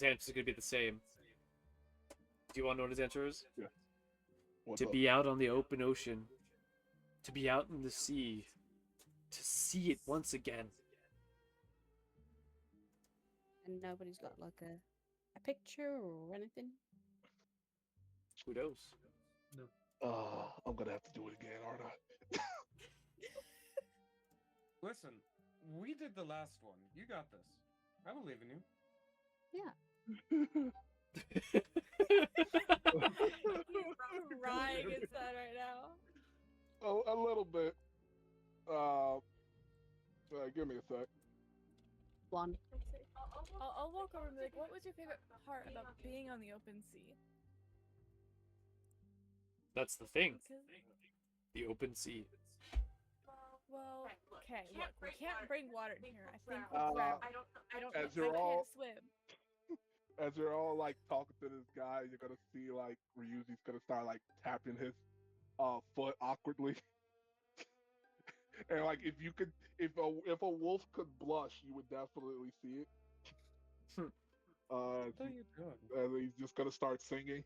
answer is going to be the same. Do you want to know what his answer is? Yeah. What's To up? be out on the open ocean. To be out in the sea. To see it once again. And nobody's got like a picture or anything. Who knows? I'm gonna have to do it again, aren't I? Listen, we did the last one. You got this. I believe in you. Crying inside right now. Oh, a little bit. Give me a sec. One. I'll walk over and be like, what was your favorite part about being on the open sea? That's the thing. Because, The open sea. well, okay, look, we can't bring water in here. I think Uh, we'll drown. I don't as know. you're I all- can't swim. As you're all like talking to this guy, you're gonna see like Ryuji's gonna start like tapping his foot awkwardly. And like if a wolf could blush, you would definitely see it. What are you doing? And he's just gonna start singing.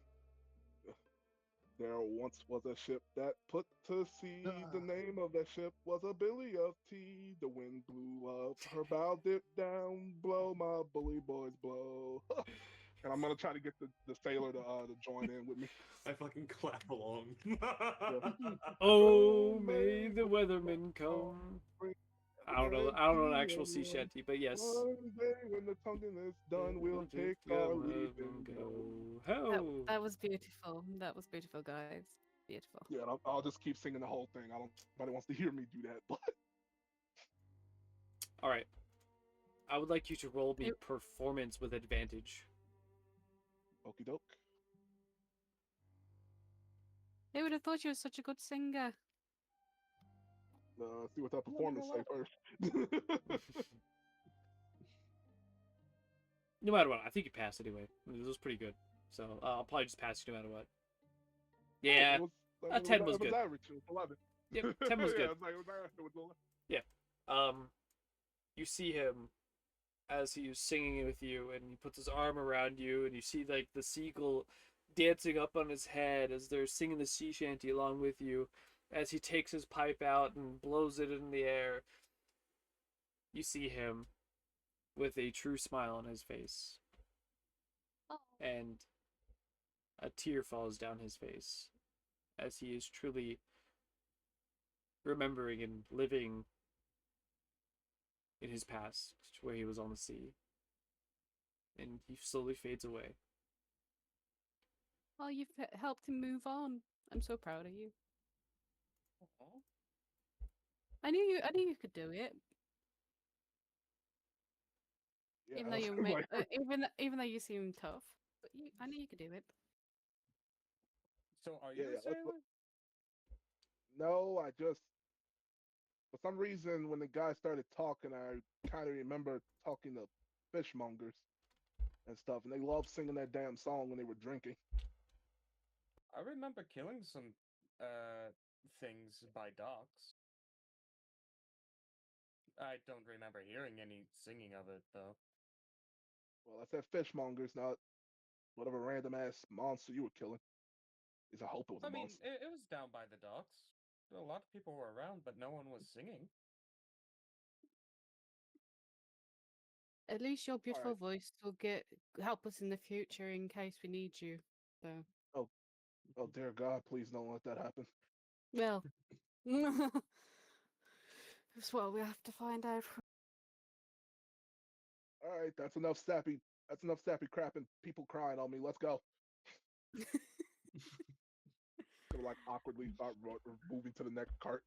There once was a ship that put to sea. The name of that ship was a billy of tea. The wind blew up, her bow dipped down. Blow, my bully boys, blow. And I'm gonna try to get the sailor to join in with me. I fucking clap along. Oh, may the weatherman come. I don't know an actual sea shanty, but yes. One day when the tonguing is done, we'll take our leave and go. Ho! That was beautiful. That was beautiful, guys. Beautiful. Yeah, and I'll just keep singing the whole thing. I don't. Nobody wants to hear me do that, but All right. I would like you to roll me performance with advantage. okie doke. Who would have thought you were such a good singer? See what that performance say first. No matter what, I think you passed anyway. This was pretty good. So I'll probably just pass you no matter what. Yeah, It was, a 10 was it was good. average. It was 11. Yep, 10 was Yeah, good. it was 11. You see him as he's singing with you, and he puts his arm around you, and you see like the seagull dancing up on his head as they're singing the sea shanty along with you. As he takes his pipe out and blows it in the air, you see him with a true smile on his face. Oh. And a tear falls down his face as he is truly remembering and living in his past where he was on the sea. And he slowly fades away. Oh, you've helped him move on. I'm so proud of you. I knew you could do it. Yeah, Even though I was you like, even though you seem tough, but I knew you could do it. So are you Yeah, a sailor? no, I just for some reason when the guy started talking, I kind of remember talking to fishmongers and stuff, and they loved singing that damn song when they were drinking. I remember killing some things by docks. I don't remember hearing any singing of it though. Well, I said fishmongers, not whatever random ass monster you were killing. At least I hope it was I a mean, monster. it was down by the docks. A lot of people were around, but no one was singing. At least your beautiful Alright. voice will help us in the future in case we need you. So, Oh dear God, please don't let that happen. well, that's what we have to find out. All right, that's enough sappy crap and people crying on me. Let's go. Gonna like awkwardly start moving to the next cart.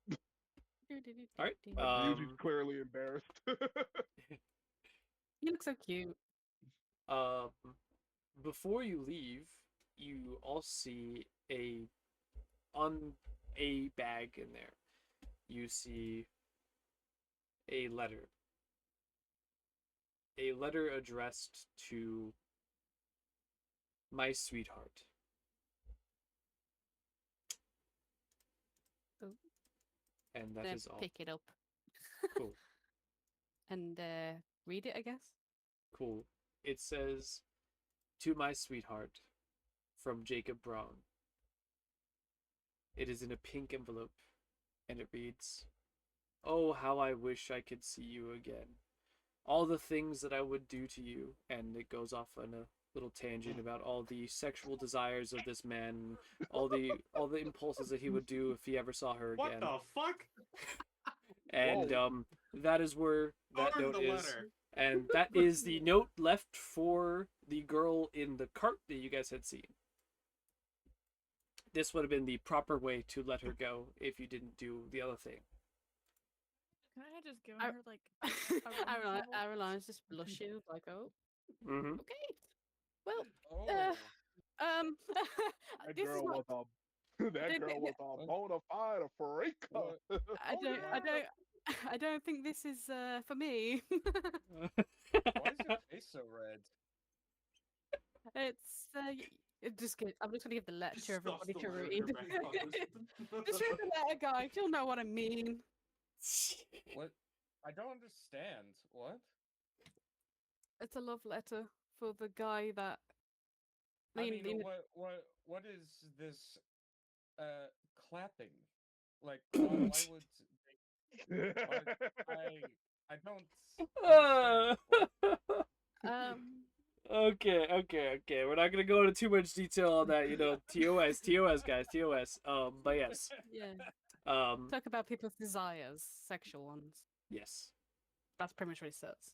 Alright, Like Ryuji's clearly embarrassed. You look so cute. Before you leave, you all see a bag in there. You see a letter. a letter addressed to my sweetheart. Oh. And that Then is all. pick it up Cool. and read it, I guess. Cool. It says, "To my sweetheart, from Jacob Braun." It is in a pink envelope, and it reads, "Oh, how I wish I could see you again. All the things that I would do to you," and it goes off on a little tangent about all the sexual desires of this man, all the impulses that he would do if he ever saw her What again. the fuck? And Whoa. that is where that Burn note the is. letter. And that is the note left for the girl in the cart that you guys had seen. This would have been the proper way to let her go if you didn't do the other thing. Can I have just given I- her like a rum shovel? Aralon's just blushing, like, oh, Mm-hmm. okay. Well, Oh. That this is girl not. was that girl was a bona fide freak. What? I don't think this is for me. Why is your face so red? It's I'm just gonna give the letter to Stuffs everybody the to letter in read. her back pocket. Just read the letter, guys. You'll know what I mean. What? I don't understand. What? It's a love letter for the guy that. I mean, what is this clapping? Like, why would they, I don't understand. What? Okay. We're not gonna go into too much detail on that. TOS, guys, TOS. But yes. Yeah. Um, Talk about people's desires, sexual ones. yes. That's pretty much what it says.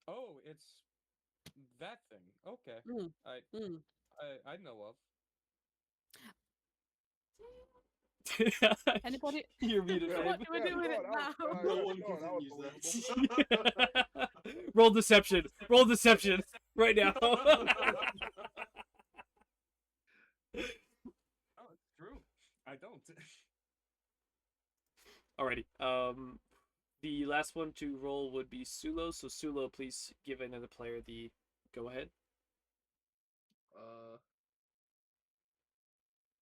Oh, it's that thing. Okay. I know of. Anybody? You're muted, What babe. do we do with it now? No one That was can use believable. that. Roll deception. Roll deception right now. Oh, it's true. I don't. Alrighty. The last one to roll would be Sulo. So Sulo, please give another player the go ahead.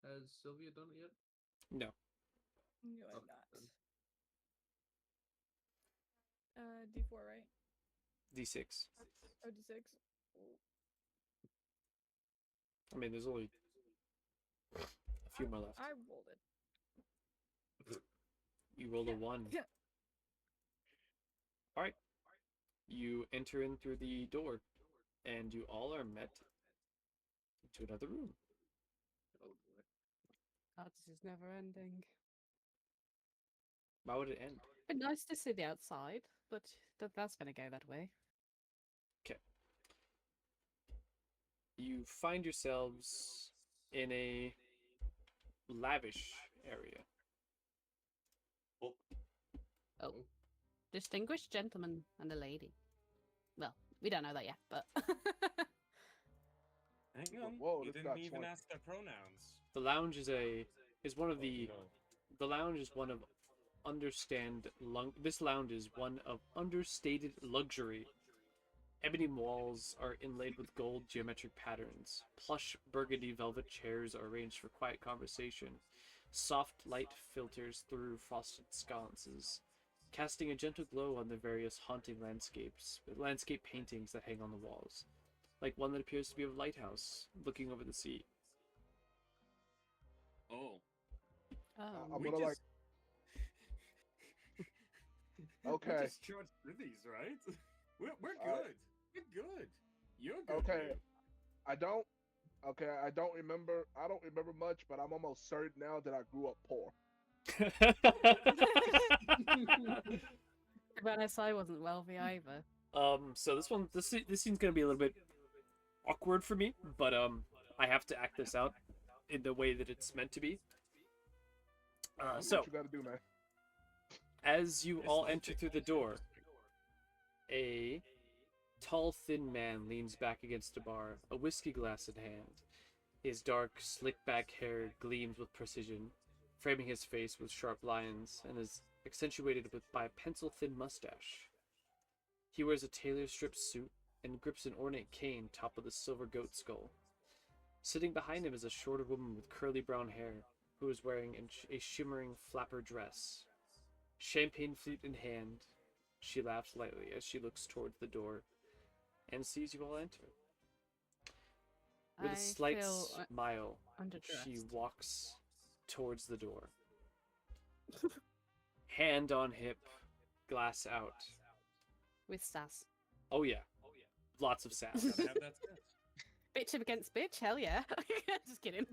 Has Sylvia done it yet? No. No, I'm Okay, not. then. D4, right? D6. Oh, D6. I mean, there's only a few more left. I rolled it. You rolled a 1. Yeah. Alright. You enter in through the door, and you all are met into another room. Oh boy. Oh, this is never ending. Why would it end? It'd be nice to see the outside, but that's gonna go that way. Okay. You find yourselves in a lavish area. Oh. Distinguished gentleman and a lady. Well, we don't know that yet, but. Hang on. Whoa, You this didn't got even 20. ask their pronouns. The lounge is one of the No. the lounge is one of this lounge is one of understated luxury. Ebony walls are inlaid with gold geometric patterns. Plush burgundy velvet chairs are arranged for quiet conversation. Soft light filters through frosted sconces, casting a gentle glow on the various haunting landscape paintings that hang on the walls, like one that appears to be of a lighthouse looking over the sea. Oh. I'm We gonna just... Okay. We just charged through these, right? We're good. We're good. You're good. Okay. dude. I don't remember much, but I'm almost certain now that I grew up poor. To be honest, I wasn't wealthy either. So this scene's gonna be a little bit awkward for me, but I have to act this out in the way that it's meant to be. So What you gotta do, man? as you all enter through the door, a tall, thin man leans back against a bar, a whiskey glass in hand. His dark, slick-back hair gleams with precision, framing his face with sharp lines, and is accentuated by a pencil-thin mustache. He wears a tailor-strip suit and grips an ornate cane topped with a silver goat skull. Sitting behind him is a shorter woman with curly brown hair, who is wearing a shimmering flapper dress. Champagne flute in hand, she laughs lightly as she looks towards the door and sees you all enter. With a I slight feel smile, underdressed. she walks towards the door. Hand on hip, glass out. With sass. Oh yeah, lots of sass. Gotta have that sense. Bitch against bitch, hell yeah. Just kidding.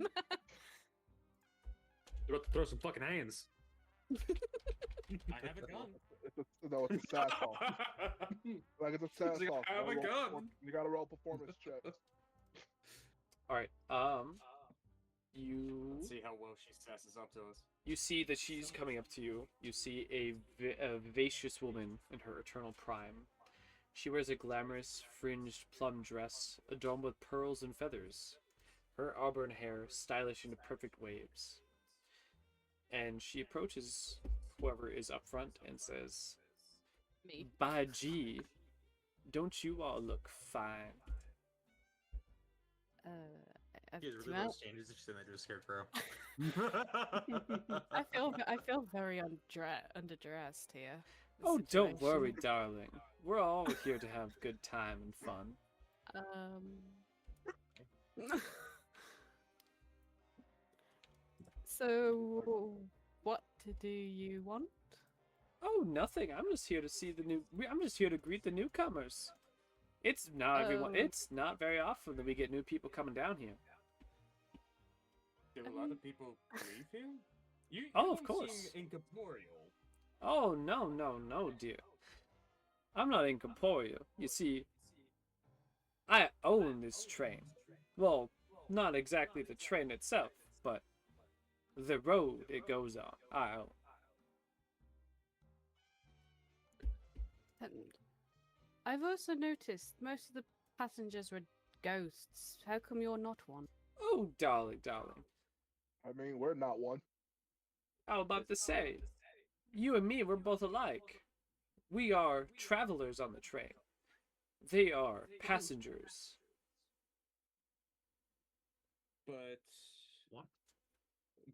You're about to throw some fucking hands. I have a gun. No, it's a sad song. Like it's a sad It's like, song. I have a gun. You gotta roll performance checks. All right. You Let's see how well she sasses up to us. you see that she's coming up to you. You see a vivacious woman in her eternal prime. She wears a glamorous fringed plum dress adorned with pearls and feathers. Her auburn hair stylish into perfect waves. And she approaches whoever is up front and says, Me. "By gee, don't you all look fine?" He has Do really you low know- standards if you send that to a scarecrow. I feel very underdressed here. This Oh, don't worry, situation. darling. We're all here to have good time and fun. So, what do you want? Oh, nothing. I'm just here to see I'm just here to greet the newcomers. It's not everyone. Oh. It's not very often that we get new people coming down here. Do a lot of people leave here? You Oh, of don't seem course. incorporeal. Oh, no, dear. I'm not incorporeal. You see, I own this train. Well, not exactly the train itself, but the road it goes on. I own. And I've also noticed most of the passengers were ghosts. How come you're not one? Oh, darling. I mean, we're not one. I was about to say, you and me, we're both alike. We are travelers on the train. They are passengers. But What?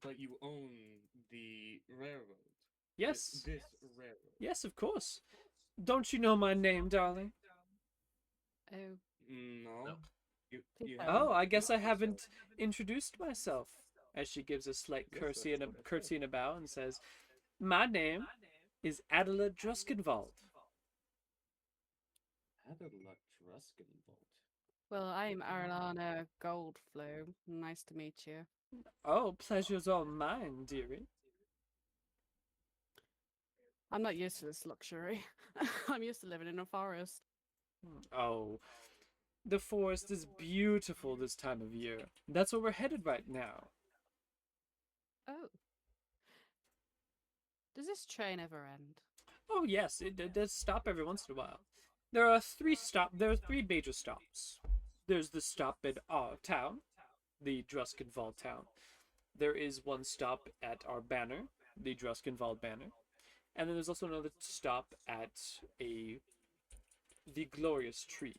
But you own the railroad. Yes, This railroad. yes, of course. Don't you know my name, darling? Oh, No. No. You Oh, I guess I haven't introduced myself. As she gives a slight Yes, curtsy that's and what I curtsy and a bow and says, "My name is Adela Druskenwald." Adela Druskenbolt. well, I'm Arlana Goldflow. Nice to meet you. Oh, pleasure's all mine, dearie. I'm not used to this luxury. I'm used to living in a forest. Oh, the forest is beautiful this time of year. That's where we're headed right now. Oh. Does this train ever end? Oh yes, it does stop every once in a while. There are three major stops. There's the stop at our town, the Druskenwald town. There is one stop at our banner, the Druskenwald banner. And then there's also another stop at the glorious tree.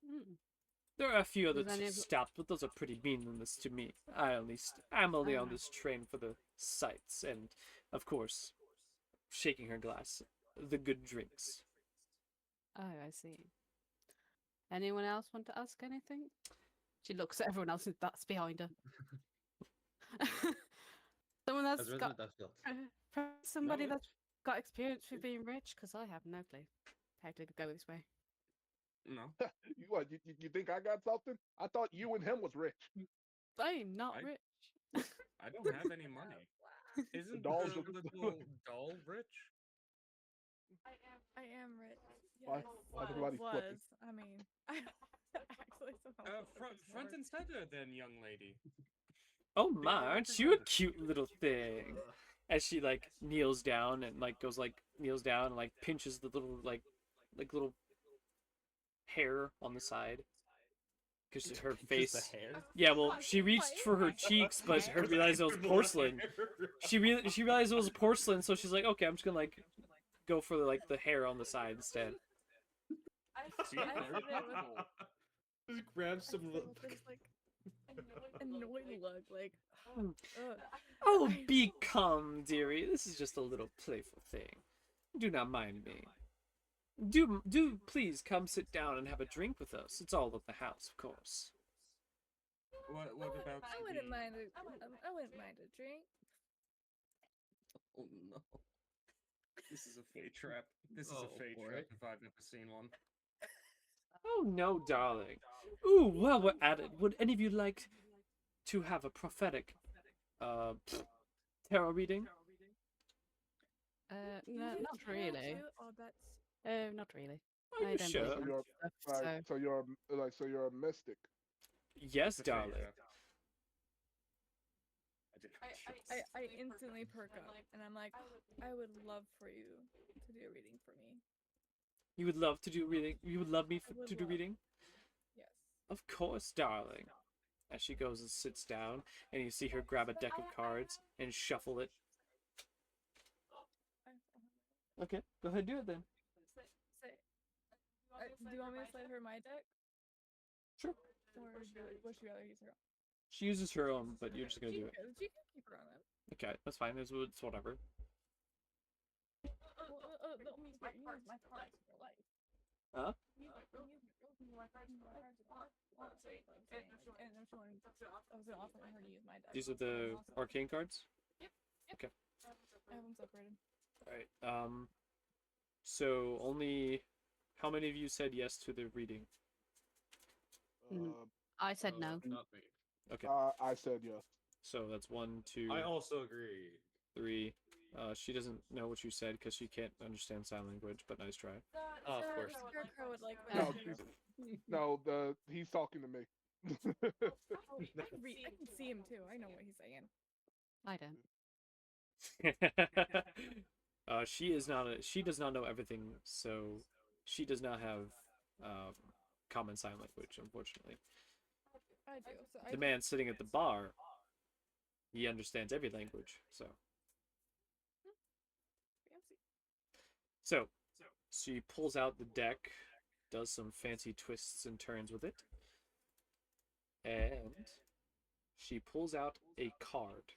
Hmm. There are a few other Does any of- stops, but those are pretty meaningless to me. I'm only on this train for the sights and, of course, shaking her glass, the good drinks. Oh, I see. Anyone else want to ask anything? She looks at everyone else that's behind her. Someone that's As got resident Duskull. somebody No, that's got experience with being rich, because I have no clue how to go this way. No. You what? You think I got something? I thought you and him was rich. I am not I- rich. I don't have any money. Isn't dolls the are- little doll rich? I am rich. Why- Yes. why everybody was. flipping? I mean, actually, somehow. Front and center, then, young lady. Oh my, aren't you a cute little thing? As she kneels down and kneels down and pinches the little little hair on the side. Because her face. Yeah, well, she reached for her cheeks, but her realized it was porcelain. She realized it was porcelain, so she's like, okay, I'm just gonna go for like the hair on the side instead. See, I very said it with- helpful. Just grab I some said of it with this like annoyed look, like. Oh, I- be calm, dearie. This is just a little playful thing. Do not mind me. Do please come sit down and have a drink with us. It's all at the house, of course. What about I the... wouldn't mind I wouldn't mind a drink. Oh no. This is a fate trap. This is Oh, a fate boy. trap if I've ever seen one. Oh no, darling. Ooh, well we're at it. Would any of you like to have a prophetic tarot reading? No, not really. Oh, that's Not really. Are you I don't sure? believe So in you're stuff, like, so you're a mystic. Yes, It's a fate darling. trap. I did not choose. I instantly perk up and I'm like, I would love for you to do a reading for me. You would love to do reading. You would love me would to do love- reading? Yes. Of course, darling. As she goes and sits down, and you see her grab a deck of cards and shuffle it. Okay, go ahead, do it then. Do you want me to slide her my deck? Sure. Or would she rather use her own? She uses her own, but you're just gonna do it. She can keep her own then. Okay, that's fine. It's whatever. No, you use my cards for life. Huh? You use my cards for life. And if she wanted, I was gonna offer her to use my deck. These are the arcane cards? Yep. Okay. I have them separated. Alright, so only... How many of you said yes to the reading? I said no. Not me. Okay, I said yes. so that's 1, 2, I also agree. 3. She doesn't know what you said because she can't understand sign language, but nice try. Oh, of course. Scarecrow would like No, that. he's talking to me. I can see him too. I know what he's saying. I don't. She does not know everything, so she does not have common sign language, unfortunately. I do. So The man sitting at the bar, he understands every language, so. Fancy. So, she pulls out the deck, does some fancy twists and turns with it, and she pulls out a card,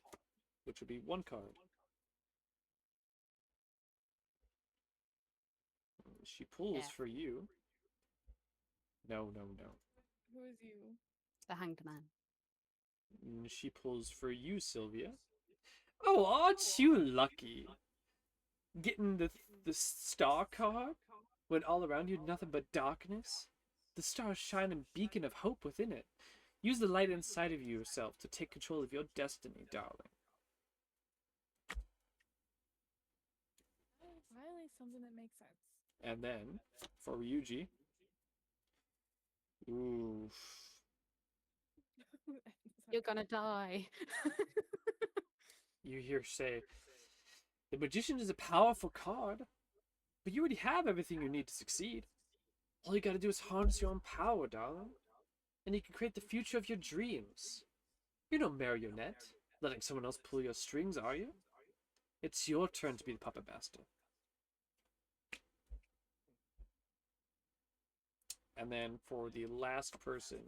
which would be 1 card. She pulls Yeah. for you. No. Who is you? The Hanged Man. She pulls for you, Sylvia. Oh, aren't you lucky? Getting the star card when all around you nothing but darkness? The stars shine a beacon of hope within it. Use the light inside of yourself to take control of your destiny, darling. Finally, something that makes sense. And then, for Ryuji... Ooh. You're gonna die. You hear say, the magician is a powerful card, but you already have everything you need to succeed. All you gotta do is harness your own power, darling. And you can create the future of your dreams. You're no marionette, letting someone else pull your strings, are you? It's your turn to be the puppet master. And then for the last person,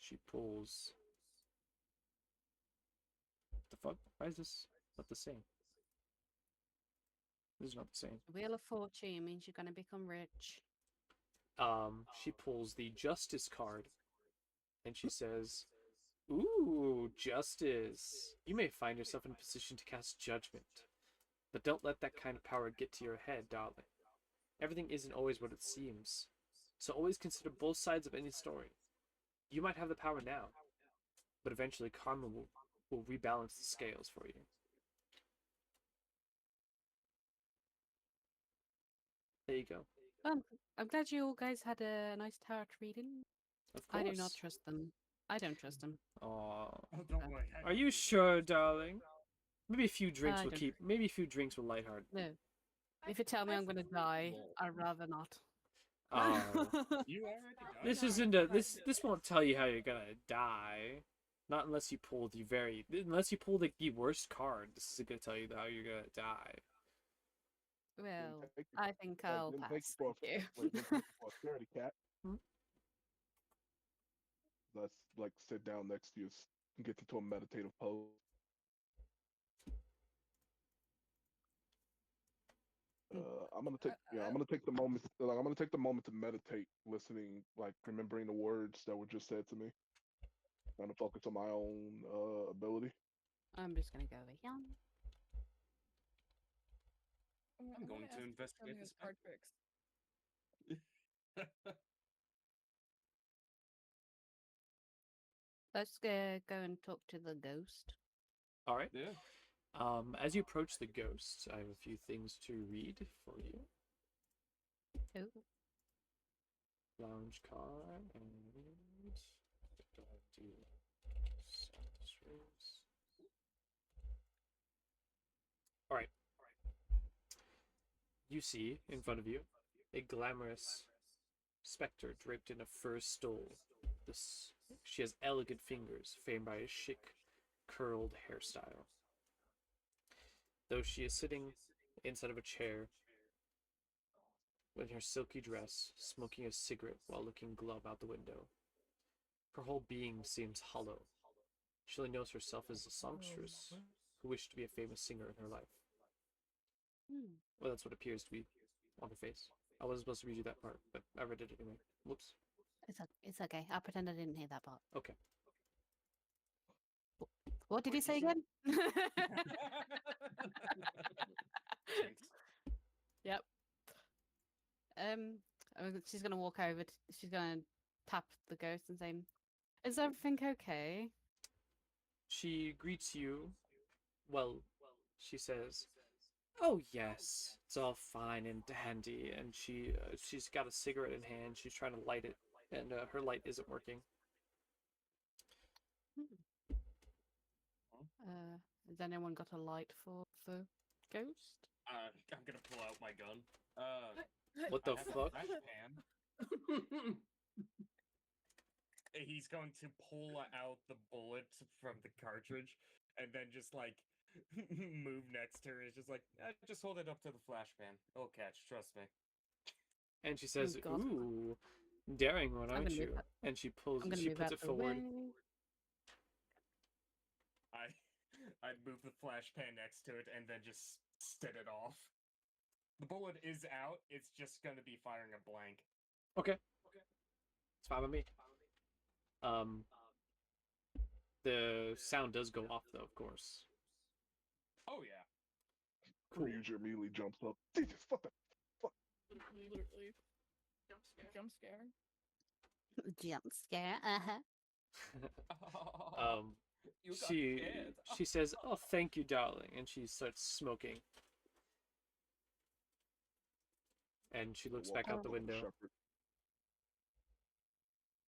she pulls... What the fuck? Why is this not the same? This is not the same. Wheel of Fortune means you're gonna become rich. She pulls the Justice card, and she says, "Ooh, Justice. You may find yourself in a position to cast judgment. But don't let that kind of power get to your head, darling. Everything isn't always what it seems. So always consider both sides of any story. You might have the power now, but eventually karma will rebalance the scales for you." There you go. I'm glad you all guys had a nice tarot reading. Of course. I do not trust them. I don't trust them. Aw. Oh, don't worry. Are you sure, darling? Maybe a few drinks I will don't- keep. Maybe a few drinks will lightheart. No. If you tell me I'm gonna die, I'd rather not. Oh. You already died? This isn't a. This won't tell you how you're gonna die. Not unless you pull the worst card. This is gonna tell you how you're gonna die. Well, Take it- I think I'll didn't take pass. you for Thank you. Wait, didn't take you for a scaredy cat. Hmm? Let's like sit down next to you and get into a meditative pose. I'm gonna take the moment. I'm gonna take the moment to meditate, listening, like remembering the words that were just said to me. Trying to focus on my own ability. I'm just gonna go over here. I'm going to investigate this card tricks. Let's go and talk to the ghost. All right. Yeah. As you approach the ghost, I have a few things to read for you. Oh. Lounge card and do all right. You see in front of you a glamorous specter draped in a fur stole. She has elegant fingers, framed by a chic, curled hairstyle. Though she is sitting inside of a chair in her silky dress, smoking a cigarette while looking glum out the window. Her whole being seems hollow. She only knows herself as a songstress who wished to be a famous singer in her life. Well, that's what appears to be on her face. I wasn't supposed to read you that part, but I read it anyway. Whoops. It's okay. I'll pretend I didn't hear that part. Okay. What did he say again? Yep. She's gonna walk over. She's gonna tap the ghost and say, "Is everything okay?" She greets you. Well, she says, "Oh yes, it's all fine and dandy." And she's got a cigarette in hand. She's trying to light it, and her light isn't working. Has anyone got a light for the ghost? I'm gonna pull out my gun. What the I have a fuck? flash pan. He's going to pull out the bullet from the cartridge and then just like move next to her. It's just like, just hold it up to the flash pan. It'll catch, trust me. And she says, Oh, God. "Ooh, daring one, aren't you?" And she puts it forward. I'd move the flash pan next to it and then just set it off. The bullet is out. It's just going to be firing a blank. Okay. It's fine with me. The sound does go off, though, of course. Oh, yeah. Cool. Ryuji immediately jumps up. Jesus, fuck that. Fuck. Literally. Jump scare. Jump scare. You got she scared. she says, "Oh, thank you, darling," and she starts smoking. And she looks back out the window.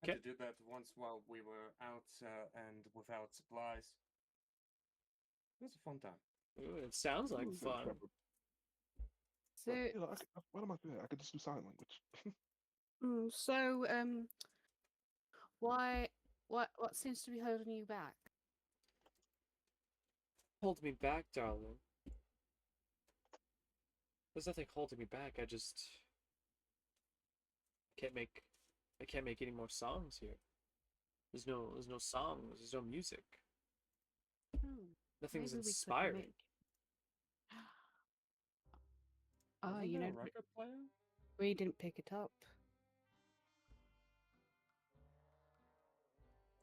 I had to do that once while we were out and without supplies. It was a fun time. Ooh, it sounds like fun. So, what am I doing? I could just do sign language. what seems to be holding you back? Hold me back, darling. There's nothing holding me back. I can't make any more songs here. There's no songs. There's no music. Nothing's Maybe we could inspiring. Oh, Wasn't you there know, a record player? we didn't pick it up.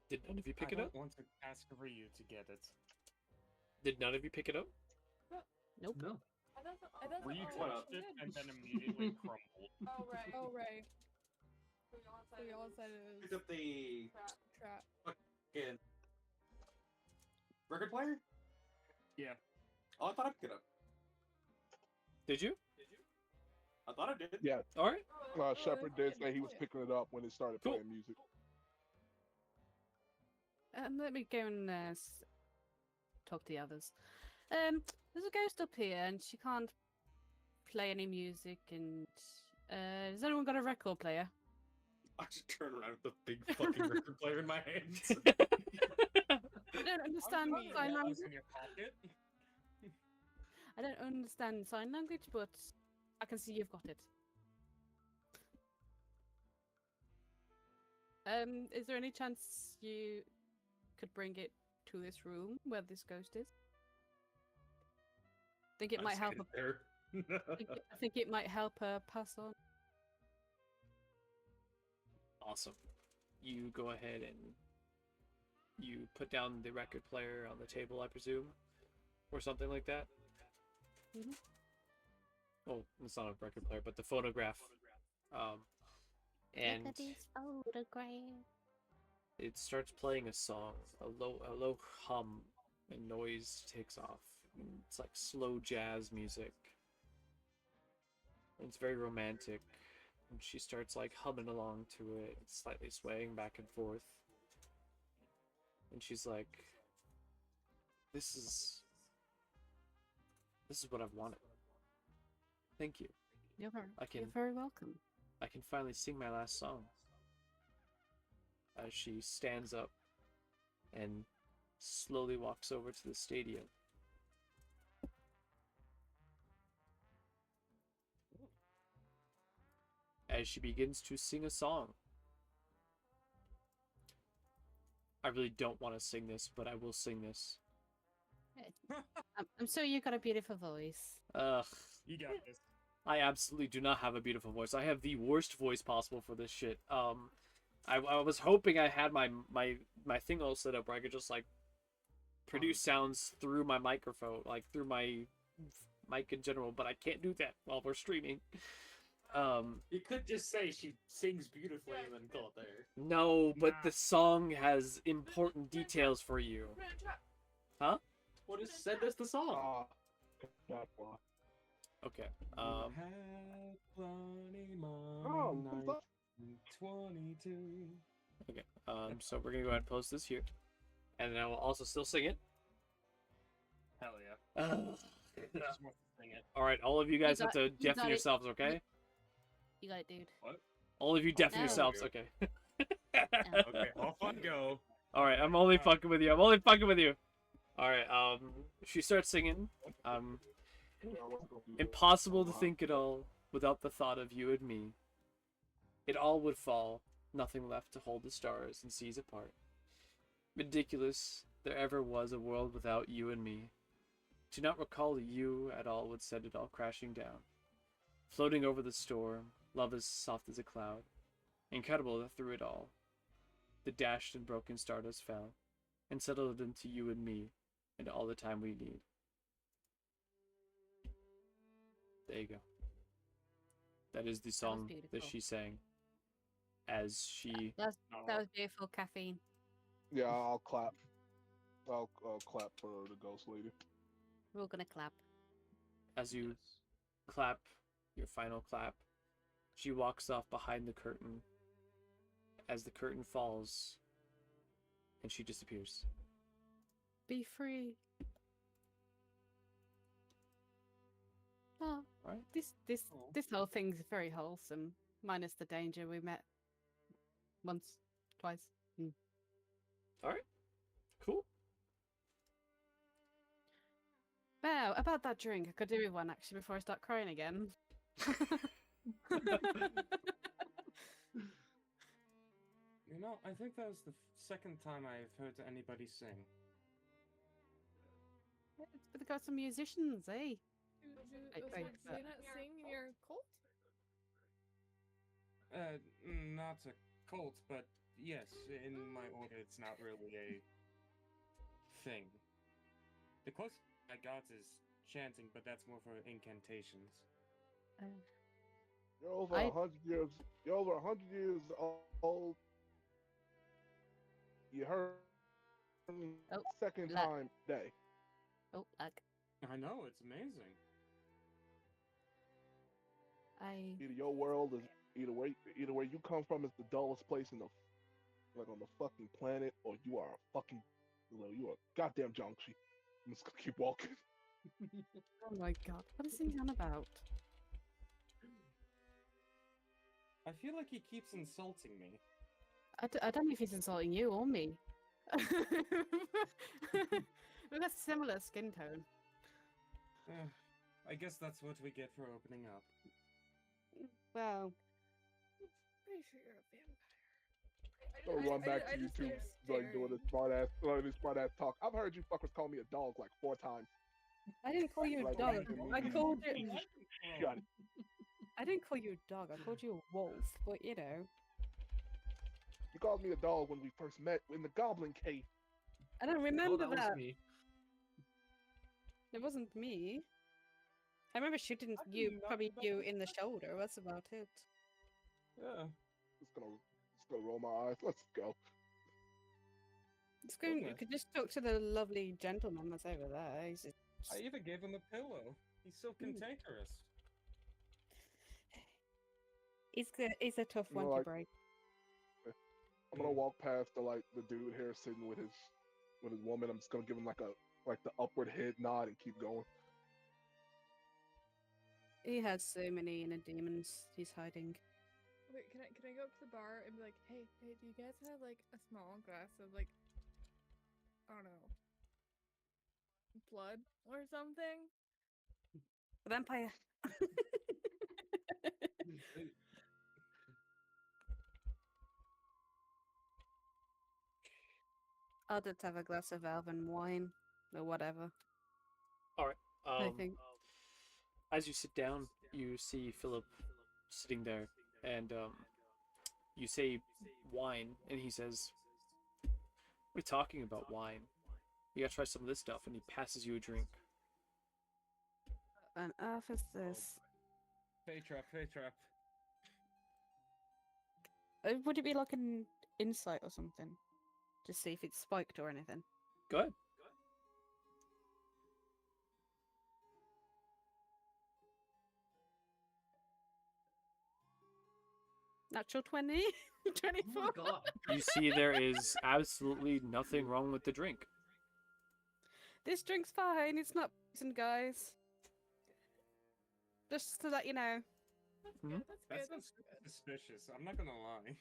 Did none of you pick I it up? don't want to ask Ryu to get it. Did none of you pick it up? Nope. No. Ryu touched it and then immediately crumbled. Oh, right. So y'all said it Pick was up the trap. fucking record player? Yeah. Oh, I thought I picked it up. Did you? I thought I did. Yeah. All right. Shepard did say he was picking it up when it started Cool. playing music. Let me go and talk to the others. There's a ghost up here, and she can't play any music. And has anyone got a record player? I just turn around with a big fucking record player in my hands. don't understand I'm sign in language. your pocket. I don't understand sign language, but I can see you've got it. Is there any chance you could bring it to this room where this ghost is? Think it might help. There. I think it might help her pass on. Awesome. You go ahead and you put down the record player on the table, I presume, or something like that. Mhm. Oh, it's not a record player, but the phonograph. And Look at this photograph. it starts playing a song. A low hum and noise takes off. It's like slow jazz music. And it's very romantic. And she starts like humming along to it, slightly swaying back and forth. And she's like, This is what I've wanted. Thank you. You're I can very welcome. I can finally sing my last song. As she stands up and slowly walks over to the stadium. As she begins to sing a song. I really don't want to sing this, but I will sing this. I'm sure you got a beautiful voice. Ugh. You got this. I absolutely do not have a beautiful voice. I have the worst voice possible for this shit. I was hoping I had my thing all set up where I could just like produce sounds through my microphone, like through my mic in general, but I can't do that while we're streaming. You could just say she sings beautifully and then call it there. No, but the song has important details for you. Huh? Well, just send us the song. That's why. Okay. Had plenty Oh, money, what's up? 22. Okay. So we're gonna go ahead and post this here, and then I will also still sing it. Hell yeah. Just want to sing it. All right, all of you guys have to you deafen got it. yourselves, okay? You got it, dude. All of you deafen No. yourselves, okay? Okay, off I go. All right, I'm only fucking with you. I'm only fucking with you. All right. She starts singing. Impossible to think it all without the thought of you and me. It all would fall, nothing left to hold the stars and seas apart. Ridiculous, there ever was a world without you and me. To not recall you at all would send it all crashing down. Floating over the storm, love as soft as a cloud. Incredible that through it all, the dashed and broken stardust fell, and settled into you and me, and all the time we need. There you go. That is the song that beautiful. she sang. As she... That was beautiful, Caffeine. Yeah, I'll clap. I'll clap for the ghost lady. We're all gonna clap. As you clap, your final clap, she walks off behind the curtain. As the curtain falls, and she disappears. Be free. Oh, Right? this whole thing's very wholesome, minus the danger we met once, twice. All right. Cool. Wow, about that drink, I could do with one actually before I start crying again. You know, I think that was the second time I've heard anybody sing. But they got some musicians, eh? Do you not sing in your cult? Not a cult, but yes, in my order, it's not really a thing. The closest I got is chanting, but that's more for incantations. You're over 100 years. You're over 100 years old. You heard me second luck. time today. Oh, luck. I know, it's amazing. Either your world is either where you come from is the dullest place in the on the fucking planet, or you are a fucking you are a goddamn Jiangxi. I'm just gonna keep walking. Oh my god, what is he on about? I feel like he keeps insulting me. I don't know if he's insulting you or me. We've got similar skin tone. I guess that's what we get for opening up. Well, Pretty sure you're a vampire. Gonna run back to I you just two, hear like doing this smart ass talk. I've heard you fuckers call me a dog like 4 times. I didn't call you a Like, dog. I please, called you. please shut it. I didn't call you a dog. I called you a wolf. But you know, You called me a dog when we first met in the Goblin Cave. I don't Oh, remember that was that. me. It wasn't me. I remember shooting I do you, not probably you remember. in the shoulder. That's about it. Yeah. Just gonna roll my eyes. Let's go. It's going. You Goodness. could just talk to the lovely gentleman that's over there. He's just... I even gave him a pillow. He's so cantankerous. He's a tough You know, one to like- break. I'm gonna walk past the dude here sitting with his woman. I'm just gonna give him the upward head nod and keep going. He has so many inner demons he's hiding. Wait, can I go up to the bar and be like, hey, do you guys have like a small glass of like, I don't know, blood or something? Vampire. I'll just have a glass of elven wine or whatever. All right. I think. As you sit down, you see Philip sitting there, and you say wine, and he says, "We're talking about wine. You gotta try some of this stuff." And he passes you a drink. What on earth is this? Fey trap, fey trap. Would it be like an insight or something? Just see if it's spiked or anything. Go ahead. Natural 20? Oh 24? my god. You see there is absolutely nothing wrong with the drink. This drink's fine. It's not poison, guys. Just to let you know. Mhm. That's That good. sounds That's good. suspicious. I'm not gonna lie.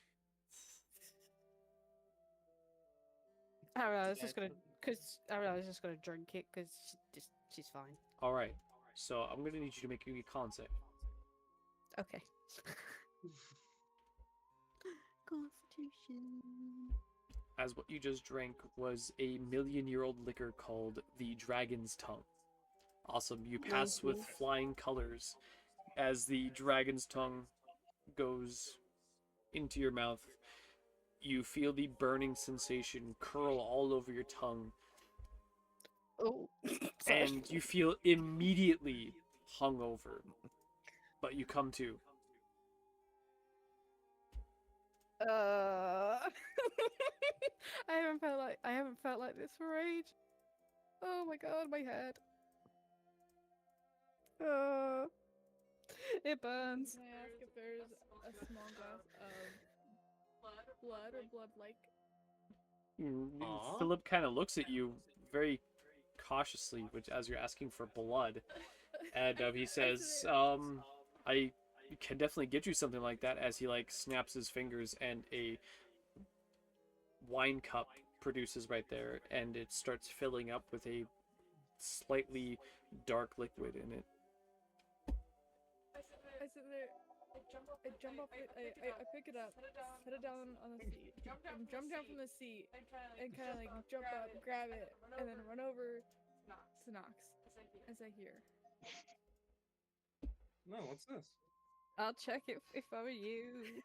I was just gonna, I was just gonna drink it because she's fine. All right. So I'm gonna need you to make me a con save. Okay. Constitution. As what you just drank was a million-year-old liquor called the Dragon's Tongue. Awesome. You pass with Nice. flying colors as the Dragon's Tongue goes into your mouth. You feel the burning sensation curl all over your tongue, Oh, sorry. and you feel immediately hungover. But you come to. I haven't felt like this for age. Oh my god, my head. It burns. Can I ask if there's a small glass of blood or blood-like? Aw. Philip kind of looks at you very cautiously, which as you're asking for blood, and he says, "I can definitely get you something like that." As he snaps his fingers, and a wine cup produces right there, and it starts filling up with a slightly dark liquid in it. I sit there. I jump up. I pick it up, set it down on the seat, and jump down from the seat, and kind of jump up, grab it, and then run over to Nox as I hear. No, what's this? I'll check it if I were you.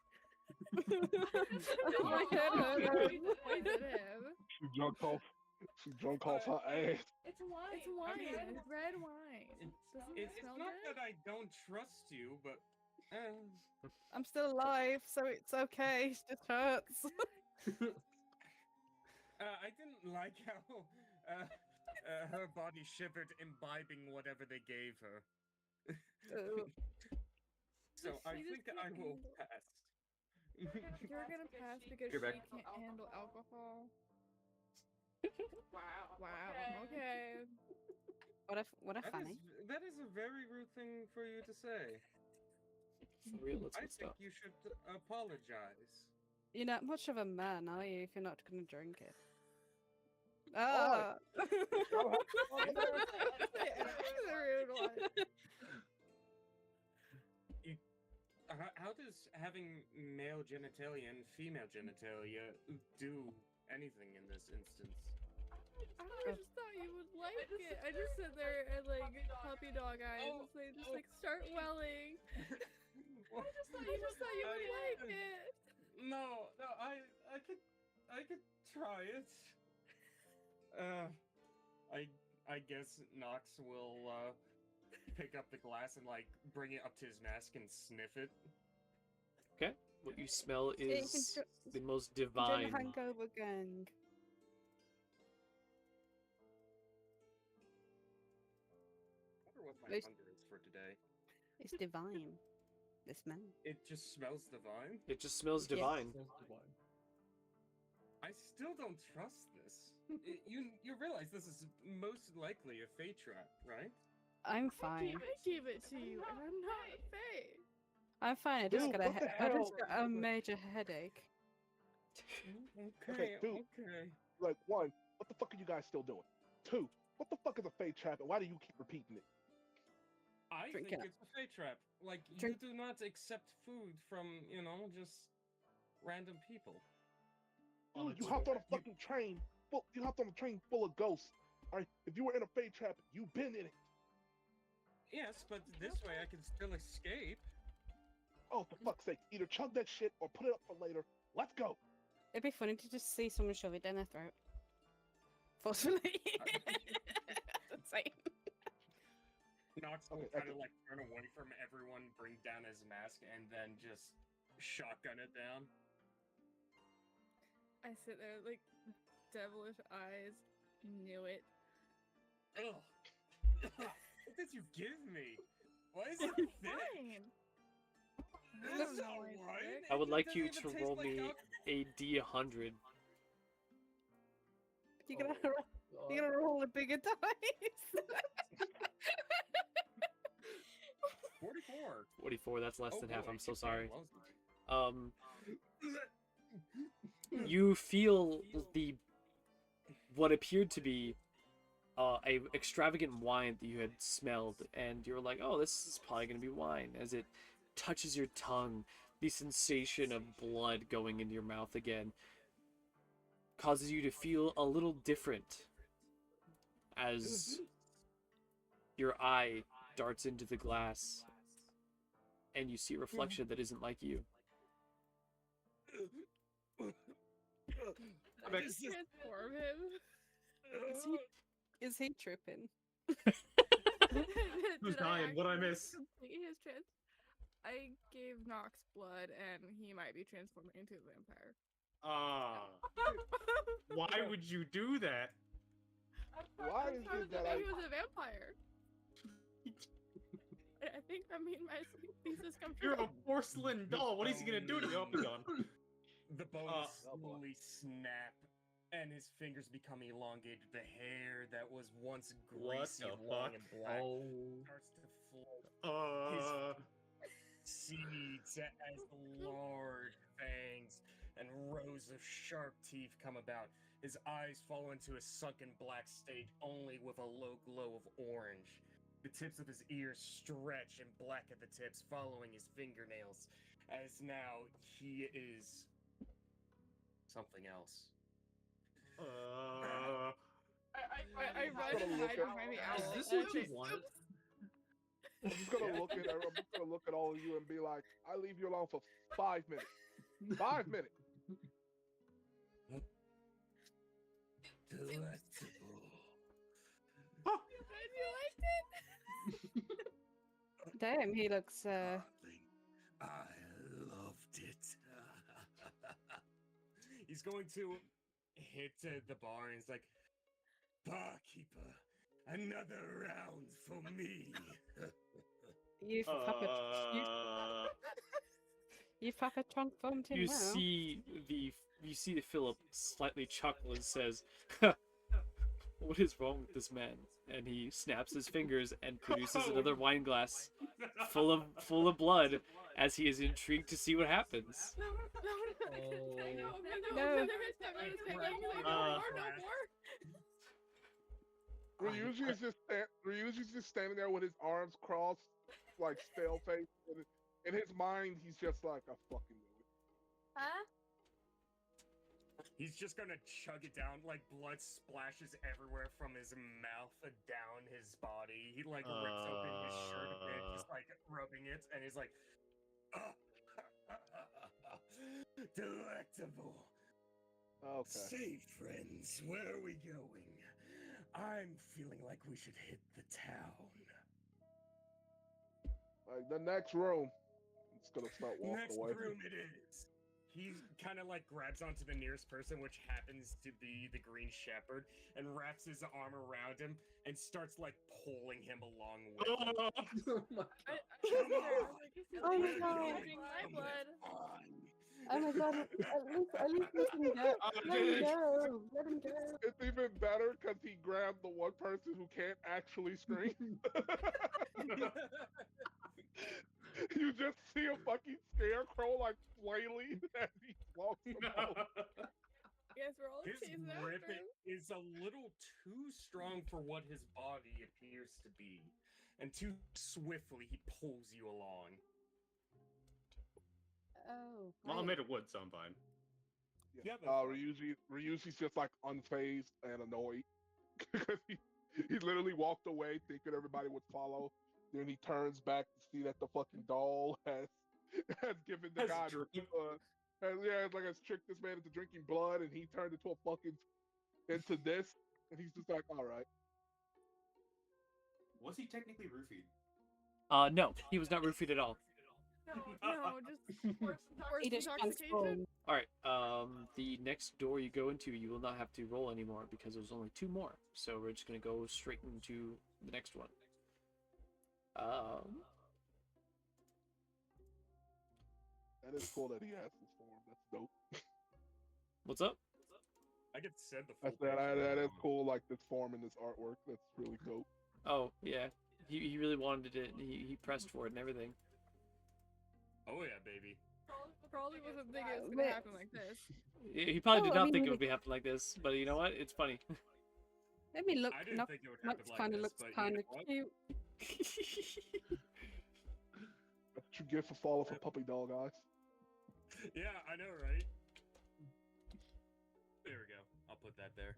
Oh my head hurts. Is it him? She drunk off her ass. It's wine. It's wine. It's red wine. Doesn't it It's smell not good? that I don't trust you, but I'm still alive, so it's okay. It just hurts. I didn't like how her body shivered, imbibing whatever they gave her. So I She just think I can't will handle- pass. You're gonna pass because You're she back. can't handle alcohol. Wow. Okay. What a funny. That is a very rude thing for you to say. For real, let's I get think stuff. you should apologize. You're not much of a man, are you, if you're not gonna drink it? Ah. Gotta have fun. The rude one. How does having male genitalia and female genitalia do anything in this instance? I just thought you would like it. I just sit there and like puppy dog eyes and say just like start welling. I just thought you would like it. No, I could try it. I guess Nox will pick up the glass and like bring it up to his mask and sniff it. Okay. What you smell you can is jo- the most Join divine. the hangover gang. I wonder what my There's- hunger is for today. It's divine. The smell. It just smells divine. It just smells Yeah. divine. Smells divine. I still don't trust this. You realize this is most likely a Fey trap, right? I'm fine. I gave it to you, and I'm not a fae. I'm fine. I just Dude, got what the I just hell? got a major headache. Okay, dude. okay. Like, one, what the fuck are you guys still doing? Two, what the fuck is a fake trap and why do you keep repeating it? I Drink think it up. it's a Fey trap. Like, Drink- you do not accept food from, just random people. Dude, you hopped on a fucking train. You hopped on a train full of ghosts. Alright, if you were in a fake trap, you've been in it. Yes, but this way I can still escape. Oh, for fuck's sake, either chug that shit or put it up for later. Let's go. It'd be funny to just see someone shove it down their throat. Forcefully. That's right. Nox will Okay, kind okay. of like turn away from everyone, bring down his mask, and then just shotgun it down. I sit there like devilish eyes. Knew it. Ugh. What did you give me? Why is it thick? Fine. This don't is know not why it's right. thick. I would It like doesn't you even to taste roll like me alcohol. a D100. You're gonna Oh, roll, God. you're gonna roll a bigger dice. 44. 44. That's less than half. boy, I'm so it sorry. wasn't. You feel what appeared to be a extravagant wine that you had smelled, and you were like, "Oh, this is probably gonna be wine." As it touches your tongue, the sensation of blood going into your mouth again causes you to feel a little different as your eye darts into the glass, and you see a reflection that isn't like you. I just transform him. Is he tripping? Who's Did I dying? What'd I actually miss? complete his I gave Nox blood, and he might be transforming into a vampire. Why would you do that? Why I'm is proud it that that he was a vampire. I think I made my thesis come true. You're a porcelain doll. What is he gonna do to you? Oh, he's gone. The bones oh boy. slowly snap, and his fingers become elongated. The hair that was once What greasy, the long, fuck? and black Oh. starts to float. Uh, Seeds as large fangs and rows of sharp teeth come about. His eyes fall into a sunken black state, only with a low glow of orange. The tips of his ears stretch and black at the tips, following his fingernails, as now he is something else. I run Gotta and look hide at- behind the Is owl. this and what you just- wanted? I'm just gonna look at all of you and be like, I leave you alone for 5 minutes. 5 minutes. And you liked it? Damn, he looks. I loved it. He's going to hit the bar and he's like, "Barkeeper, another round for me." You've Papa transformed him You now. see the Philip slightly chuckle and says, "What is wrong with this man?" And he snaps his fingers and produces another wine glass full of blood, as he is intrigued to see what happens. No. No. No more. Ryuji's just standing there with his arms crossed, like stale face. And in his mind, he's just like, I fucking knew it. Huh? He's just gonna chug it down, like blood splashes everywhere from his mouth down his body. He like rips open his shirt a bit, just like rubbing it, and he's like, delectable. Okay. Say, friends, where are we going? I'm feeling like we should hit the town. Like the next room. It's gonna start walking Next away. room it is. He kind of like grabs onto the nearest person, which happens to be the Green Shepherd, and wraps his arm around him and starts like pulling him along with him. Oh my I god. was there. I was like, Oh my "You're God. drinking my blood." Oh my God! At least let him go. Let him go. Let him go. It's even better because he grabbed the one person who can't actually scream. You just see a fucking scarecrow like flailing as he walks about. Yes, we're all His chasing grip after him. is a little too strong for what his body appears to be, and too swiftly he pulls you along. Oh. Well, I'm right. made of wood, so I'm fine. Yeah, that's fine. Ryuji's just like unfazed and annoyed because he literally walked away thinking everybody would follow. Then he turns back to see that the fucking doll has given the Has guy has tricked this man into drinking blood, and he turned into this, and he's just like, all right. Was he technically roofied? No, he was not roofied at all. No, just forced He just intoxication. transformed. All right. The next door you go into, you will not have to roll anymore because there's only 2 more. So we're just gonna go straight into the next one. That is cool that he has this form. That's dope. What's up? I get said the I full said picture. that is cool, like this form and this artwork. That's really dope. Oh yeah, he really wanted it. He pressed for it and everything. Oh yeah, baby. Probably wasn't thinking it was gonna But- happen like this. He probably did Oh, I not mean, think it like- would be happen like this, but you know what? It's funny. Let me look. I didn't think it would happen like Kind of this, looks but kind you of know what? cute. That's what you get for falling for puppy dog eyes. Yeah, I know, right? There we go. I'll put that there. It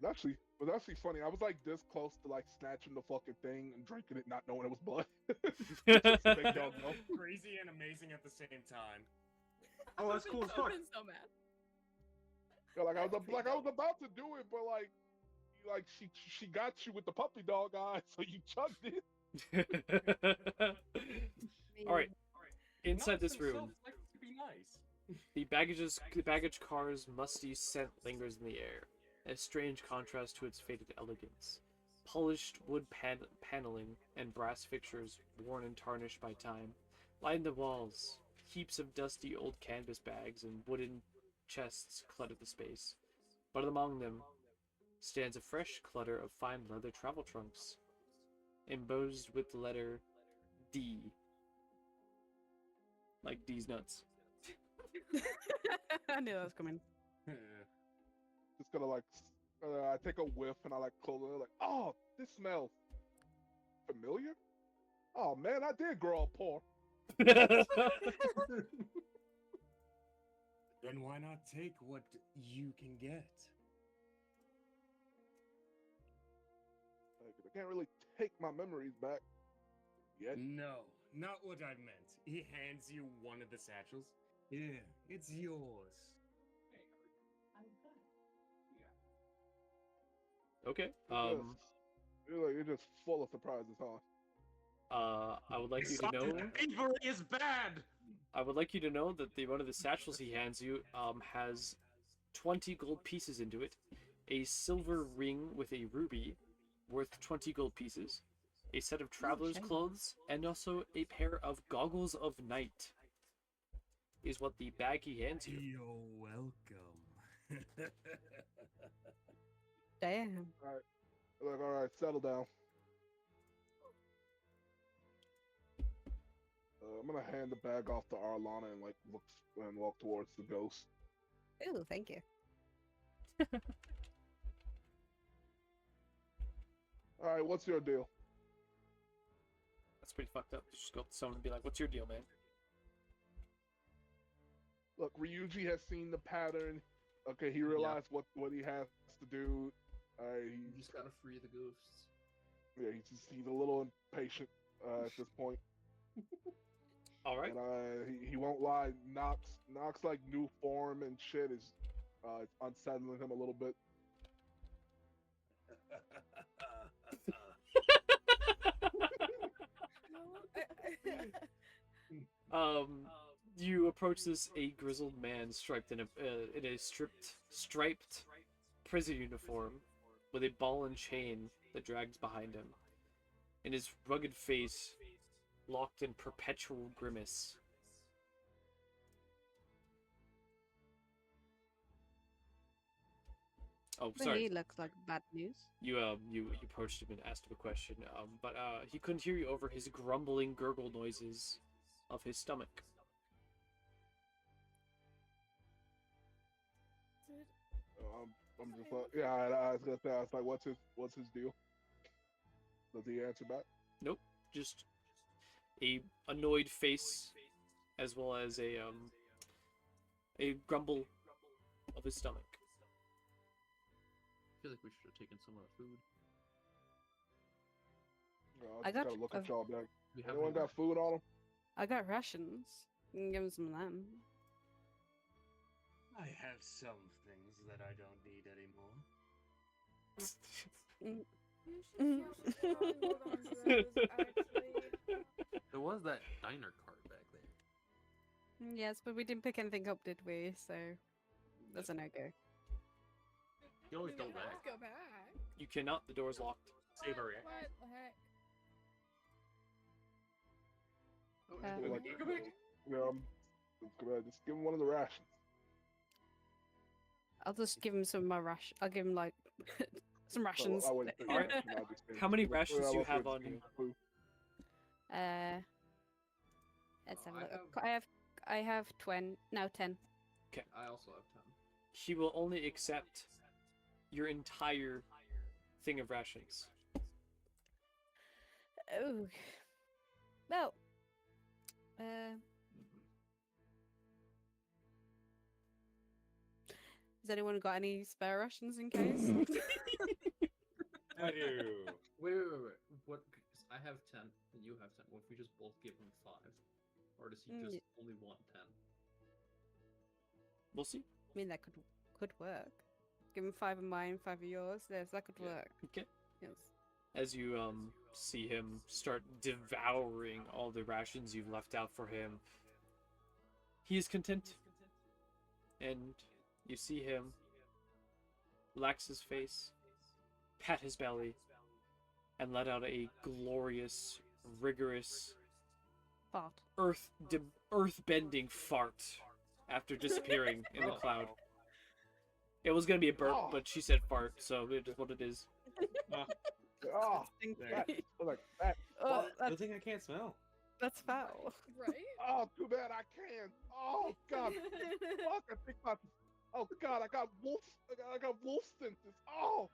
was actually funny. I was like this close to like snatching the fucking thing and drinking it, not knowing it was blood. Just a big dog, no? Crazy and amazing at the same time. Oh, that's cool as I've fuck. been so mad. Yeah, like I was about to do it, but like she got you with the puppy dog eyes, so you chugged it. All right. Inside this Knowledge room, himself likes to be nice. the baggage car's musty scent lingers in the air, a strange contrast to its faded elegance. Polished wood paneling and brass fixtures, worn and tarnished by time, line the walls. Heaps of dusty old canvas bags and wooden chests clutter the space, but among them stands a fresh clutter of fine leather travel trunks, embossed with the letter D. Like D's nuts. I knew that was coming. Just gonna like, I take a whiff and I like close it. Like, oh, this smells familiar. Oh man, I did grow up poor. Then why not take what you can get? Like, I can't really take my memories back yet. No, not what I meant. He hands you one of the satchels. Yeah, it's yours. Okay. You're just full of surprises, huh? I would like you to know. Thievery is bad! I would like you to know that one of the satchels he hands you has 20 gold pieces into it, a silver ring with a ruby worth 20 gold pieces, a set of traveler's clothes, and also a pair of goggles of night. Is what the bag he hands you. You're welcome. Damn. Like, all right, settle down. I'm gonna hand the bag off to Arlana and like look and walk towards the ghost. Ooh, thank you. All right, what's your deal? That's pretty fucked up. You just go up to someone and be like, "What's your deal, man?" Look, Ryuji has seen the pattern. Okay, he realized what he has to do. You just gotta free the goofs. Yeah, he's a little impatient at this point. All right. And he won't lie. Nox like new form and shit is it's unsettling him a little bit. You approach a grizzled man striped in a striped prison uniform with a ball and chain that drags behind him, and his rugged face locked in perpetual grimace. Oh, But sorry. he looks like bad news. You approached him and asked him a question. But he couldn't hear you over his grumbling gurgle noises of his stomach. I'm just like, yeah. I was gonna say, I was like, what's his deal? Does he answer back? Nope, just a annoyed face, as well as a grumble of his stomach. I feel like we should have taken some of the food. I got gotta look at y'all back. We have Anyone more. got food on them? I got rations. You can give him some of them. I have some things that I don't need anymore. There was that diner cart back there. Yes, but we didn't pick anything up, did we? So that's a no-go. You always go Let's back. go back. You cannot. The door is locked. Save our reaction. What the heck? Go back. Just give him one of the rations. I'll just give him some of my I'll give him like some rations. I wouldn't say Alright. ration, I'd just say- How many rations well, do you I'll say have just on give you? him food. Let's have a I look. have- I have 10. I also have 10. He will only accept your entire thing of rations. Oh. Well. Has anyone got any spare rations in case? I do. Wait. What? 'Cause I have 10 and you have 10. What if we just both give him 5? Or does he just only want 10? We'll see. I mean, that could work. Give him 5 of mine, 5 of yours. Yes, that could work. Okay. Yes. As you see him start devouring all the rations you've left out for him, he is content. And you see him relax his face, pat his belly, and let out a glorious, rigorous, Fart. earth-bending fart after disappearing in the cloud. It was gonna be a burp, but she said fart, so it is what it is. Oh, There. like that. Oh, Good thing I can't smell. that's foul. Right? Oh, too bad I can't. Oh God, fuck! I think my. Oh God, I got wolf senses. Oh,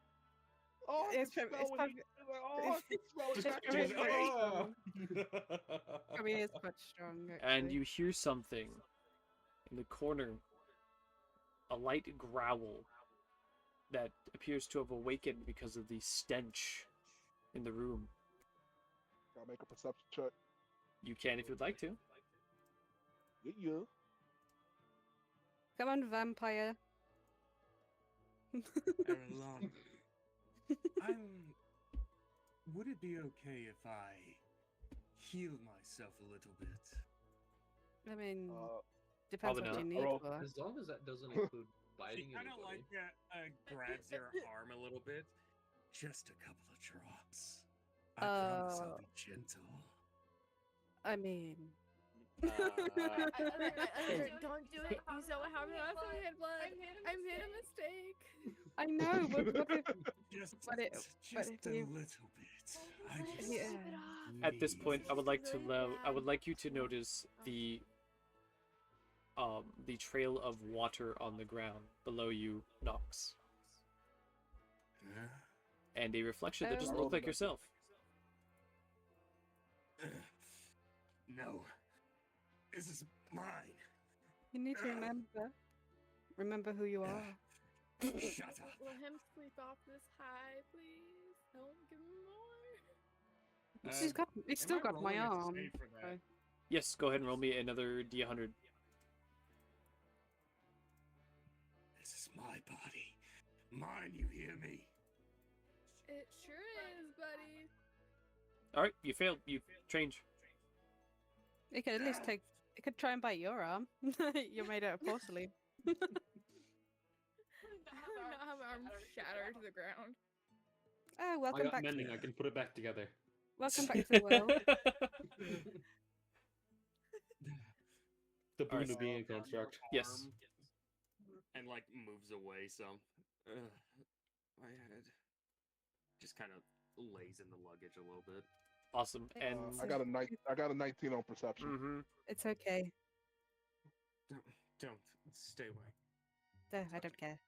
I It's can prob- smell it's when I can smell it It's back probably in my very face. strong. Probably is quite strong. And actually. you hear something in the corner, a light growl that appears to have awakened because of the stench in the room. Gotta make a perception check. You can if you'd like to. Yeah. Come on, vampire. Erlon, would it be okay if I heal myself a little bit? I mean, Uh, depends probably what you not. need Roll. for. As long as that doesn't include She biting kind of anybody. like grabs your arm a little bit. Just a couple of drops. I Oh. promise I'll be gentle. I mean, Don't do it. You saw what happened last time I had blood. I made a mistake. I know, but what if? Just, But it- just but a you- little bit. I just Yeah. At this point, I would like to Really I would bad. like you to notice the trail of water on the ground below you, Nox. Huh? and a reflection that Oh. doesn't I look rolled like a yourself. No. This is mine. You need to remember who you are. Shut up. Let him sleep off this high, please. Don't give him more. It's Am still I got my rolling a arm. save for that? so- Yes, go ahead and roll me another D100. This is my body. Mine, you hear me? It sure is, buddy. All right, you failed. You change. It could at least take. It could try and bite your arm. You're made out of porcelain. Not have my arm shattered to the ground. Oh, I welcome got back. mending. I can put it back together. Welcome back to the world. The Alright. boon of being a construct. Yes. Arm, and like moves away some. My head just kind of lays in the luggage a little bit. Awesome. And I got a 19 on perception. mhm. It's okay. Don't stay away. I don't care.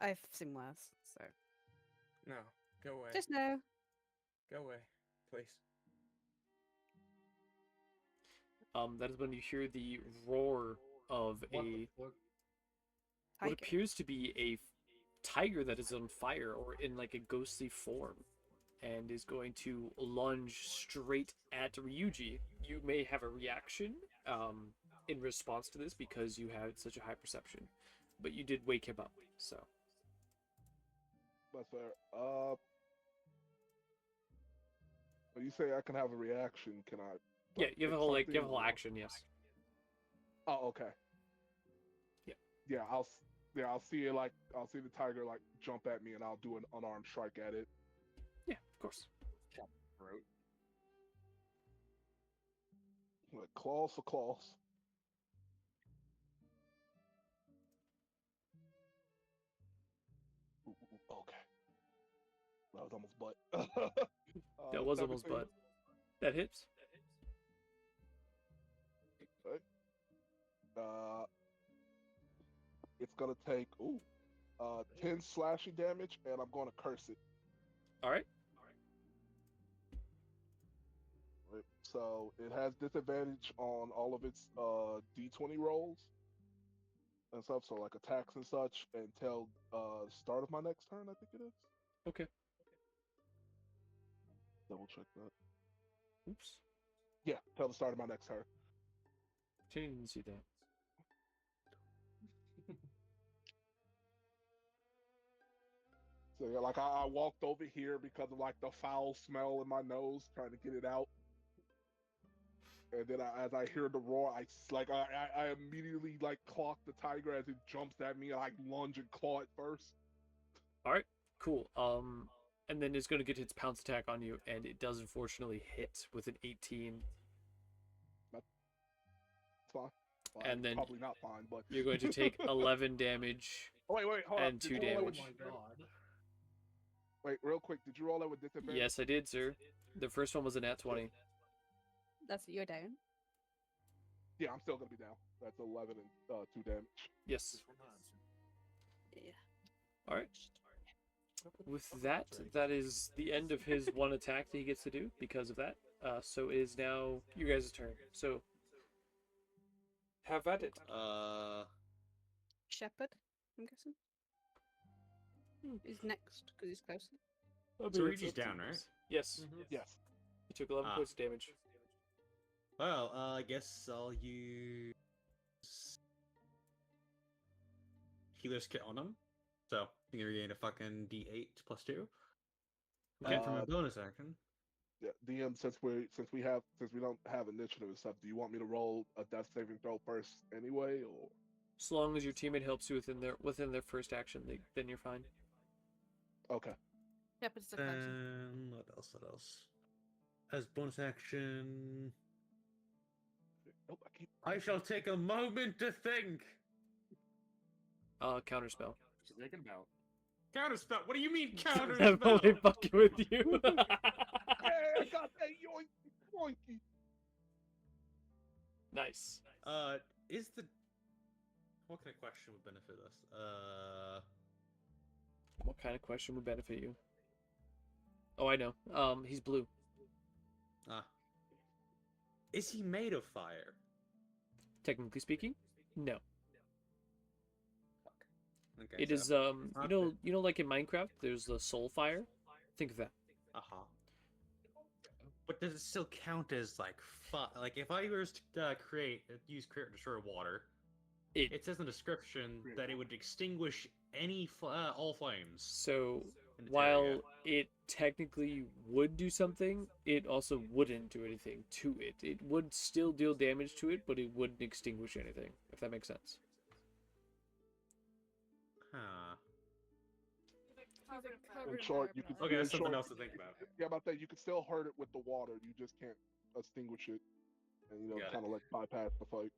I've seen worse, so No, go away. just know. Go away, please. That is when you hear the roar of What a the fuck? what Tiger. appears to be a tiger that is on fire or in like a ghostly form, and is going to lunge straight at Ryuji. You may have a reaction in response to this because you had such a high perception, but you did wake him up. So That's fair. When you say I can have a reaction, can I? yeah, you have a whole something you have a whole or- action. Yes. Oh, okay. Yeah. Yeah, I'll see it I'll see the tiger like jump at me, and I'll do an unarmed strike at it. Yeah, of course. Throat. Like claws for claws. Okay. That was almost butt. That was almost 17. butt. That hits. It's gonna take 10 slashing damage, and I'm gonna curse it. All right. Right? So it has disadvantage on all of its D20 rolls and stuff. So like attacks and such until start of my next turn. I think it is. Okay. Double check that. Oops. Yeah, till the start of my next turn. Didn't see that. So yeah, like I walked over here because of like the foul smell in my nose, trying to get it out. And then as I hear the roar, I immediately like clock the tiger as it jumps at me. I like lunge and claw it first. All right. Cool. And then it's going to get its pounce attack on you, and it does unfortunately hit with an 18. It's fine. And then probably not fine, but You're going to take 11 damage. Oh, wait, hold and up. 2 Did you roll that with- damage. Oh my god. Wait, real quick. Did you roll that with disadvantage? Yes, I did, sir. The first one was a nat 20. That's you're down. Yeah, I'm still gonna be down. That's 11 and 2 damage. Yes. Yeah. All right. With that, that is the end of his one attack that he gets to do because of that. So it is now you guys' turn. So have at it. Shepherd, I'm guessing. He's next because he's closer. So Ryuji's down, right? Yes. Yes. He took 11 points of damage. Well, I guess I'll use Healer's Kit on him. So you can regain a fucking D8 plus 2. And for my bonus action, Yeah, DM. Since we don't have initiative and stuff, do you want me to roll a death saving throw first anyway, or? As long as your teammate helps you within their first action, then you're fine. Okay. Shepherd's the closer. what else? What else? As bonus action, Nope, I shall take a moment to think. Counterspell. She's thinking about. Counterspell. What do you mean I'm counterspell? only fucking with you. Hey, I got that yoinky. Nice. Is the what kind of question would benefit us? What kind of question would benefit you? Oh, I know. He's blue. Ah. Is he made of fire? Technically speaking, no. Okay, It so. is you know, like in Minecraft, there's the soul fire. Think of that. Uh-huh. But does it still count as like like if I was to use create destroy water, it says in the description that it would extinguish any all flames. So in its while area. it technically would do something, it also wouldn't do anything to it. It would still deal damage to it, but it wouldn't extinguish anything, if that makes sense. Huh. He's like In covered in short, fire, you but could. not Okay, in that's something short, else to think about. Yeah, about that. You could still hurt it with the water. You just can't extinguish it, and Got it. kind of like bypass the fight.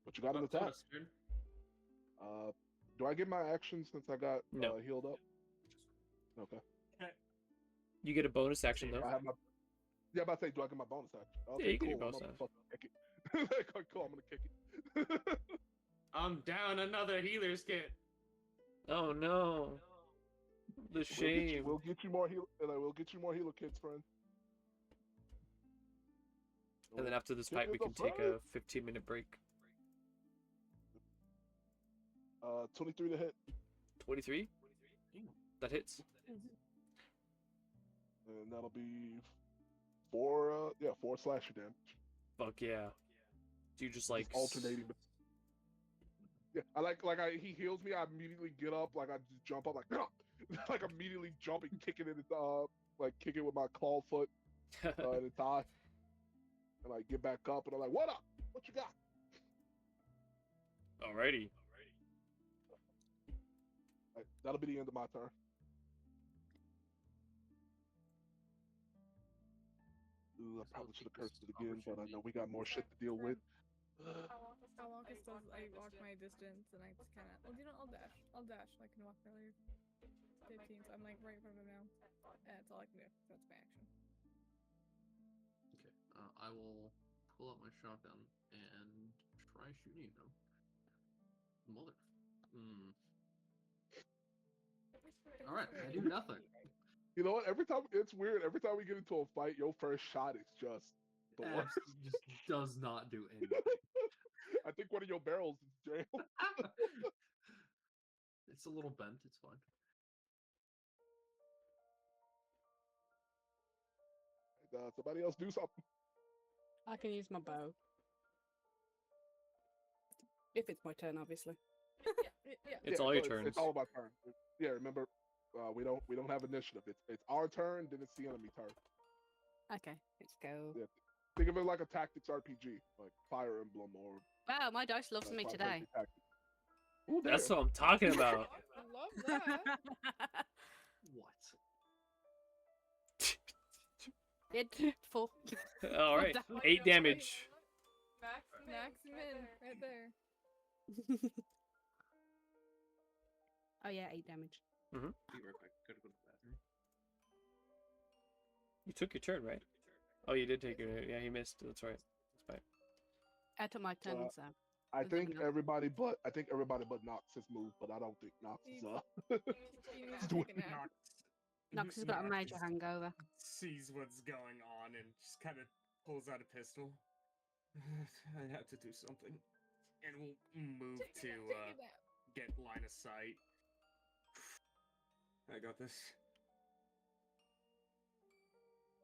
But you got an Well, attack. someone's turn. Do I get my action since I got No. healed up? Okay. You get a bonus action though. I have my. Yeah, about to say, do I get my bonus action? Okay, Yeah, you get your cool. I'm bonus gonna action. fucking kick it. Cool. I'm gonna kick it. I'm down another healer's kit. Oh no. The shame. We'll get you more heal. We'll get you more healer kits, friend. And then after this fight, we can take a 15-minute break. 23 to hit. 23? That hits. And that'll be 4 slasher damage. Fuck yeah. Do you just like alternating? Yeah, he heals me. I immediately get up, like I just jump up, like like immediately jumping, kicking it, like kicking with my claw foot in its eye, and like get back up, and I'm like, "What up? What you got?" Alrighty. Right, that'll be the end of my turn. Ooh, I probably should have cursed it again, but I know we got more shit to deal with. I'll walk as close as I walk my distance, and I just kind of. Well, you know, I'll dash. I'll dash. So I can walk earlier. 15, so I'm like right in front of him now. And that's all I can do. That's my action. Okay. I will pull out my shotgun and try shooting him. Mother. All right. I do nothing. You know what? It's weird. Every time we get into a fight, your first shot is just the worst. Just does not do anything. I think one of your barrels is jammed. It's a little bent. It's fine. Somebody else do something. I can use my bow. If it's my turn, obviously. Yeah. It's all your turns. It's all my turn. Yeah, remember, we don't have initiative. It's our turn, then it's the enemy turn. Okay, let's go. Yeah. Think of it like a tactics RPG, like Fire Emblem or. Wow, my dice loves me Final today. Fantasy Tactics. Ooh, That's damn. what I'm talking about. I love that. What? It full. Alright. 8 damage. Max min right there. Oh yeah, 8 damage. Be right back. Gotta go to the bathroom. You took your turn, right? Oh, you did take your turn. Yeah, he missed. That's right. That's fine. I took my turn, so. I Does think anyone else? everybody but Nox has moved, but I don't think Nox is You need to take a nap. Nox has got a major hangover. Sees what's going on and just kind of pulls out a pistol. I have to do something, and we'll move to Take a nap. get line of sight. I got this.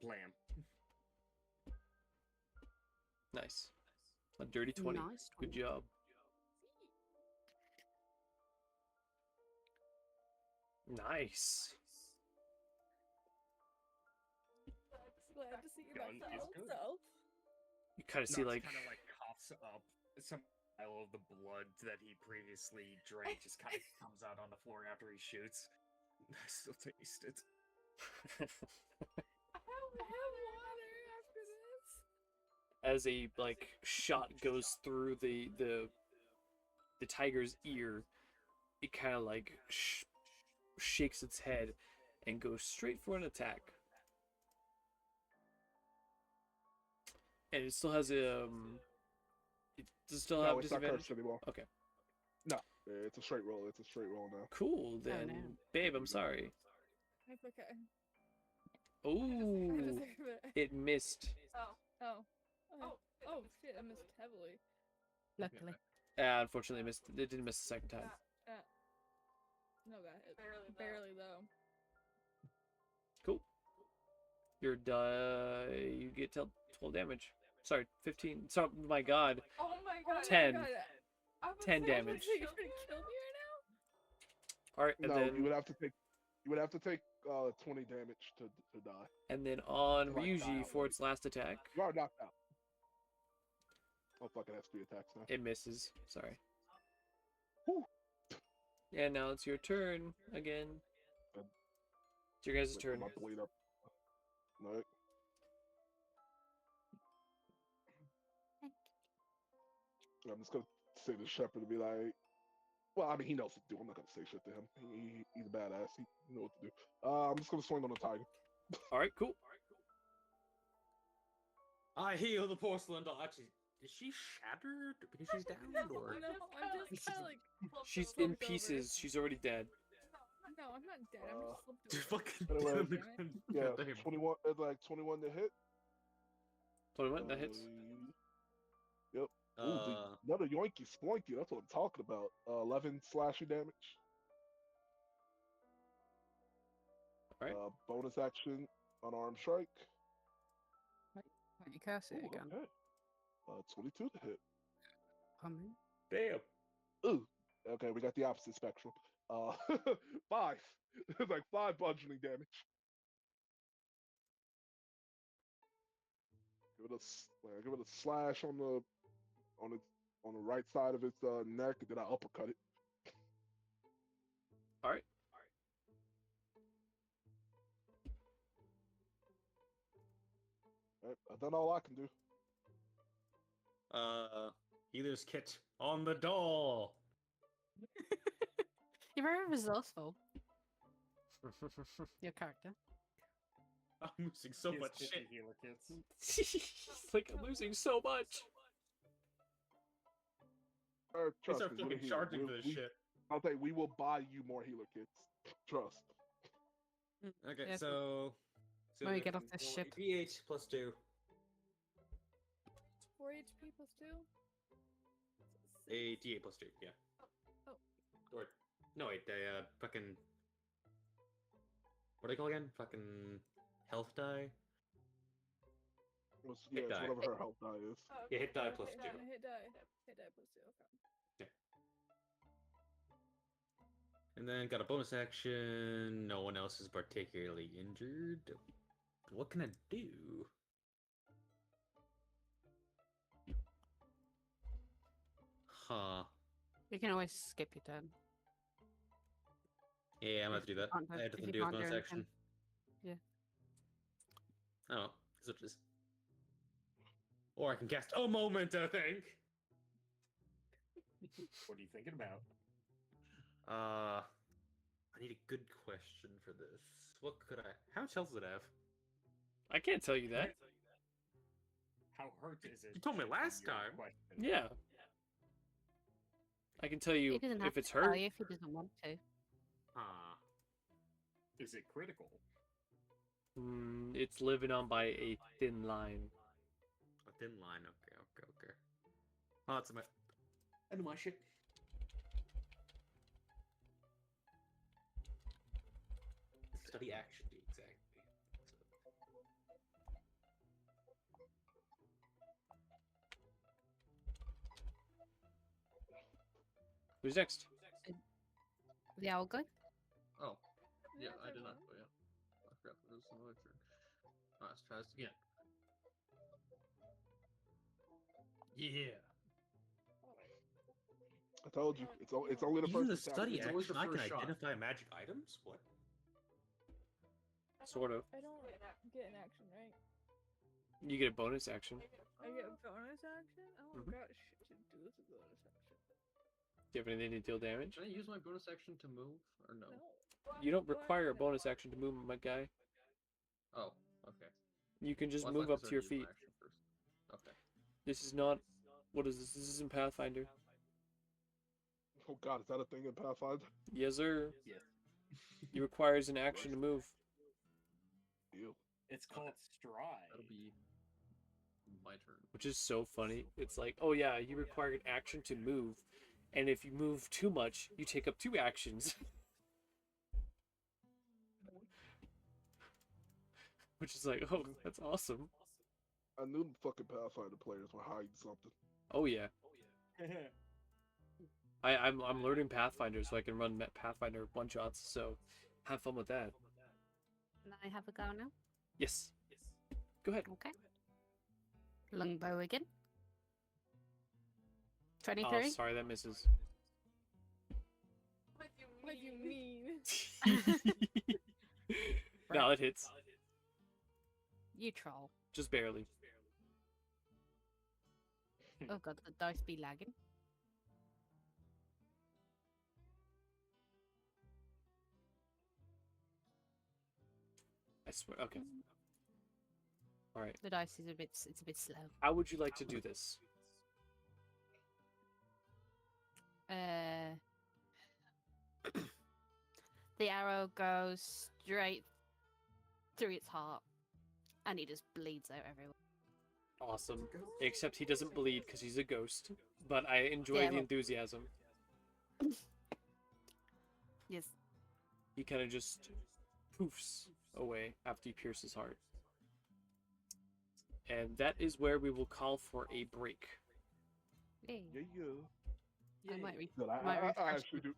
Blam. Nice. A dirty 20. Nice Good one. job. Nice. Glad to see you Gun back is to good. self. You kind of see like kind of like coughs up some of the blood that he previously drank just kind of comes out on the floor after he shoots. I still taste it. I have water after this. as a like shot goes through the tiger's ear, it kind of like shakes its head and goes straight for an attack. And it still has a it does still have it's not disadvantage. cursed anymore. Okay. No, it's a straight roll. It's a straight roll now. Cool then, no. babe. I'm sorry. It's okay. I Ooh, deserve it. it missed. Oh. Oh shit! I missed heavily. Luckily. Unfortunately, missed. It didn't miss the second time. No, that hit. Barely though. Cool. You get 12 damage. Sorry, 15. So, my God. Oh my god. 10. Oh my god. I was 10 saying, damage. You're gonna kill me right now? All right, and No, then you would have to take 20 damage to die. and then on Like, Ryuji die for its last attack, You are knocked out. Oh fuck! It has 3 attacks now. it misses. Sorry. Whew. And now it's your turn again. It's your guys' Put turn. my blade up. No. I'm just gonna say to Shepard to be like, well, I mean, he knows what to do. I'm not gonna say shit to him. He's a badass. He knows what to do. I'm just gonna swing on the tiger. All right, cool. I heal the porcelain doll. Actually, is she shattered because she's down, or No, I'm just kind of like. She's slumped in over. pieces. She's already dead. No, I'm not dead. I'm just slumped Just over. fucking Anyway, damn it. Yeah, Damn. 21. It's like 21 to hit. 21, that hits. Yep. Ooh, another yoinky sploinky. That's what I'm talking about. 11 slashing damage. All right. Bonus action, unarmed strike. Wait, you cast it Ooh, again. okay. 22 to hit. Coming. Damn. Ooh. Okay, we got the opposite spectrum. 5. It's like 5 bludgeoning damage. Give it a slash on the right side of its neck, and then I uppercut it. All right. I've done all I can do. Healer's kit on the doll. You're very resourceful, your character. I'm losing so His much 50 shit. healer kits. It's like I'm losing so much. They Trust start me, we're fucking here. charging for this shit. I'll tell you, we will buy you more healer kits. Trust. Okay, Yeah, so when we get off this ship. D8 plus 2. 4 HP plus 2? A D8 plus 2, yeah. Oh. Or, no, wait, they, fucking... What do they call again? Fucking... Health die? Yeah, Hit it's die. whatever her health die is. Oh, Yeah, hit die plus hit 2. die, hit die. Hit die plus 2, okay. And then got a bonus action. No one else is particularly injured. What can I do? Huh. You can always skip your turn. Yeah, I'm gonna have to do that. Can't do- I had if to you do a can't do bonus anything. action. Yeah. Oh, that's what it is. Or I can cast a moment, I think. What are you thinking about? I need a good question for this. What could I? How much health does it have? I can't tell you that. How hurt is it? You told me should be last your time. question. Yeah. I can tell you He doesn't have if it's to tell hurt. you if he doesn't want to. Is it critical? It's living on by a thin line. A thin line. Okay. Oh, that's my. I know my shit. Study action, exactly. Who's next? The owl guy? Oh, yeah, I did not. Oh, yeah. I forgot that was another turn. Alright, let's try this again. Yeah. I told you, it's only the Using first the attack. study It's always action, the I can first shot. identify magic items. What? Sort of. I don't get an action, right? You get a bonus action. I get a bonus action? Oh, Mhm. gosh, shit, to do this a bonus action. Do you have anything to deal damage? Can I use my bonus action to move, or no? No. You don't require a bonus action to move, my guy. Oh, okay. You can just Well, I move thought up this to your already used feet. my action first. Okay. This is not. What is this? This isn't Pathfinder. Oh God, is that a thing in Pathfinder? Yes, sir. Yes. It requires an action to move. Ew. It's called stride. That'll be my turn. Which is so funny. It's like, oh yeah, you require an action to move, and if you move too much, you take up 2 actions. Which is like, oh, that's awesome. I knew the fucking Pathfinder players were hiding something. Oh yeah. I'm learning Pathfinder so I can run Pathfinder one shots. So have fun with that. Can I have a go now? Yes. Go ahead. Okay. Longbow again. Oh, 23. sorry, that misses. What do you mean? No, it hits. You troll. Just barely. Oh god, the dice be lagging. I swear. Okay. All right. The dice is it's a bit slow. How would you like to do this? The arrow goes straight through its heart, and he just bleeds out everywhere. Awesome. Except he doesn't bleed because he's a ghost. But I enjoy Yeah, the well- enthusiasm. Yes. He kind of just poofs away after you pierce his heart. And that is where we will call for a break. Yay. Yeah. I might But I refresh actually do.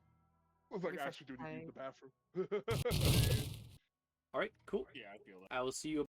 Looks like I refresh actually do need to use my- the bathroom. All right, cool. Yeah, I feel that. I will see you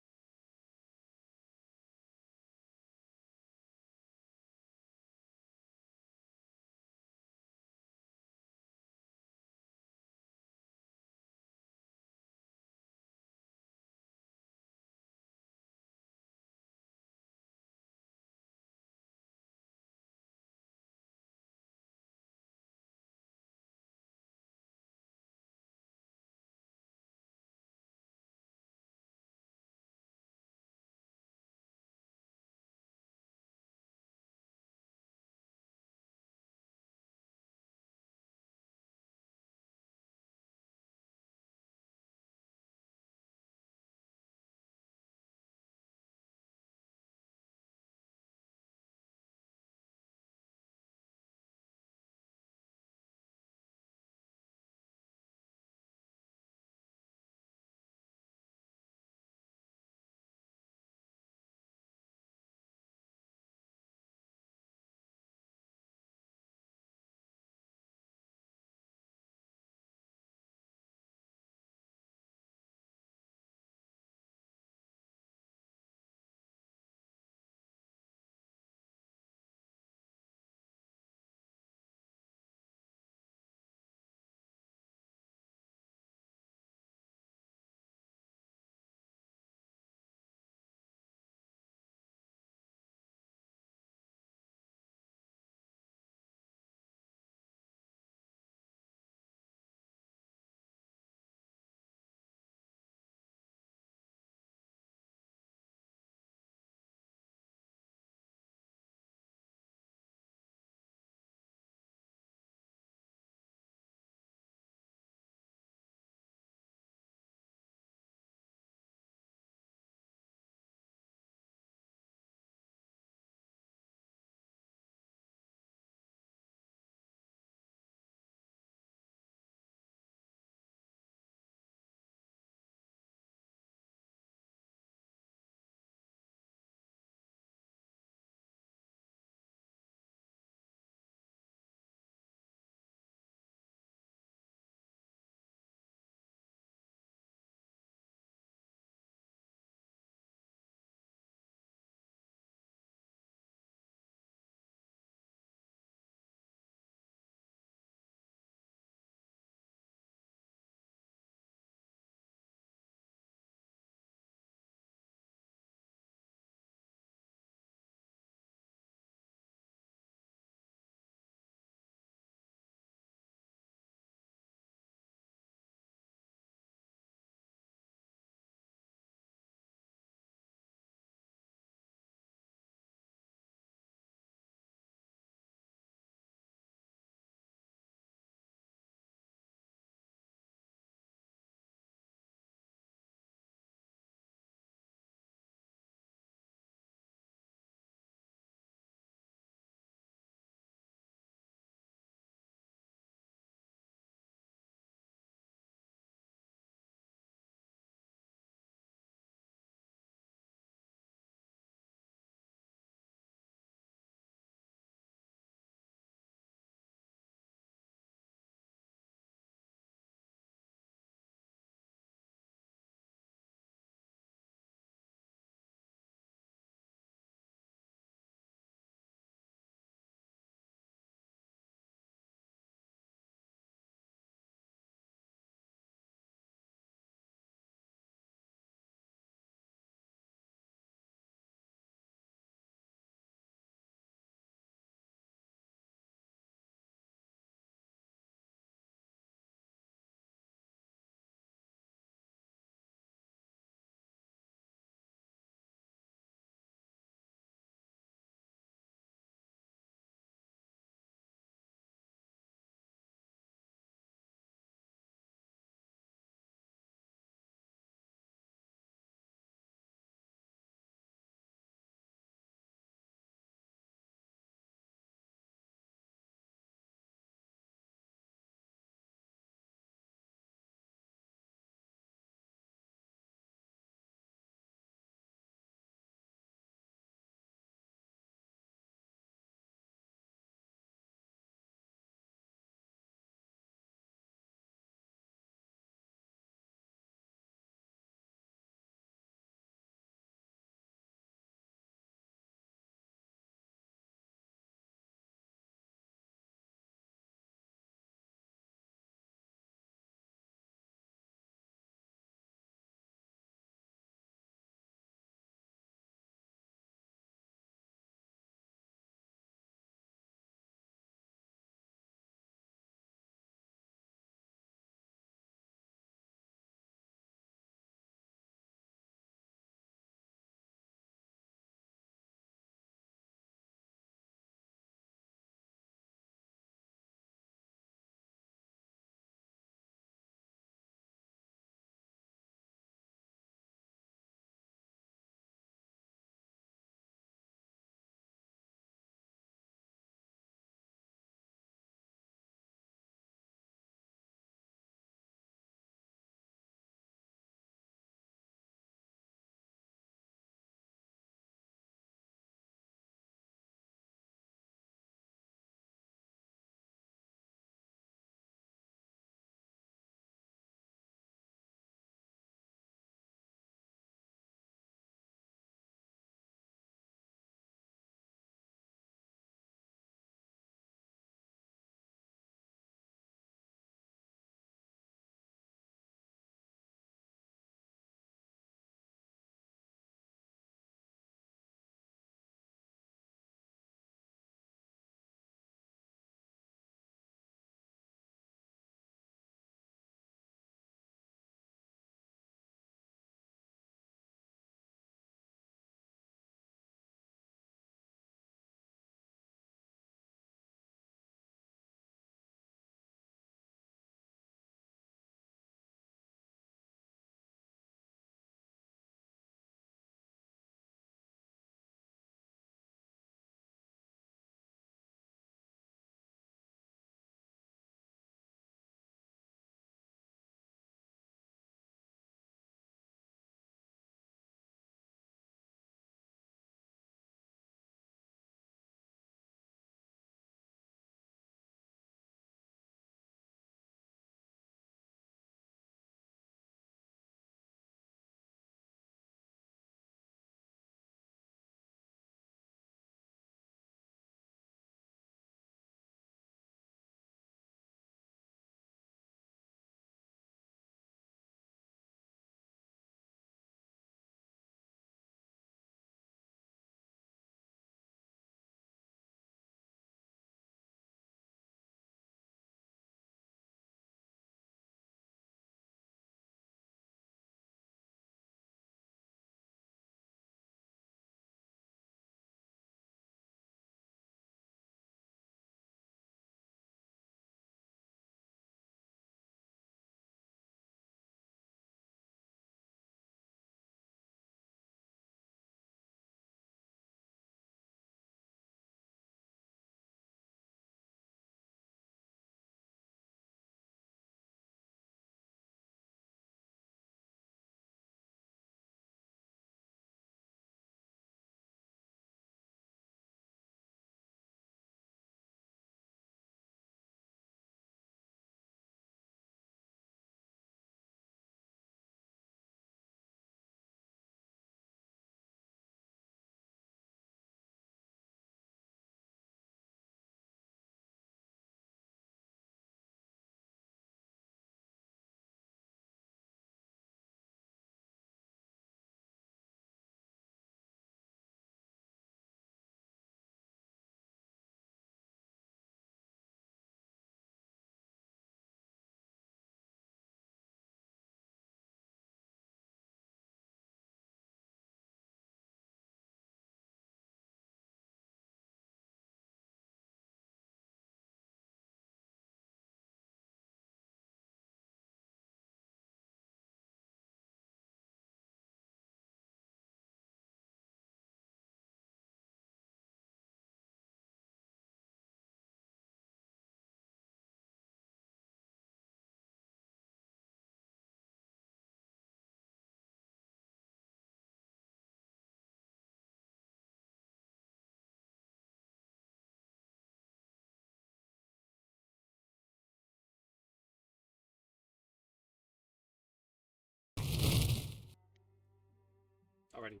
Alrighty.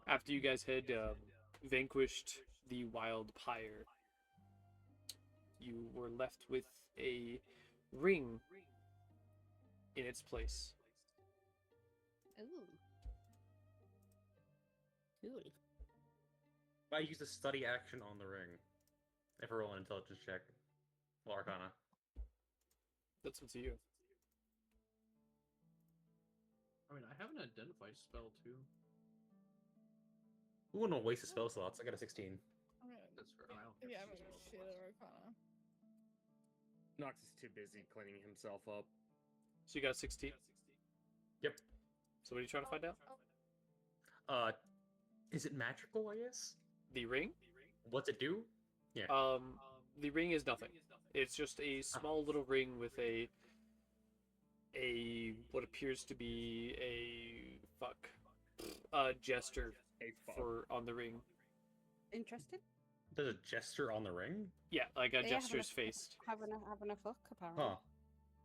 After you guys had vanquished the wild pyre, you were left with a ring in its place. Ooh. Cool. I use a study action on the ring. If I roll an intelligence check. Well, Arcana. That's up to you. I mean, I have an identify spell too. Who wouldn't waste a spell slots? I got a 16. That's fair. I don't Yeah, have I'm gonna shit at Arcana. Nox is too busy cleaning himself up. So you got a 16? Yep. So what are you trying to find out? Is it magical, I guess? The ring? What's it do? Yeah. The ring is nothing. It's just a small little ring with a what appears to be a gesture for on the ring. Interesting. There's a gesture on the ring? Yeah, like a Yeah, gesture's faced. Having a fuck, apparently. Huh.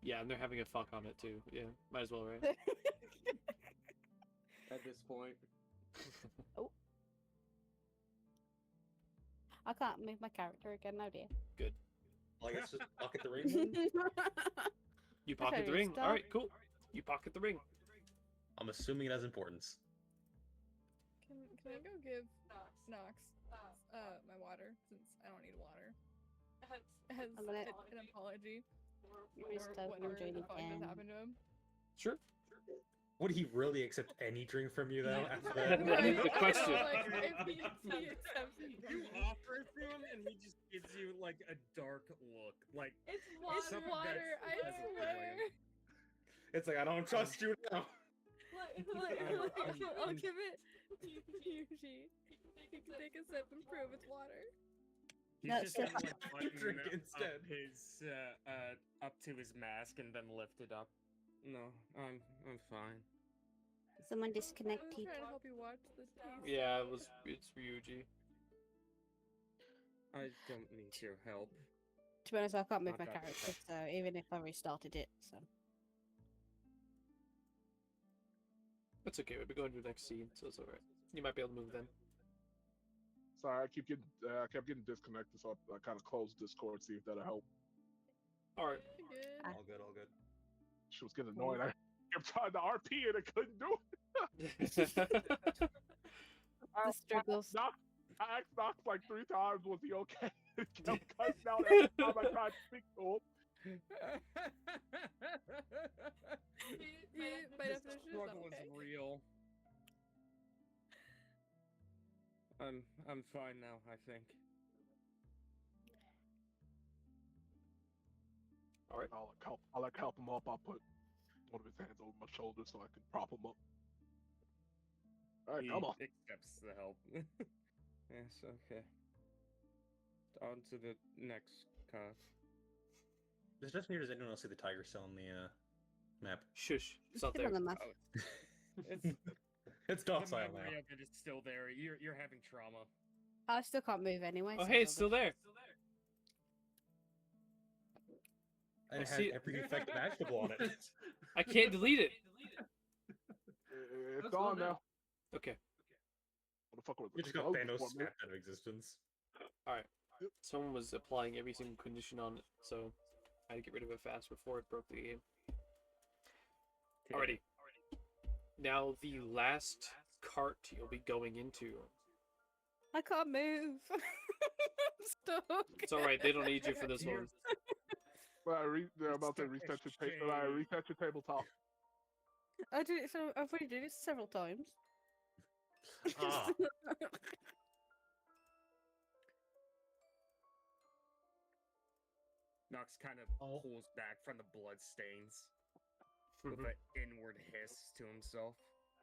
Yeah, and they're having a fuck on it too. Yeah, might as well, right? At this point. Oh. I can't move my character again now, dear. Good. Well, I guess just pocket the ring. You pocket the ring. All right, cool. You pocket the ring. I'm assuming it has importance. Can I go give Nox my water, since I don't need water? As I'm gonna- an apology Mr. for whatever Conjuring the fuck again. just happened to him. Sure. Would he really accept any drink from you, though, after That that? is the question. Like, if he accepts it, You offer it to him, and he just gives you like a dark look. Like it's something water, I that's swear. It's like, I don't trust you now. I'll give it to Yuji. He can take a sip and prove it's water. he's That's just gonna it. like Drink button instead. up to his mask and then lift it up. No, I'm fine. Someone I was disconnected. trying to help you watch this taste. Yeah, it's Ryuji. I don't need your help. To be honest, I can't move Not my that character, so even if I restarted it, so. That's okay. We'll be going to the next scene, so it's alright. You might be able to move then. Sorry, I kept getting disconnected, so I kind of closed Discord, see if that'll help. Alright. Good. All good, all good. She was getting annoyed. I kept trying to RP and I couldn't do it. The struggles. I asked Knox like 3 times, was he okay? He kept cutting out every time I tried to speak to him. By This definition, it's not struggle okay. is real. I'm fine now, I think. Alright. I'll help him up. I'll put one of his hands over my shoulder so I can prop him up. All right, He come on. accepts the help. Yes, okay. On to the next car. Does just near, does anyone else see the tiger still on the map? Shush. It's not Still there. on the map. It's It's the docile now. memory of it is still there. You're having trauma. I still can't move anyway. Oh, so hey, it's still good. there. And it has see- every effect imaginable on it. I can't delete it. It's That's gone gone now. now. Okay. Motherfucker was You just got exploding Thanos for me. snapped out of existence. Someone was applying every single condition on it, so I had to get rid of it fast before it broke the game. Alrighty. Now the last cart you'll be going into. I can't move. I'm stuck. It's alright, they don't need you for this one. They're about to reset your tabletop. I did it. So I've already did it several times. Ah. Nox kind of Oh. pulls back from the blood stains with an inward hiss to himself.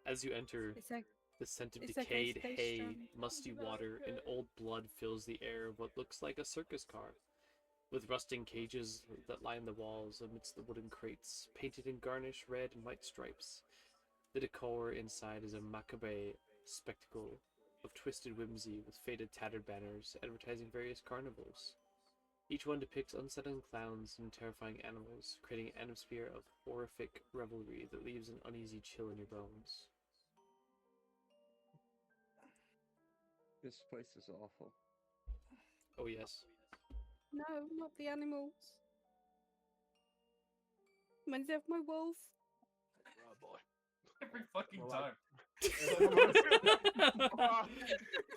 As you enter, It's like the scent of it's like decayed Space hay, Jam. musty water, and old blood fills the air of what looks like a circus car, with rusting cages that line the walls amidst the wooden crates, painted in garnish red and white stripes. The decor inside is a macabre spectacle of twisted whimsy with faded tattered banners advertising various carnivals. Each one depicts unsettling clowns and terrifying animals, creating an atmosphere of horrific revelry that leaves an uneasy chill in your bones. This place is awful. Oh yes. No, not the animals. Reminds me of my wolf. Oh boy. Every fucking Well, time.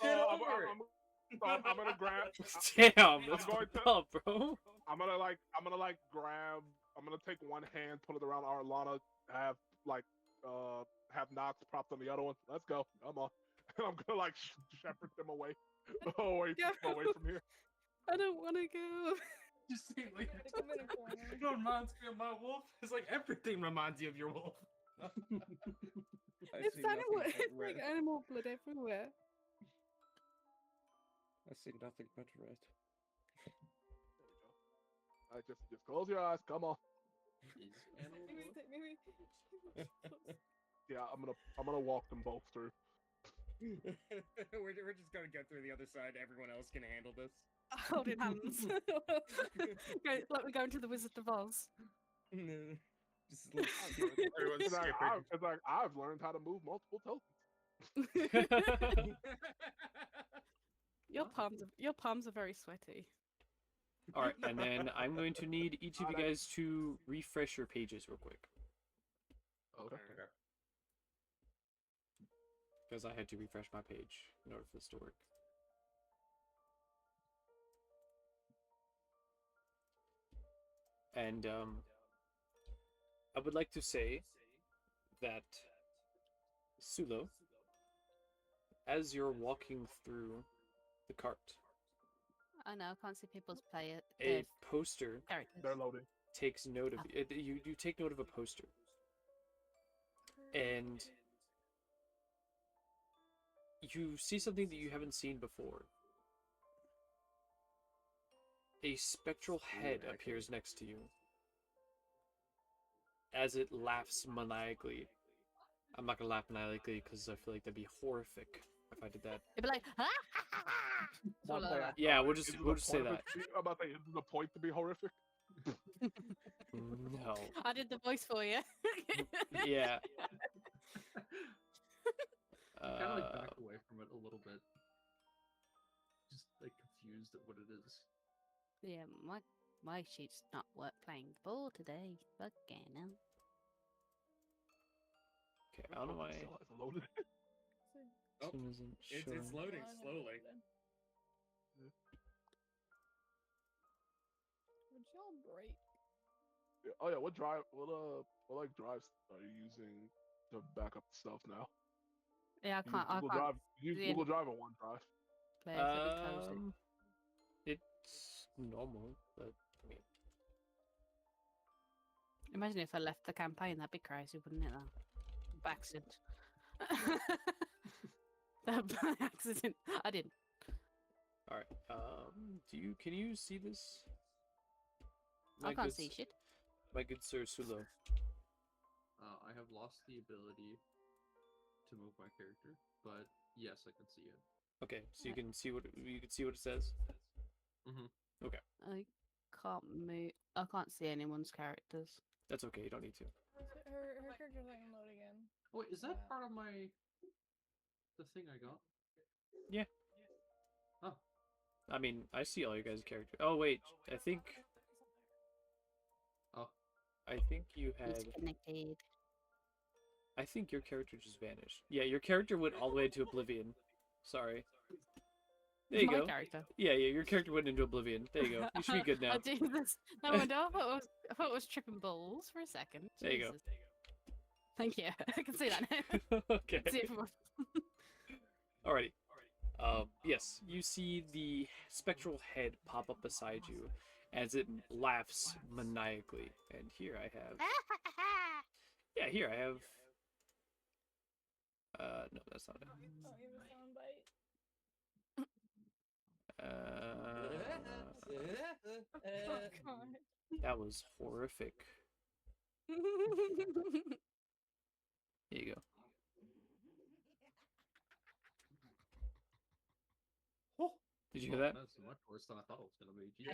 Get over it. I'm gonna grab. Damn, that's going fucked to- up, bro. I'm gonna grab. I'm gonna take one hand, put it around Arlana, have Nox propped on the other one. Let's go. Come on. And I'm gonna like shepherd them away, away from here. I don't want to go. Just see, like, Stick 'em in a corner. it reminds me of my wolf. It's like everything reminds you of your wolf. It's like animal blood everywhere. I see nothing but red. I just close your eyes. Come on. Maybe. Yeah, I'm gonna walk them both through. we're just gonna go through the other side. Everyone else can handle this. Holding hands. Like we're going to the Wizard of Oz. Just like, Everyone's skipping. It's like I've learned how to move multiple tokens. Your palms are very sweaty. All right, and then I'm going to need each of you guys to refresh your pages real quick, Okay. because I had to refresh my page in order for this to work. And I would like to say that Sulo, as you're walking through the cart, I know, I can't see people's a poster characters. They're loading. takes note of you. You take note of a poster, and you see something that you haven't seen before. A spectral head appears next to you as it laughs maniacally. I'm not gonna laugh maniacally because I feel like that'd be horrific if I did that. It'd be like, Yeah, we'll just say that. I'm about to say, is the point to be horrific? No. I did the voice for you. Yeah. Kind of like back away from it a little bit. Just like confused at what it is. Yeah, my sheet's not playing the ball today. Fucking hell. Okay, I don't know why. It's loaded. Oh, Team isn't it's showing. loading slowly. Would y'all break? Oh yeah, what drives are you using to back up the stuff now? Yeah, You use Yeah. Google Drive or OneDrive? play it, so we close it. It's normal, but I mean, Imagine if I left the campaign, that'd be crazy, wouldn't it? Though? By accident. By accident. I didn't. all right. Can you see this? I can't see shit. My good sir Sulo. I have lost the ability to move my character, but yes, I can see it. Okay, so you can see what it says. Mm-hmm. Okay, I can't move. I can't see anyone's characters. that's okay. You don't need to. Her character's not gonna load again. Oh, wait, is that part of the thing I got? Yeah. Oh. I mean, I see all your guys' characters. Oh wait, I think. Oh. I think you had. Disconnected. I think your character just vanished. Yeah, your character went all the way to oblivion. Sorry. There you My go. character. Yeah, your character went into oblivion. There you go. You should be good now. I do this. No wonder. I thought it was tripping balls for a second. There you go. Jesus. Thank you. I can see that now. Okay. See it from Alrighty. Yes, you see the spectral head pop up beside you as it laughs maniacally. And here I have. Yeah, here I have. No, that's not it. Oh, you have a soundbite. Oh god. That was horrific. Here you go. Oh, Did you hear that? That's much worse than I thought it was gonna be.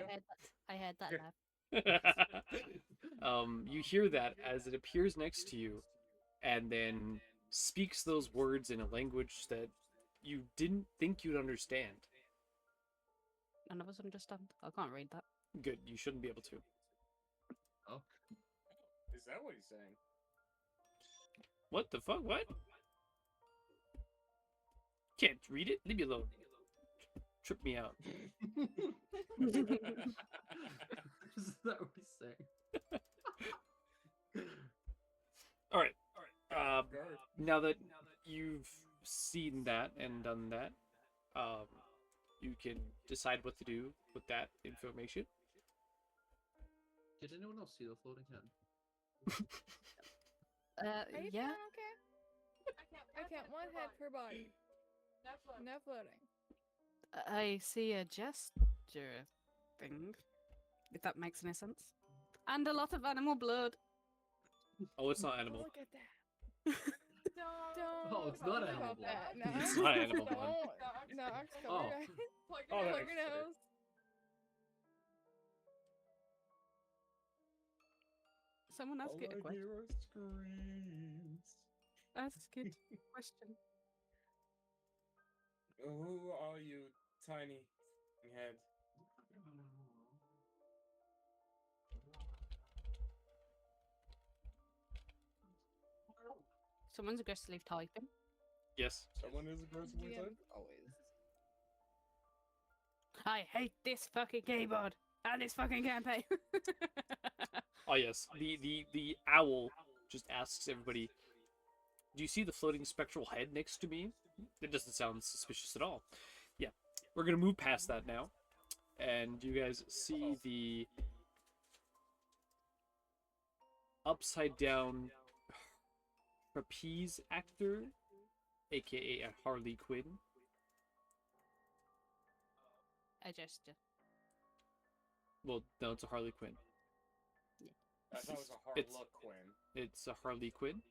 I heard that laugh. You hear that as it appears next to you and then speaks those words in a language that you didn't think you'd understand. None of us understand. I can't read that. Good, you shouldn't be able to. Oh, Is that what he's saying? What the fuck? What? Can't read it? Leave me alone. Trip me out. is that what he's saying? All right. Guard. Now that you've seen that and done that, you can decide what to do with that information. Did anyone else see the floating head? Are you Yeah. feeling okay? I can't one head per body. No floating. I see a gesture thing, if that makes any sense. And a lot of animal blood. Oh, it's not animal. Look at that. Don't. Oh, it's not talk animal about blood. that. No. It's not animal blood. Don't. No, cover Oh. your eyes. Oh, Plug that's your fair. nose. Someone ask it a question. Hear are screams. Ask it a question. Who are you, tiny head? Someone's aggressively typing. Yes. Someone is aggressively DM typing? always. I hate this fucking keyboard and this fucking campaign. Oh yes. The owl just asks everybody, "Do you see the floating spectral head next to me?" It doesn't sound suspicious at all. Yeah. We're gonna move past that now, and you guys see the upside down trapeze actor, aka a Harley Quinn. A gesture. Well, no, it's a Harley Quinn. I thought it was a It's- Harlequin. It's a Harley Quinn.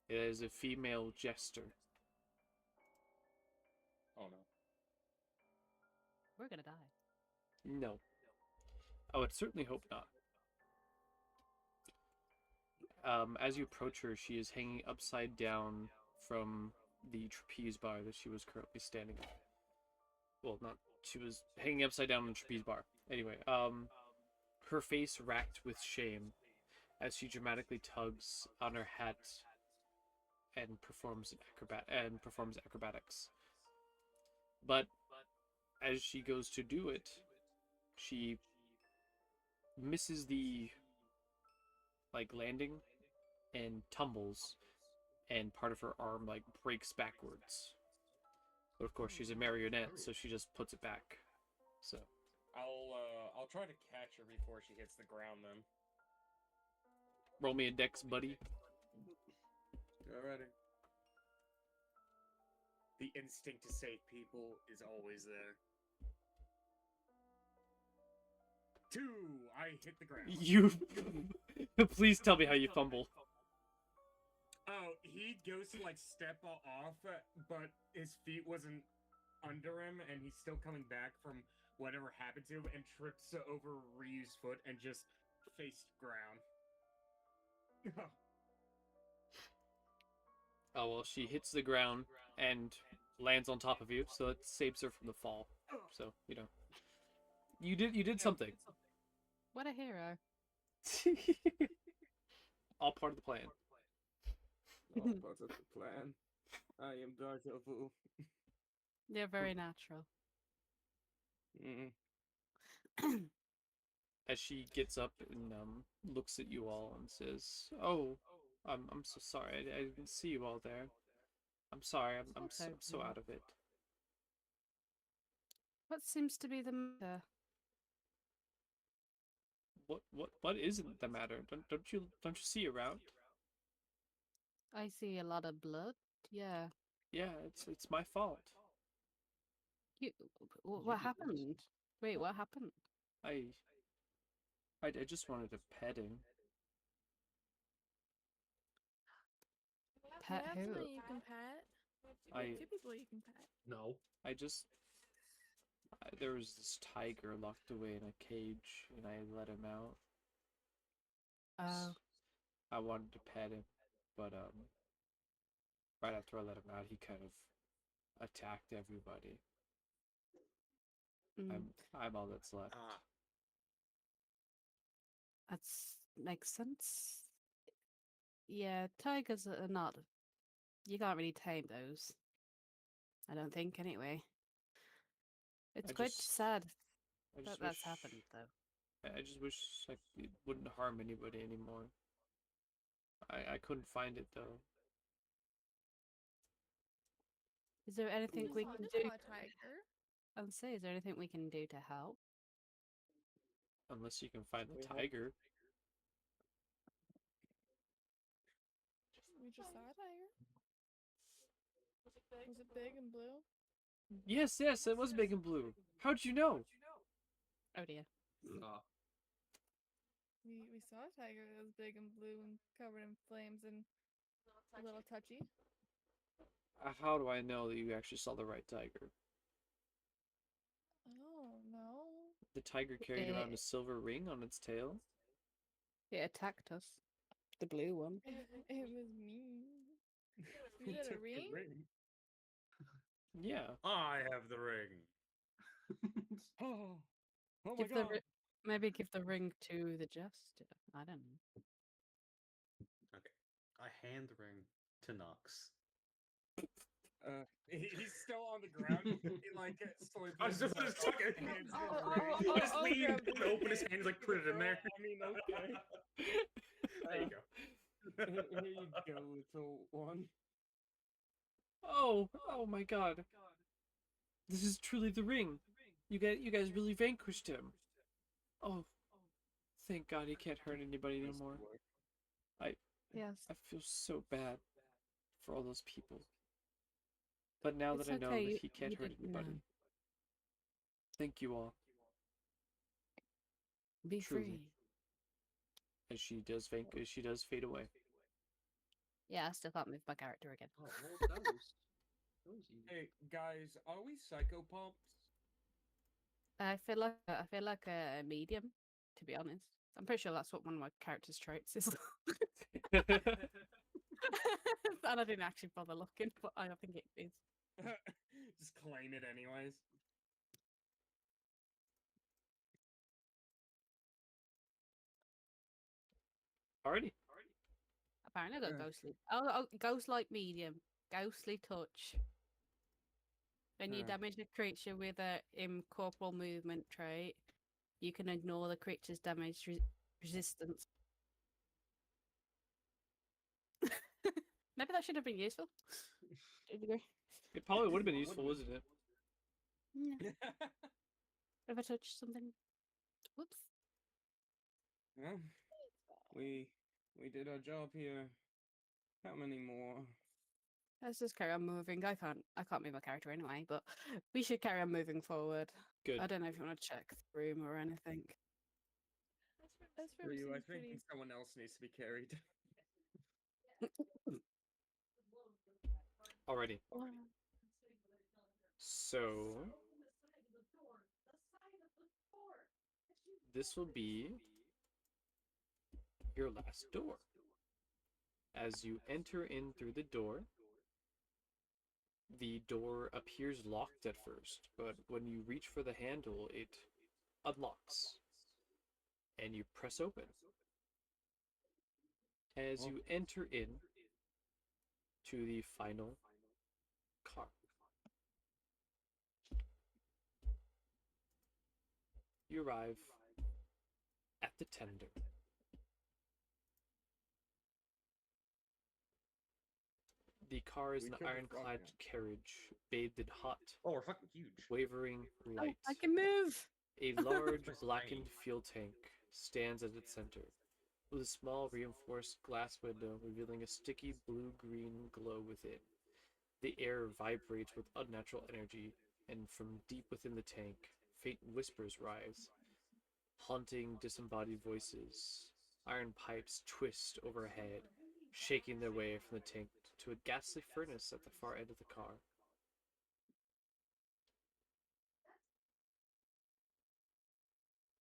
It is a female jester. Oh no. We're gonna die. No. I would certainly hope not. As you approach her, she is hanging upside down from the trapeze bar that she was currently standing on. Well, not. She was hanging upside down on the trapeze bar. Anyway, her face racked with shame as she dramatically tugs on her hat and performs acrobatics. But as she goes to do it, she misses the landing and tumbles, and part of her arm breaks backwards. But of course, she's a marionette, so she just puts it back. So I'll try to catch her before she hits the ground then. roll me a dex, buddy. Alrighty. The instinct to save people is always there. 2! I hit the ground. You please tell me how you fumble. Oh, he goes to step off, but his feet wasn't under him, and he's still coming back from whatever happened to him, and trips over Ryu's foot and just faced ground. Oh well, she hits the ground and lands on top of you, so it saves her from the fall. So you did something. What a hero. All part of the plan. All part of the plan. I am Deja Vu. They're very natural. As she gets up and looks at you all and says, "Oh, I'm so sorry. I didn't see you all there. I'm sorry. I'm so out of it." What seems to be the matter? What isn't the matter? Don't you see around? I see a lot of blood. Yeah. Yeah, it's my fault. You. What happened? Wait, what happened? I just wanted to pet him. Pet you have who? somebody you can pet. You have two people you can pet. No. There was this tiger locked away in a cage, and I let him out. Oh. I wanted to pet him, but right after I let him out, he kind of attacked everybody. Mm, I'm all that's left. that's makes sense. Yeah, tigers are not. You can't really tame those. I don't think, anyway. It's I quite just- sad I that just that's wish happened, though. I just wish like it wouldn't harm anybody anymore. I couldn't find it though. Is there anything we can just do? saw a tiger. I'll say, is there anything we can do to help? Unless you can find the We have- tiger. We just saw a tiger. Was it big and blue? Yes, it was big and blue. How'd you know? Oh dear. We saw a tiger that was big and blue and covered in flames and a little touchy. How do I know that you actually saw the right tiger? Oh no. The tiger carried around a silver ring on its tail. It attacked us. The blue one. It was me. Who Is it a took the ring? Yeah. I have the ring. Oh, oh my Give the god. maybe give the ring to the jester. I don't know. Okay. I hand the ring to Nox. He's still on the ground. He like slowly I was places just his talking. hands Oh, in the oh, ring. oh, I just oh, leaned grab and the opened his hands, like put it in there. I mean, okay. There you go. Here you go, little one. Oh my god. This is truly the ring. You guys really vanquished him. Oh, thank God he can't hurt anybody anymore. Yes. I feel so bad for all those people. But now It's that I know okay, that you- he can't you hurt didn't know. anybody, thank you all. Be Truly. free. As she does fade away. Yeah, I still can't move my character again. Oh, well, that was easy. Hey guys, are we psychopops? I feel like a medium, to be honest. I'm pretty sure that's what one of my character's traits is. And I didn't actually bother looking, but I think it is. Just claim it anyways. Alrighty. Apparently, I got Yeah. ghostly. Oh, ghostlight medium, ghostly touch. When you Yeah. damage a creature with a incorporeal movement trait, you can ignore the creature's damage resistance. Maybe that should have been useful. Did you agree? It probably would have been useful, wasn't it? Yeah. If I touch something. Whoops. Well, we did our job here. How many more? Let's just carry on moving. I can't move my character anyway, but we should carry on moving forward. Good. I don't know if you want to check the room or anything. This For room you, I seems think pretty. someone else needs to be carried. Alrighty. So this will be your last door. As you enter in through the door appears locked at first, but when you reach for the handle, it unlocks. And you press open. As you enter in to the final car. You arrive at the tender. The car is We an killed the frog ironclad now. carriage, bathed in hot, Oh, we're fucking huge. wavering light. I can move. A large, That's blackened tiny. fuel tank stands at its center, with a small reinforced glass window revealing a sticky blue-green glow within. The air vibrates with unnatural energy, and from deep within the tank, faint whispers rise. Haunting, disembodied voices. Iron pipes twist overhead, shaking their way from the tank to a ghastly furnace at the far end of the car.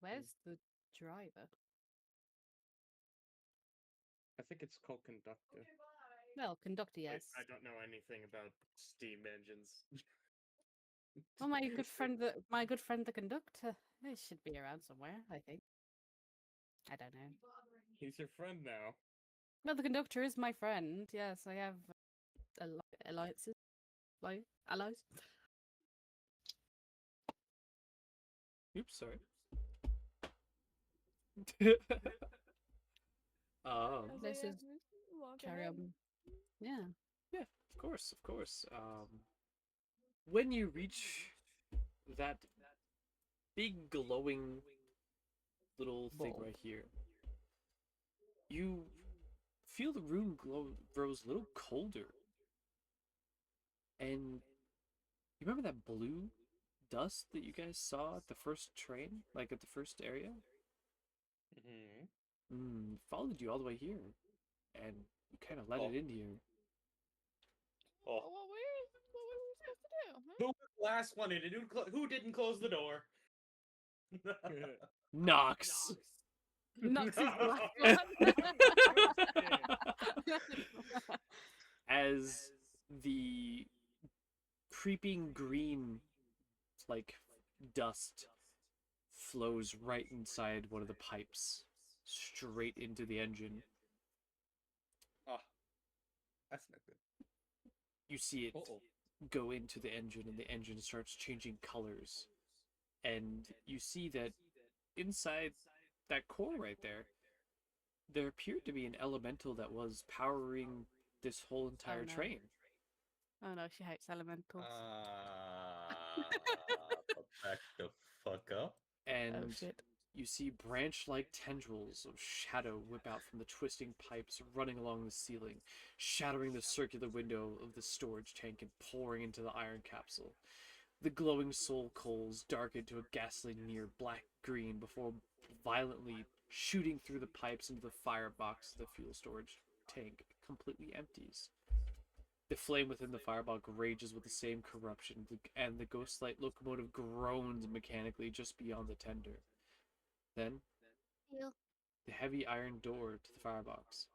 Where's the driver? I think it's called conductor. Well, conductor, Wait, yes. I don't know anything about steam engines. Well, my good friend, the conductor, he should be around somewhere. I think. I don't know. He's your friend now. Well, the conductor is my friend. Yes, I have alliances, like allies. Oops, sorry. This yeah, is walk carry ahead. on. Yeah. Yeah, of course, of course. When you reach that big glowing little thing Bulb. right here, you feel the room grows a little colder. And you remember that blue dust that you guys saw at the first train, like at the first area? Followed you all the way here, and you kind of let it in here. Oh. What were we supposed to do? Huh? Who was the last one in? And who didn't close the door? Nox. Nox is the last one. As the creeping green, like, dust flows right inside one of the pipes, straight into the engine. Ah, that's not good. You see it go into the engine, and the engine starts changing colors. And you see that inside that core right there appeared to be an elemental that was powering this whole entire no. train. Oh no, she hates elementals. Back the fuck up. And Oh shit. you see branch-like tendrils of shadow whip out from the twisting pipes running along the ceiling, shattering the circular window of the storage tank and pouring into the iron capsule. The glowing soul coals darken to a ghastly near black-green before violently shooting through the pipes into the firebox of the fuel storage tank completely empties. The flame within the firebox rages with the same corruption, and the ghostlight locomotive groans mechanically just beyond the tender. Then, the heavy iron door to the firebox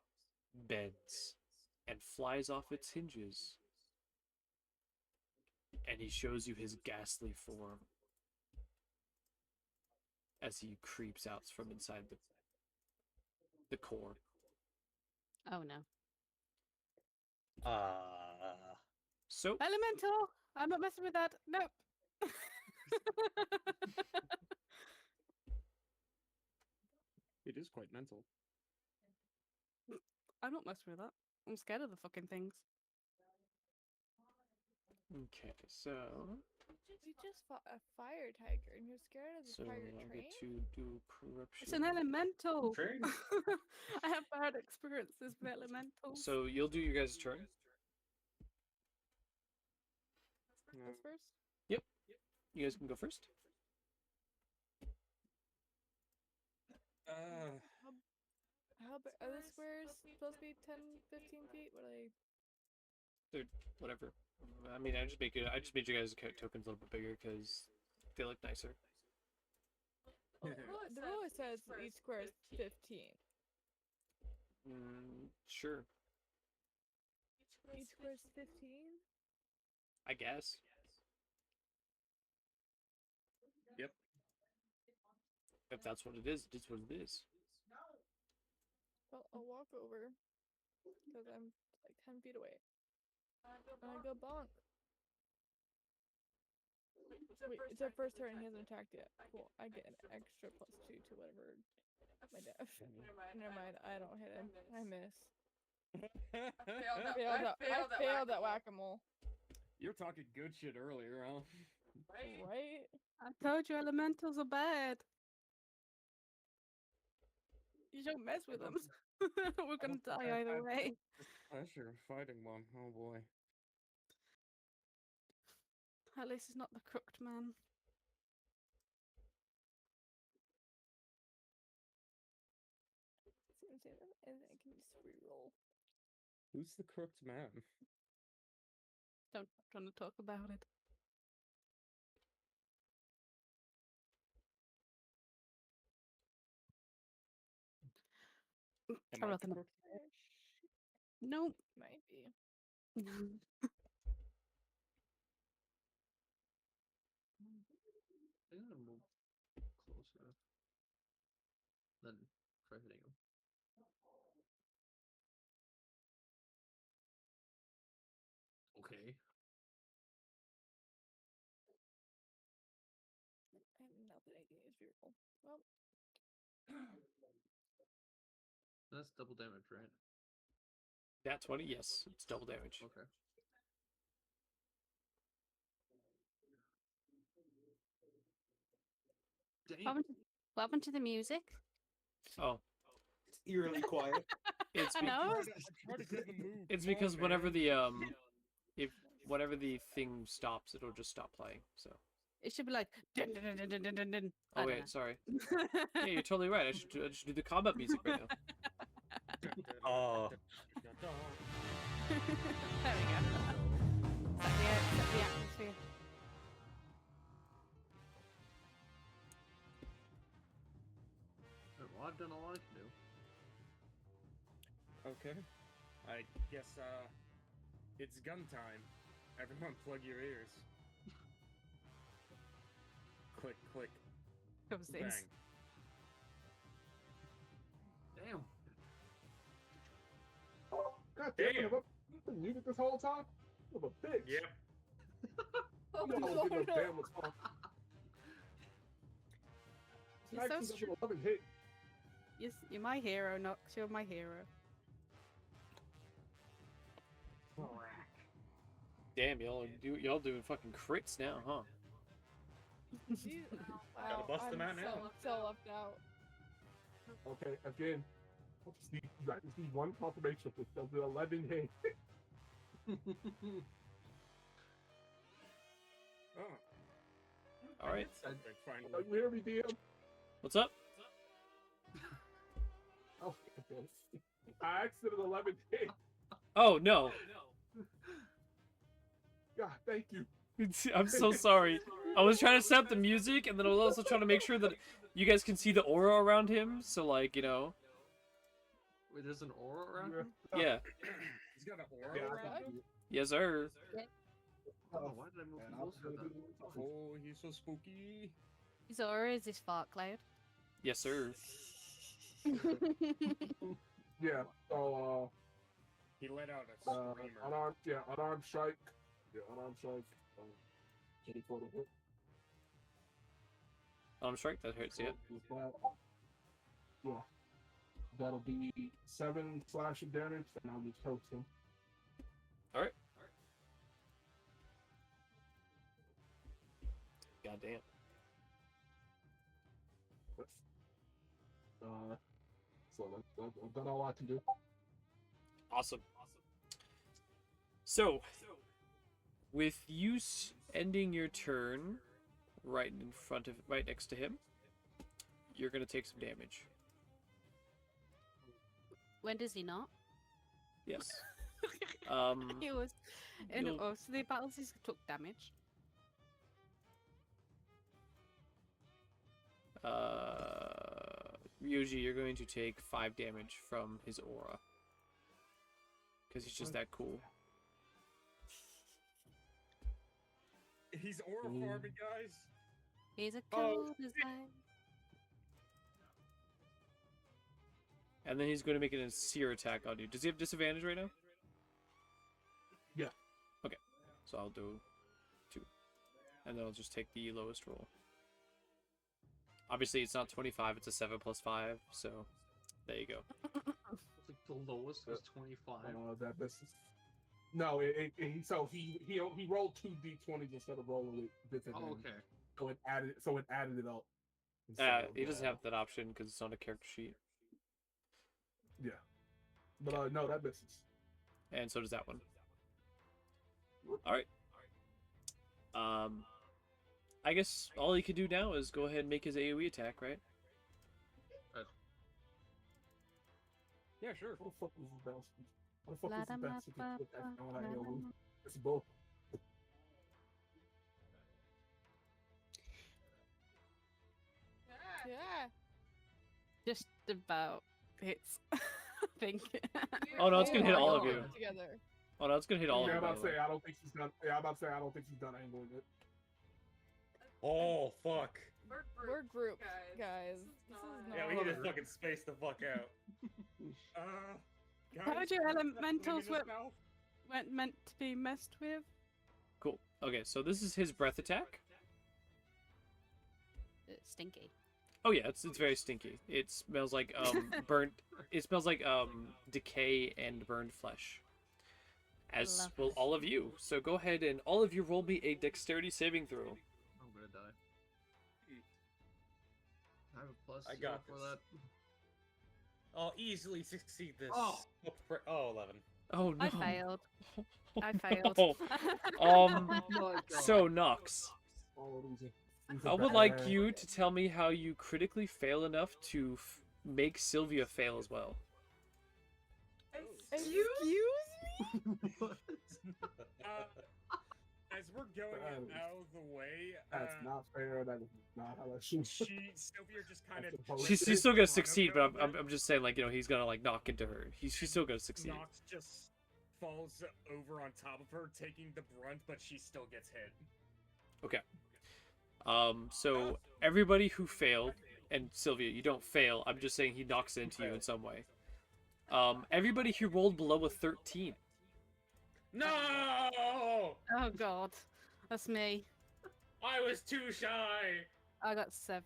bends and flies off its hinges, and he shows you his ghastly form as he creeps out from inside the core. Oh no. So, Elemental! I'm not messing with that. Nope. It is quite mental. I'm not messing with that. I'm scared of the fucking things. okay, so We just fought a fire tiger, and you're scared of the fire I'll train? get to do corruption. It's an elemental. Train? I have bad experiences with elementals. So you'll do your guys' turn. Goes first? Yep. You guys can go first. How big are the squares supposed to be 10, 15 feet? What are they? They're whatever. I mean, I just made you guys' tokens a little bit bigger because they look nicer. The rule says each square is 15. Sure. Each square is 15? I guess. Yep. If that's what it is what it is. Well, I'll walk over because I'm like 10 feet away. And I go bonk. Wait, it's our first turn. He hasn't attacked yet. Cool. I get an extra +2 to whatever my dash. Never mind. I don't hit him. I miss. I failed at whack-a-mole. You're talking good shit earlier, huh? Right? I told you elementals are bad. You don't mess with them. We're gonna die either way. Pleasure fighting one. Oh boy. At least it's not the crooked man. And I can just reroll. Who's the crooked man? Don't trying to talk about it. Am Try I not the to. crooked man? Nope. Might be. I'm gonna move closer. Then try hitting him. Okay. I have nothing I can use for your roll. Well, That's double damage, right? That 20, yes, it's double damage. Okay. What Damn. happened to the music? Oh, It's eerily quiet. it's I be- know. it's because whenever the if whenever the thing stops, it'll just stop playing. So. It should be like. Dun, dun, dun, dun, dun, dun, dun. I Oh don't wait, sorry. know. Yeah, you're totally right. I should do the combat music right now. Oh. There we go. Set the atmosphere. Well, I've done all I can do. Okay. I guess, it's gun time. Everyone plug your ears. Click, click, Comes bang. things. Damn. God damn Damn. it! I've been muted this whole time. I'm a bitch. Yep. oh, You know, I was Lord. getting a damn response. You're so 1911 hit. Yes, you're my hero, Nox. You're my hero. Damn, y'all doing fucking crits now, huh? Jeez. Gotta bust them I'm out now. So left out. Okay, again, I just need one confirmation. This does an 11 hit. Oh. All right. Something finally. Oh, you hear me, DM? What's up? Oh, okay. I asked it an 11 hit. Oh no. God, thank you. I'm so sorry. I was trying to set up the music, and then I was also trying to make sure that you guys can see the aura around him. So, like, you know. Wait, there's an aura around him? Yeah. He's got an aura Yeah, I around got him? you. Yes, sir. Oh, why did I move And I was closer gonna then? do Oh, he's so spooky. His aura is this fart cloud. Yes, sir. Yeah, so, He let out a screamer. unarmed strike. Yeah, unarmed strike. 24 to hit. Strike, that hurts, yeah. With that, yeah. That'll be 7 slashing damage, and I'll just toast him. Alright. Goddamn. So I've done all I can do. Awesome. So, with you ending your turn right next to him, you're gonna take some damage. When does he not? Yes. He was in you'll- most of the battles. He took damage. Ryuji, you're going to take 5 damage from his aura. Because he's just that cool. He's aura farming, guys. He's a cool design. And then he's going to make an seer attack on you. Does he have disadvantage right now? Yeah. Okay. So I'll do 2. And then I'll just take the lowest roll. Obviously, it's not 25, it's a 7 plus 5, so there you go. It's like the lowest was 25. That this is no. He rolled 2 d20s instead of rolling it disadvantage. Oh, okay. So it added it up. He doesn't have that option because it's on a character sheet. Yeah. But no, that misses. And so does that one. Alright. I guess all he could do now is go ahead and make his AoE attack, right? Yeah, sure. What the fuck is this bastard? What the fuck is this bastard? With that kind of AoE? It's bull. Yeah. Just about hits. think. Oh no, it's gonna hit all of God. you. Together. Oh no, it's gonna hit all of Yeah, you. I'm By about the to way. say I don't think she's done. Yeah, I'm about to say I don't think she's done angling it. Oh fuck. We're grouped, guys. This is not. Yeah, we need to fucking space the fuck out. Guys, Told you elementals were now? weren't meant to be messed with. Cool. Okay, so this is his breath attack. It's stinky. Oh yeah, it's very stinky. It smells like burnt. It smells like decay and burned flesh. As Love will it. all of you. So go ahead and all of you roll me a dexterity saving throw. I'm gonna die. I have a plus I 0 got for this. that. I'll easily succeed this. Oh. Oh, 11. Oh no. I failed. I failed. Oh, Oh my god. so Nox, Oh, I would like you to tell me how you critically fail enough to make Sylvia fail as well. Excuse What? As we're going out of the way, That's not fair. That is not how that should. Sylvia just kind of. She's still gonna succeed, but I'm just saying, like, you know, he's gonna like knock into her. She's still gonna succeed. Nox just falls over on top of her, taking the brunt, but she still gets hit. Okay. So everybody who failed, and Sylvia, you don't fail. I'm just saying he knocks into you in some way. Everybody who rolled below a 13. No! Oh god, that's me. I was too shy. I got 7.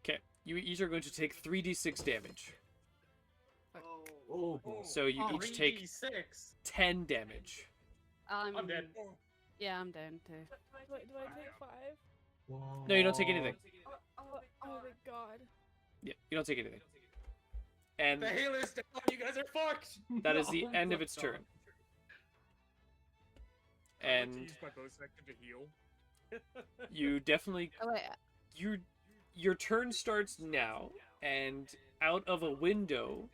Okay, you each are going to take 3d6 damage. Oh, So you each take 3d6. 10 damage. I'm dead. Yeah, I'm down too. Do I take 5? No, you don't take anything. Oh my god. Yeah, you don't take anything. And The healer's down. You guys are fucked. that is the end of its turn. I like to And use my bonus action to heal. you definitely Oh wait, your turn starts now, and out of a window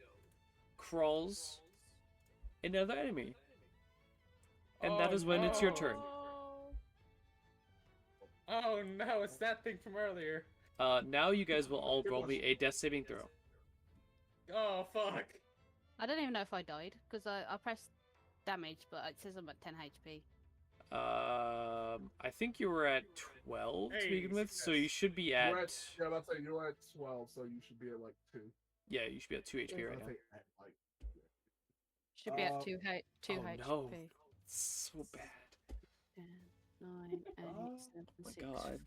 crawls another enemy. And that Oh, is when it's your turn. Oh no, it's that thing from earlier. Now you guys will all roll me a death saving throw. Oh fuck. I don't even know if I died because I pressed damage, but it says I'm at 10 HP. I think you were at 12 to begin with, so you should be at. You're at yeah, let's say you're at 12, so you should be at like 2. Yeah, you should be at 2 HP right now. Should be at 2 Oh, HP. no. So bad. 10, 9, 8, 7, Oh my 6. god.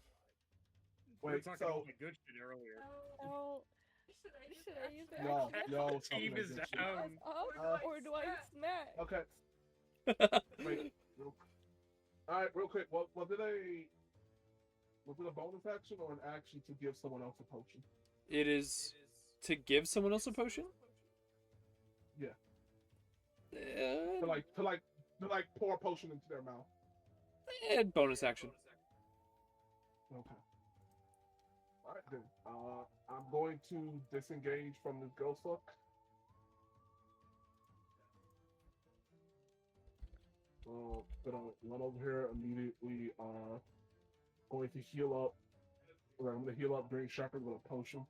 We were Wait, talking so about my good shit earlier. Oh. Should I use the no, action no, Team something is against you. down. up, or do I smack? Okay, wait. All right, real quick. Was it a bonus action or an action to give someone else a potion? It is to give someone else a potion? Yeah. To like pour a potion into their mouth. And bonus action. Okay. All right then. I'm going to disengage from this ghost fuck. Gonna run over here immediately. Going to heal up. Or I'm gonna heal up Green Shepherd with a potion.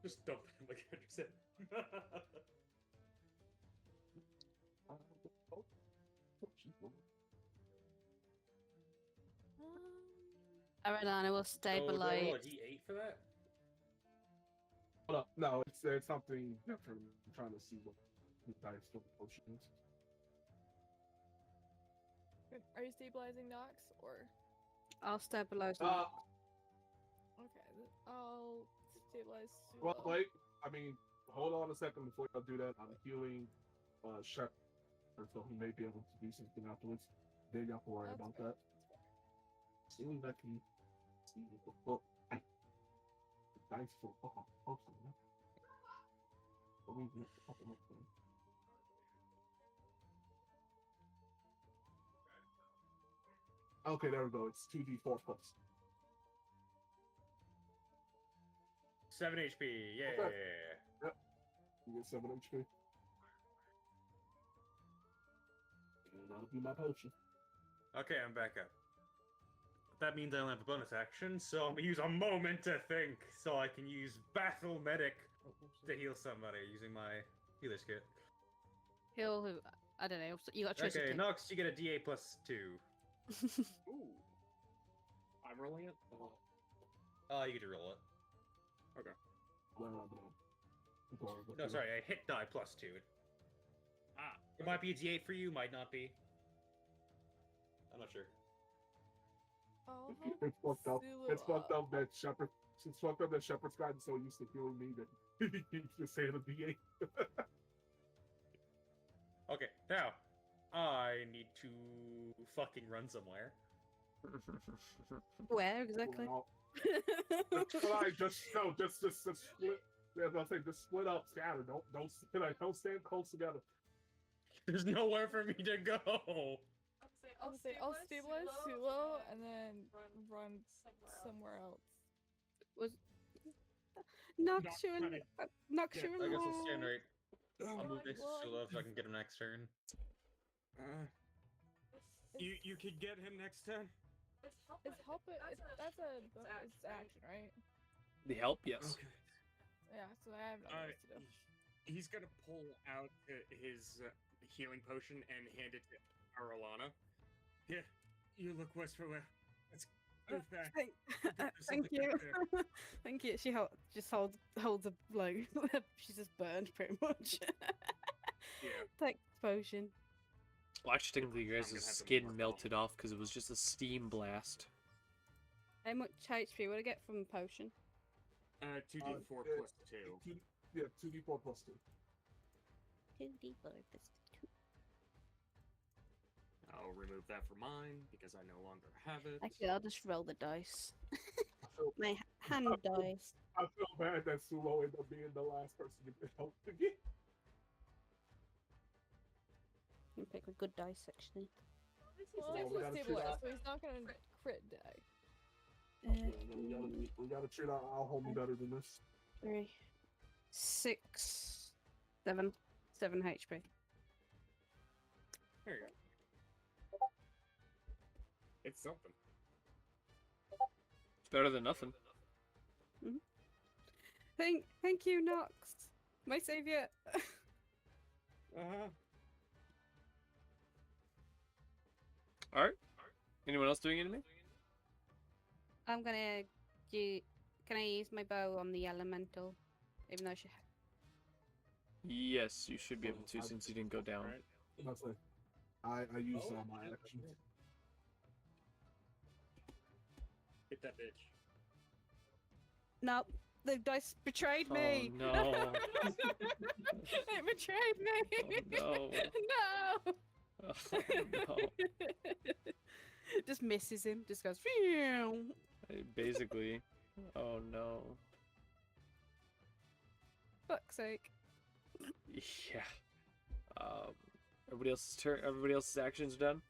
Just dump him like I just said. Aradana will stabilize. Oh, do I roll a D8 for that? Hold up. No, it's something different. I'm trying to see what the dice for the potion is. Are you stabilizing Nox, or? I'll stabilize. Okay, I'll stabilize. Well, Sula. wait. I mean, hold on a second before I do that. I'm healing Shep, so he may be able to do something afterwards. Then y'all can worry That's about fair. that. Seems like he see what the fuck. The dice for fucking potion. Man. Let me just fucking look for him. Okay, there we go. It's 2d4 plus. 7 HP. Yeah. Okay. You get 7 HP. And that'll be my potion. Okay, I'm back up. That means I don't have a bonus action, so I'm gonna use a moment to think, so I can use Battle Medic to heal somebody using my healer's kit. He'll, I don't know. You got a choice. Okay, of Nox, you get a DA plus 2. two. Ooh. I'm rolling it? You get to roll it. No, No, sorry, a hit die plus 2. It might be a D8 for you, might not be. I'm not sure. Oh, It's fucked up. It's fucked up that Shepard. It's fucked up that Shepard's gotten so used to healing me that he's just saying a D8. Okay, now I need to fucking run somewhere. Where exactly? Just split. Yeah, I'll say just split up, scatter. Don't stand close together. There's nowhere for me to go. I'll stabilize Sulo and then run somewhere else. Was not Not sure. funny. Not Yeah, sure. I guess I'll stand right. I'll Well, move next to well, Sula so I can get him next turn. You could get him next turn. Is help it? That's it's action, right? The help, yes. Okay. Yeah. So I have nothing else to do. He's gonna pull out his healing potion and hand it to Aralana. Here, you look worse for wear. Let's move back. Thank you. Thank you. She just holds a like she's just burned pretty much. Yeah. Like potion. Well, actually, technically, your I'm guys' gonna have to skin mark melted off because it was just a steam blast. How much HP would I get from potion? 2d4 plus 2. Yeah, 2d4 plus 2. 2d4 plus 2. I'll remove that from mine because I no longer have it. Actually, I'll just roll the dice. I feel, My hand dice. I feel bad that Sulo ended up being the last person to get helped again. You pick a good dice, actually. Well, we he's gotta stabilized, figure out- so he's not gonna crit die. We gotta treat our homie better than this. 3, 6, 7 HP. There you go. It's something. It's better than nothing. Thank you, Nox, my savior. Uh-huh. All right. Anyone else doing anything? I'm gonna do. Can I use my bow on the elemental? Even though she. Yes, you should be able to since you didn't go down. Alright. That's it. I used my action. Hit that bitch. No, the dice betrayed me. Oh, no. It betrayed me. Oh, no. Oh, no. Just misses him. Just goes. Phew. Basically. Oh no. Fuck's sake. Yeah. Everybody else's turn. Everybody else's actions done.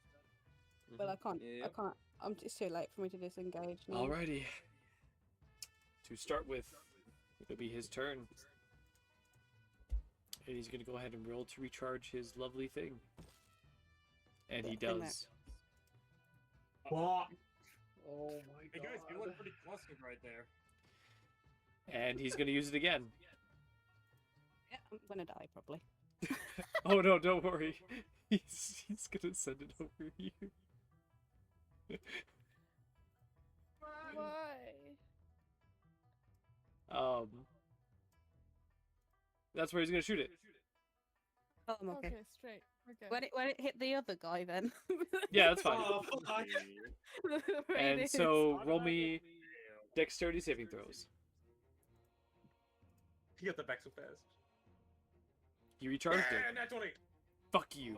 Well, I can't. Yep. I can't. It's too late for me to disengage now. Alrighty. To start with, it'll be his turn. And he's gonna go ahead and roll to recharge his lovely thing. And he Thing does. Fuck. Oh my Hey god. guys, you look pretty clustered right there. And he's gonna use it again. Yeah, I'm gonna die probably. Oh no, don't worry. He's gonna send it over you. Why? That's where he's gonna shoot it. Oh, I'm okay. Okay, straight. Okay. When it hit the other guy, then. Yeah, that's fine. Oh, fuck. Where it And is. so roll me dexterity saving throws. You got that back so fast. You recharged Yeah, it. nat 20. Fuck you.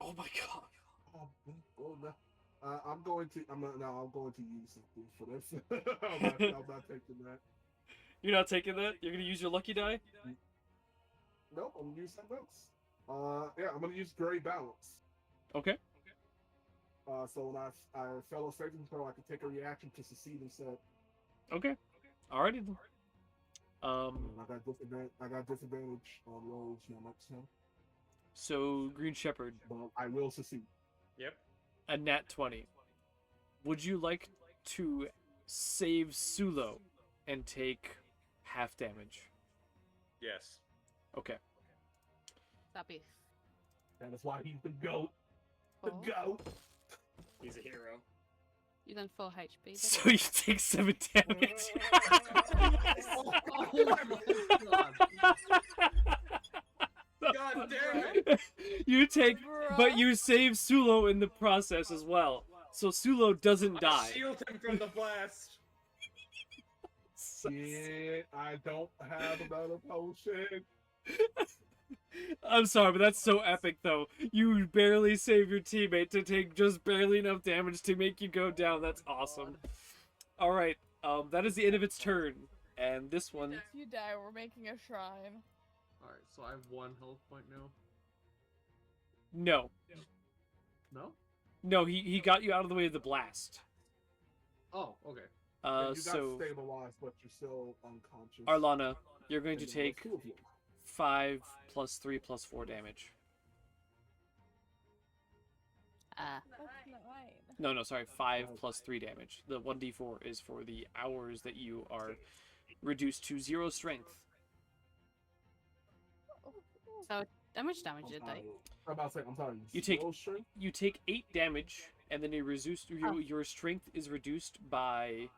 Oh my god. Oh my god. Oh, no. I'm going to use something for this. I'm not taking that. You're not taking that? You're gonna use your lucky die? Nope, I'm gonna use something else. Yeah, I'm gonna use Gray Balance. Okay. So when I fail a saving throw, I can take a reaction to succeed instead. Okay. Alrighty then. I got disadvantage on rolls next time, So Green Shepherd, but I will succeed. Yep. a nat 20. Would you like to save Sulo and take half damage? Yes. Okay. That'd be That is why he's the GOAT. The Oh. GOAT. He's a hero. you then 4 HP. So you take 7 damage. God damn it! You take, but you save Sulo in the process as well. So Sulo doesn't die. Shield him from the blast. Yeah, I don't have another potion. I'm sorry, but that's so epic, though. You barely save your teammate to take just barely enough damage to make you go down. That's awesome. All right, that is the end of its turn, and this one. If you die, we're making a shrine. Alright, so I have 1 health point now. No, No? no, he got you out of the way of the blast. Oh, okay. Yeah, you So got stabilized, but you're still unconscious. Arlana, you're going to And then there's take 2 of you. 5 plus 3 plus 4 damage. That's 9. No, sorry, 5 plus 3 damage. The 1d4 is for the hours that you are reduced to 0 strength. So how much damage I'm did sorry. they? I'm about to say, I'm sorry. You take- slow strength? You take 8 damage, and then your strength is reduced by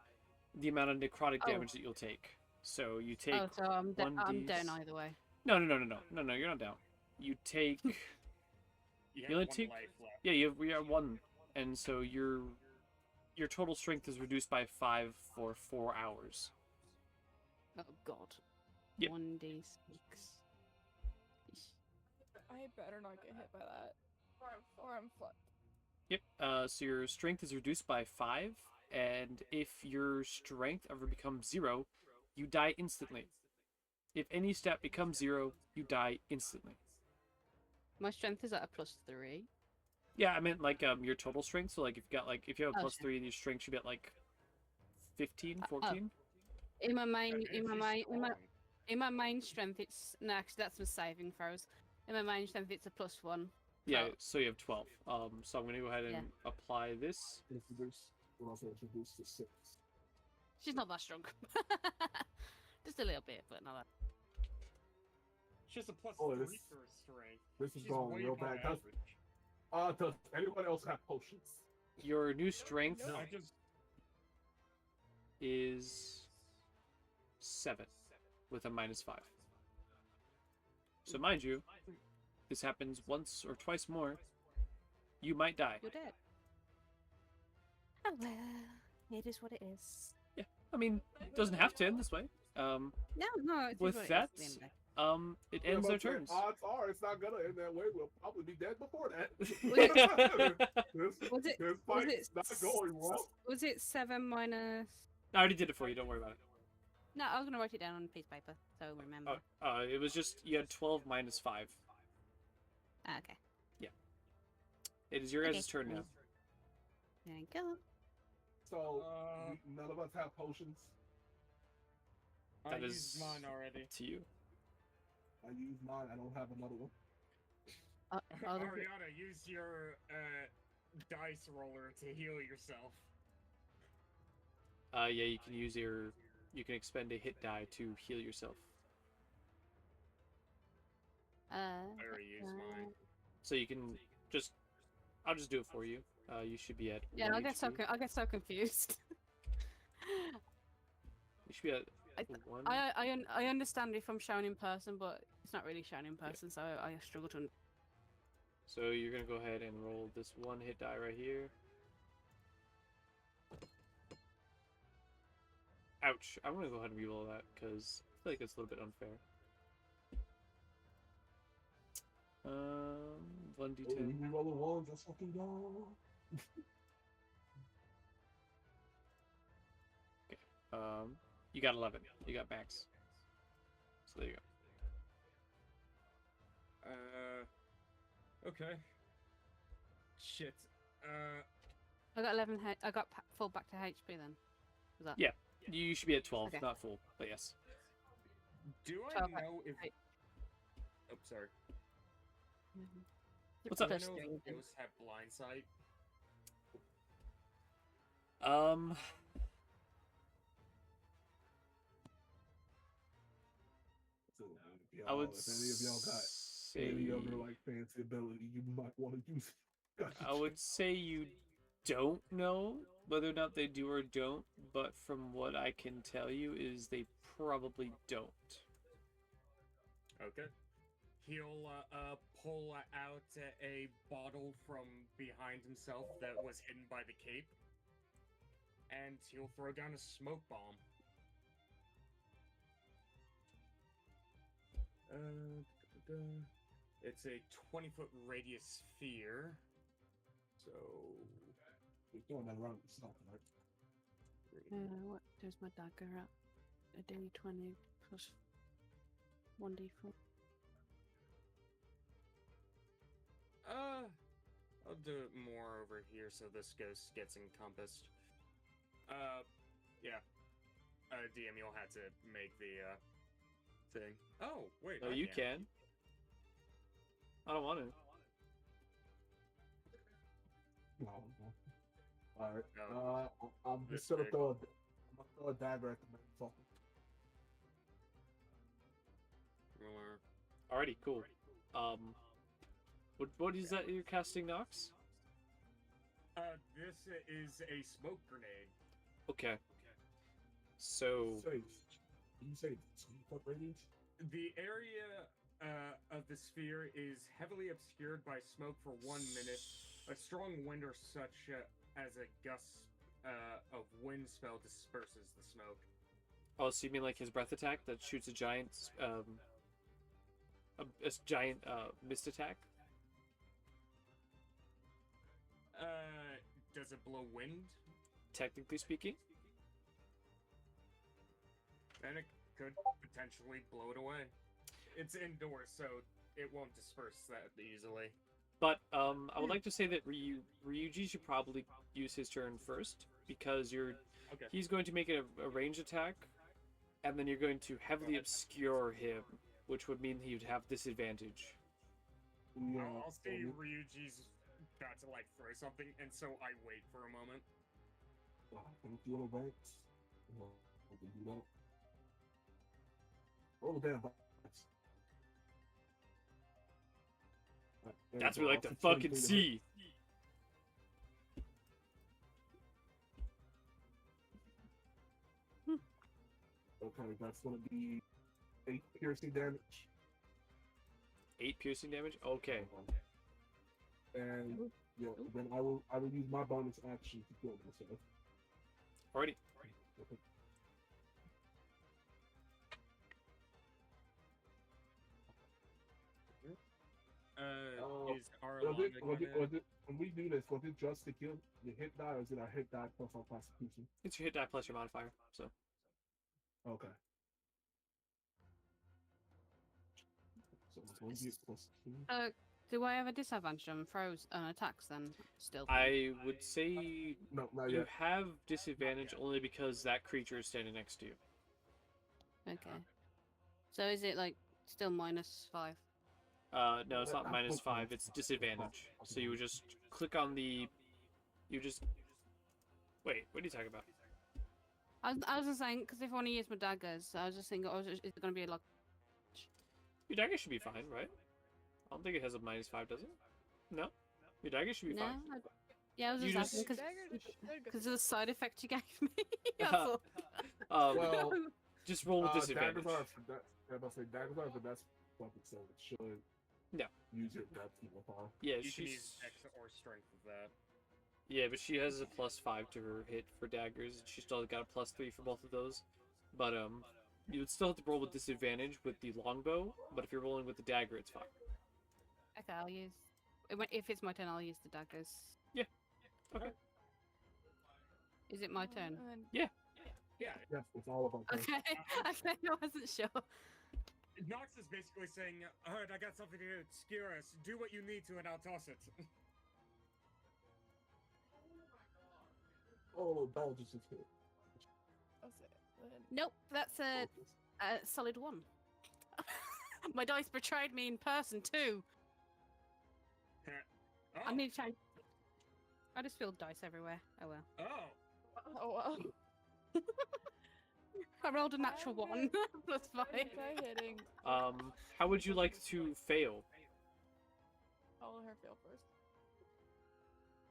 the amount of necrotic Oh. damage that you'll take. So you take Oh, so I'm 1d. down either way. No, you're not down. You take You only have 1 take- life left. yeah, we are 1, and so your total strength is reduced by 5 for 4 hours. Oh god. Yep. 1d6. I better not get hit by that. Or I'm fucked. Yep. So your strength is reduced by 5, and if your strength ever becomes 0, you die instantly. If any stat becomes 0, you die instantly. My strength is at a +3. Yeah, I meant like your total strength. So like if you have a Oh, plus sure. 3, your strength should be at like 15, 14. In my main, Okay, in my she's main, strong. in my main strength, it's no, actually that's my saving throws. In my main strength, it's a +1. Yeah, Oh. so you have 12. So I'm gonna go ahead and Yeah. apply this. Introduce. We'll also introduce to 6. She's not that strong. Just a little bit, but not that. She has a +3 Oh, for this- strength. This is She's going way real above bad. Does average. anyone else have potions? Your new strength No, I just is 7 with a -5. So mind you, this happens once or twice more, you might die. You're dead. Oh well, it is what it is. Yeah, I mean, it doesn't have to end this way. No, it's With what it that, is at the end of the day. it ends their turns. Odds are it's not gonna end that way. We'll probably be dead before that. Was it- this was fight's it not going well. Was it 7 minus? I already did it for you. Don't worry about it. No, I was gonna write it down on a piece of paper, so I remember. It was just you had 12 minus 5. Ah, okay. It is your Okay. guys' turn now. There you go. So none of us have potions. I That used is mine already. up to you. I use mine. I don't have another one. Ariana, use your dice roller to heal yourself. Yeah, you can use you can expend a hit die to heal yourself. I already used mine. So you can I'll just do it for you. You should be at Yeah, 1 I get so HP. confused. You should be at I- 1. I understand if I'm shown in person, but it's not really shown in person, so I struggle to. So you're gonna go ahead and roll this 1 hit die right here. Ouch! I'm gonna go ahead and reroll that because I feel like it's a little bit unfair. 1d10. We roll the ones. Let's fucking go. You got 11. You got max. So there you go. Okay. Shit. I got 11. I got full back to HP then. Was that? Yeah. You should be at 12, Okay. not full, but yes. Do I 12 know if? right. Oh, sorry. What's Do up? I Plus know three, if then. ghosts have blind sight? So I would if any of y'all got say any other like fancy ability, you might want to use it. I would say you don't know whether or not they do or don't, but from what I can tell you is they probably don't. Okay. He'll pull out a bottle from behind himself that was hidden by the cape, and he'll throw down a smoke bomb. It's a 20-foot radius sphere, so You're throwing that around yourself, right? What does my dagger at? A d20 plus 1d4. I'll do it more over here so this ghost gets encompassed. Yeah. DM, you'll have to make the thing. Oh, wait. No, I you can. can. I don't want to. No. All right. No. I'm This just gonna big. throw a dagger at the motherfucker. Alrighty, cool. What is that you're casting, Nox? This is a smoke grenade. Okay. So You say 20-foot radius? The area of the sphere is heavily obscured by smoke for 1 minute. A strong wind or such as a gust of wind spell disperses the smoke. Oh, so you mean like his breath attack that shoots a giant mist attack? Does it blow wind? Technically speaking. Then it could potentially blow it away. It's indoors, so it won't disperse that easily. But I would like to say that Ryuji should probably use his turn first because he's going to make it a range attack, and then you're going to heavily obscure him, which would mean he would have disadvantage. Yeah. I'll see Ryuji's about to like throw something, and so I wait for a moment. Can you feel the banks? Well, we can do that. Roll the damn banks. That's what we like to fucking see. Okay, that's gonna be 8 piercing damage. 8 piercing damage? Okay. And yeah, then I will use my bonus action to kill myself. Alrighty. Okay. Is our when we do this, was it just to kill the hit die, or is it a hit die plus our constitution? It's your hit die plus your modifier, so. Okay. So it's 1d8 plus 2. Do I have a disadvantage on throws attacks then? Still. I would say No, not you yet. have disadvantage only because that creature is standing next to you. Okay. So is it like still -5? No, it's not -5, it's disadvantage. So you would just click on the... Wait, what are you talking about? I was just saying, because if I want to use my daggers, I was just thinking, is it going to be like... Your dagger should be fine, right? I don't think it has a -5, does it? No? Your dagger should be No? fine. Yeah, I was You just asking because of the side effect you gave me. That's all. Well, just roll with disadvantage. Daggers are for that's fucking so it should use your depth modifier. Yeah, you can use she's... X or strength of that. Yeah, but she has a +5 to her hit for daggers. She still got a +3 for both of those. But you would still have to roll with disadvantage with the longbow. But if you're rolling with the dagger, it's fine. Okay, I'll use... If it's my turn, I'll use the daggers. Yeah. Okay. Is it my turn? Yeah. Yeah. Yes, it's all about that. Okay, okay, I wasn't sure. Nox is basically saying, alright, I got something to obscure us. Do what you need to and I'll toss it. Oh, that just hit. That's it. Nope, that's a solid 1. My dice betrayed me in person too. Oh. I need to change. I just spilled dice everywhere. Oh well. Oh. Oh well. I rolled a natural one. That's fine. Try hitting. How would you like to fail? I'll let her fail first.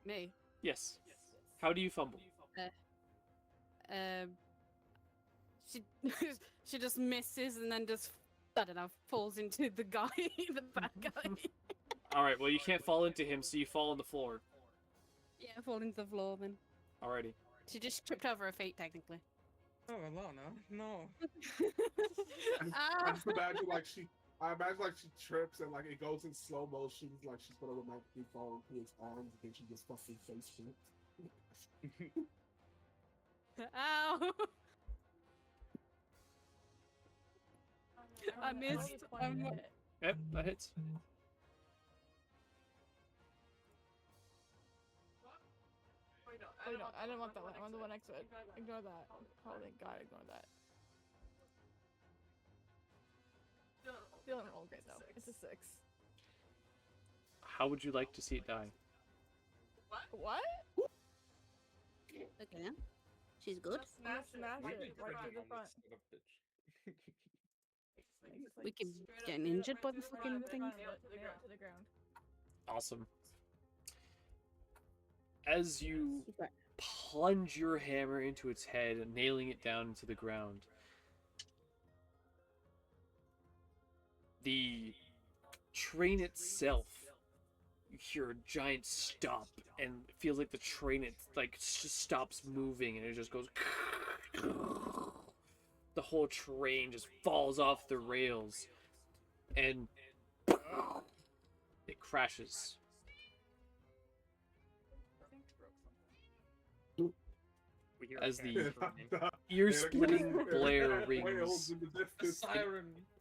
Me. Yes. How do you fumble? She she just misses and then just I don't know falls into the guy, the bad guy. All right. Well, you can't fall into him, so you fall on the floor. Yeah, fall into the floor then. Alrighty. She just tripped over her feet technically. Oh, Alana, no. I just imagine like she trips and like it goes in slow motion, like she's gonna romantically fall into his arms, and then she just fucking face flips. Ow! I missed. Yep, that hits. Oh, no, I didn't want that one. I want the one next to it. Ignore that. Oh, thank God, ignore that. Feeling roll great though. It's a 6. How would you like to see it die? What? Okay. She's good. Smash it right to the front. We can get injured by the fucking thing. To the ground. Awesome. As you plunge your hammer into its head, nailing it down into the ground, the train itself, you hear a giant stomp, and it feels like the train just stops moving, and it just goes. The whole train just falls off the rails, and it crashes. As the ear-splitting blare rings,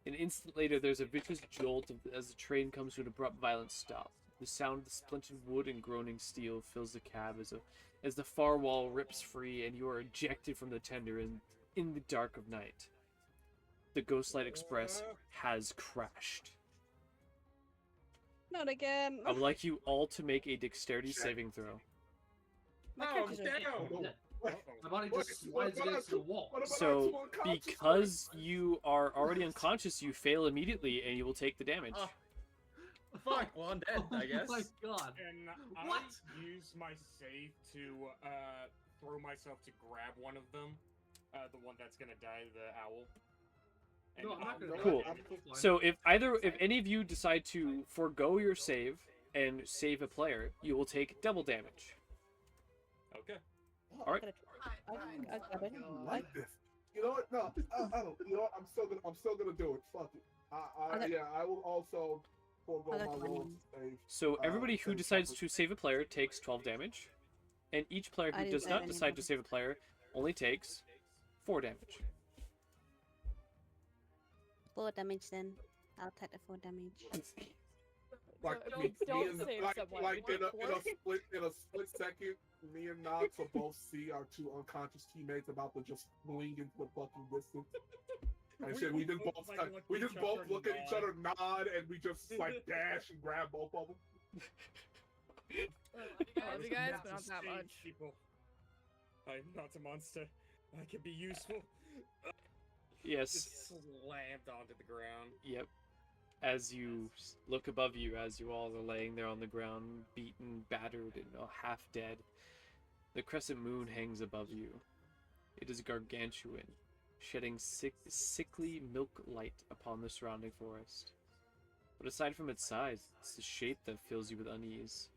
an instant later there's a vicious jolt as the train comes to an abrupt, violent stop. The sound of the splintered wood and groaning steel fills the cab as the far wall rips free and you are ejected from the tender in the dark of night. The Ghostlight Express has crashed. Not again. I would like you all to make a dexterity saving throw. Oh, damn! My body just slides against the wall. So, because you are already unconscious, you fail immediately and you will take the damage. Fuck, well, I'm dead, I guess. Oh my god. And What? I use my save to throw myself to grab one of them. The one that's gonna die, the owl. And No, I'm not gonna Cool. die. So if any of you decide to forego your save and save a player, you will take double damage. Okay. All right. I like this. You know what? No, I don't. You know what? I'm still gonna do it. Fuck it. I will also forego my roll to save. So everybody who decides to save a player takes 12 damage, and each player who does not decide to save a player only takes 4 damage. 4 damage then. I'll take the 4 damage. Like, So me don't and, save like, someone, like you in take a split second, me and Nox will both see our two unconscious teammates about to just fling into the fucking distance. And shit, we just both look at each other, nod, and we just like dash and grab both of them. I love you guys, but not that much. People. I'm not a monster. I can be useful. Yes. Just slammed onto the ground. Yep. As you look above you, as you all are laying there on the ground, beaten, battered, and half dead, the crescent moon hangs above you. It is gargantuan, shedding sickly milk light upon the surrounding forest. But aside from its size, it's the shape that fills you with unease.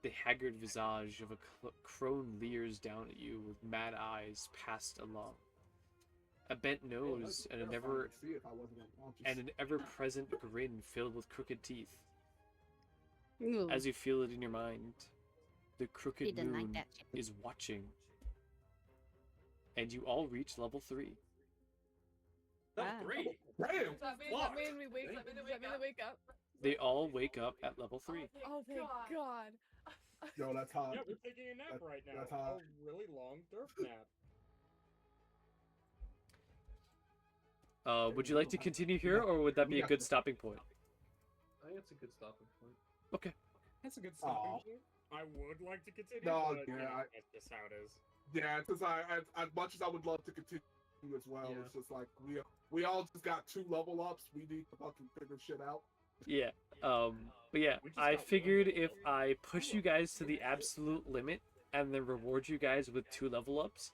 The haggard visage of a crone leers down at you with mad eyes passed along. A bent nose and an ever-present grin filled with crooked teeth. Ooh. As you feel it in your mind, the crooked didn't like moon that shit. is watching. And you all reach level 3. Level Wow. 3. Damn! Does that mean we wake up? Does that mean we wake up? They all wake up at level 3. Oh, thank God. Yo, that's hot. Yeah, we're taking a nap right now. That's hot. A really long derp nap. Would you like to continue here, or would that be a good stopping point? I think it's a good stopping point. Okay. That's a good stopping Aw. point. I would like to continue, No, but yeah, that's just how it is. Yeah, because as much as I would love to continue as well, Yeah. it's just like we all just got 2 level ups. We need to fucking figure shit out. Yeah. But yeah, We just I got figured one if level up. I push you guys to the absolute limit and then reward you guys with 2 level ups,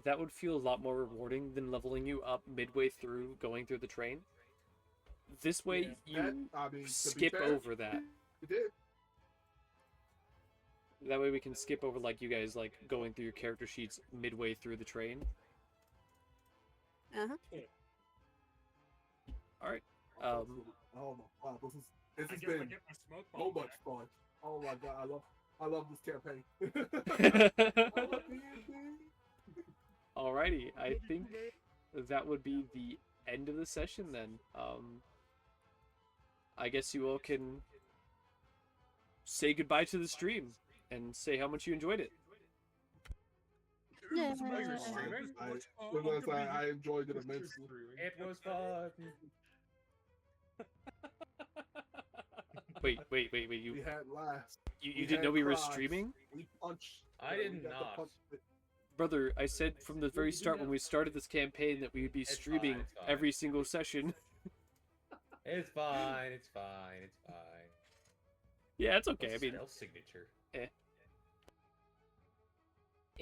that would feel a lot more rewarding than leveling you up midway through going through the train. This way, Yeah. you I mean, to be skip fair, over that. You did. That way we can skip over like you guys like going through your character sheets midway through the train. Uh-huh. All right. Oh my wow, this I has guess I been get my smoke so bomb much back. fun. Oh my god, I love this campaign. I love D&D. Alrighty, I think that would be the end of the session then. I guess you all can say goodbye to the stream and say how much you enjoyed it. Yeah. I enjoyed it immensely. It was fun. Wait. We You had laughs. you didn't know we were cries. streaming? We punched. I we did got to not. punch it. Brother, I said from the very start when we started this campaign that we would be It's streaming fine, it's fine. every single session. It's fine. It's fine. It's fine. Yeah, it's okay. I What's mean, spell signature.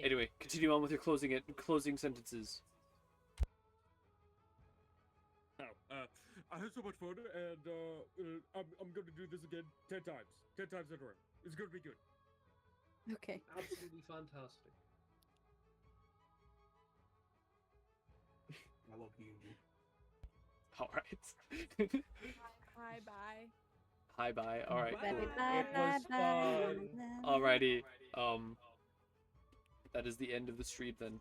anyway, continue on with your closing sentences. No, I had so much fun, and I'm going to do this again 10 times. 10 times in a row. It's going to be good. Okay. Absolutely fantastic. I love D&D. All right. Hi, bye. Hi, bye. All right. Bye, Cool. bye, It was bye, fun. bye. Alrighty. That is the end of the stream then.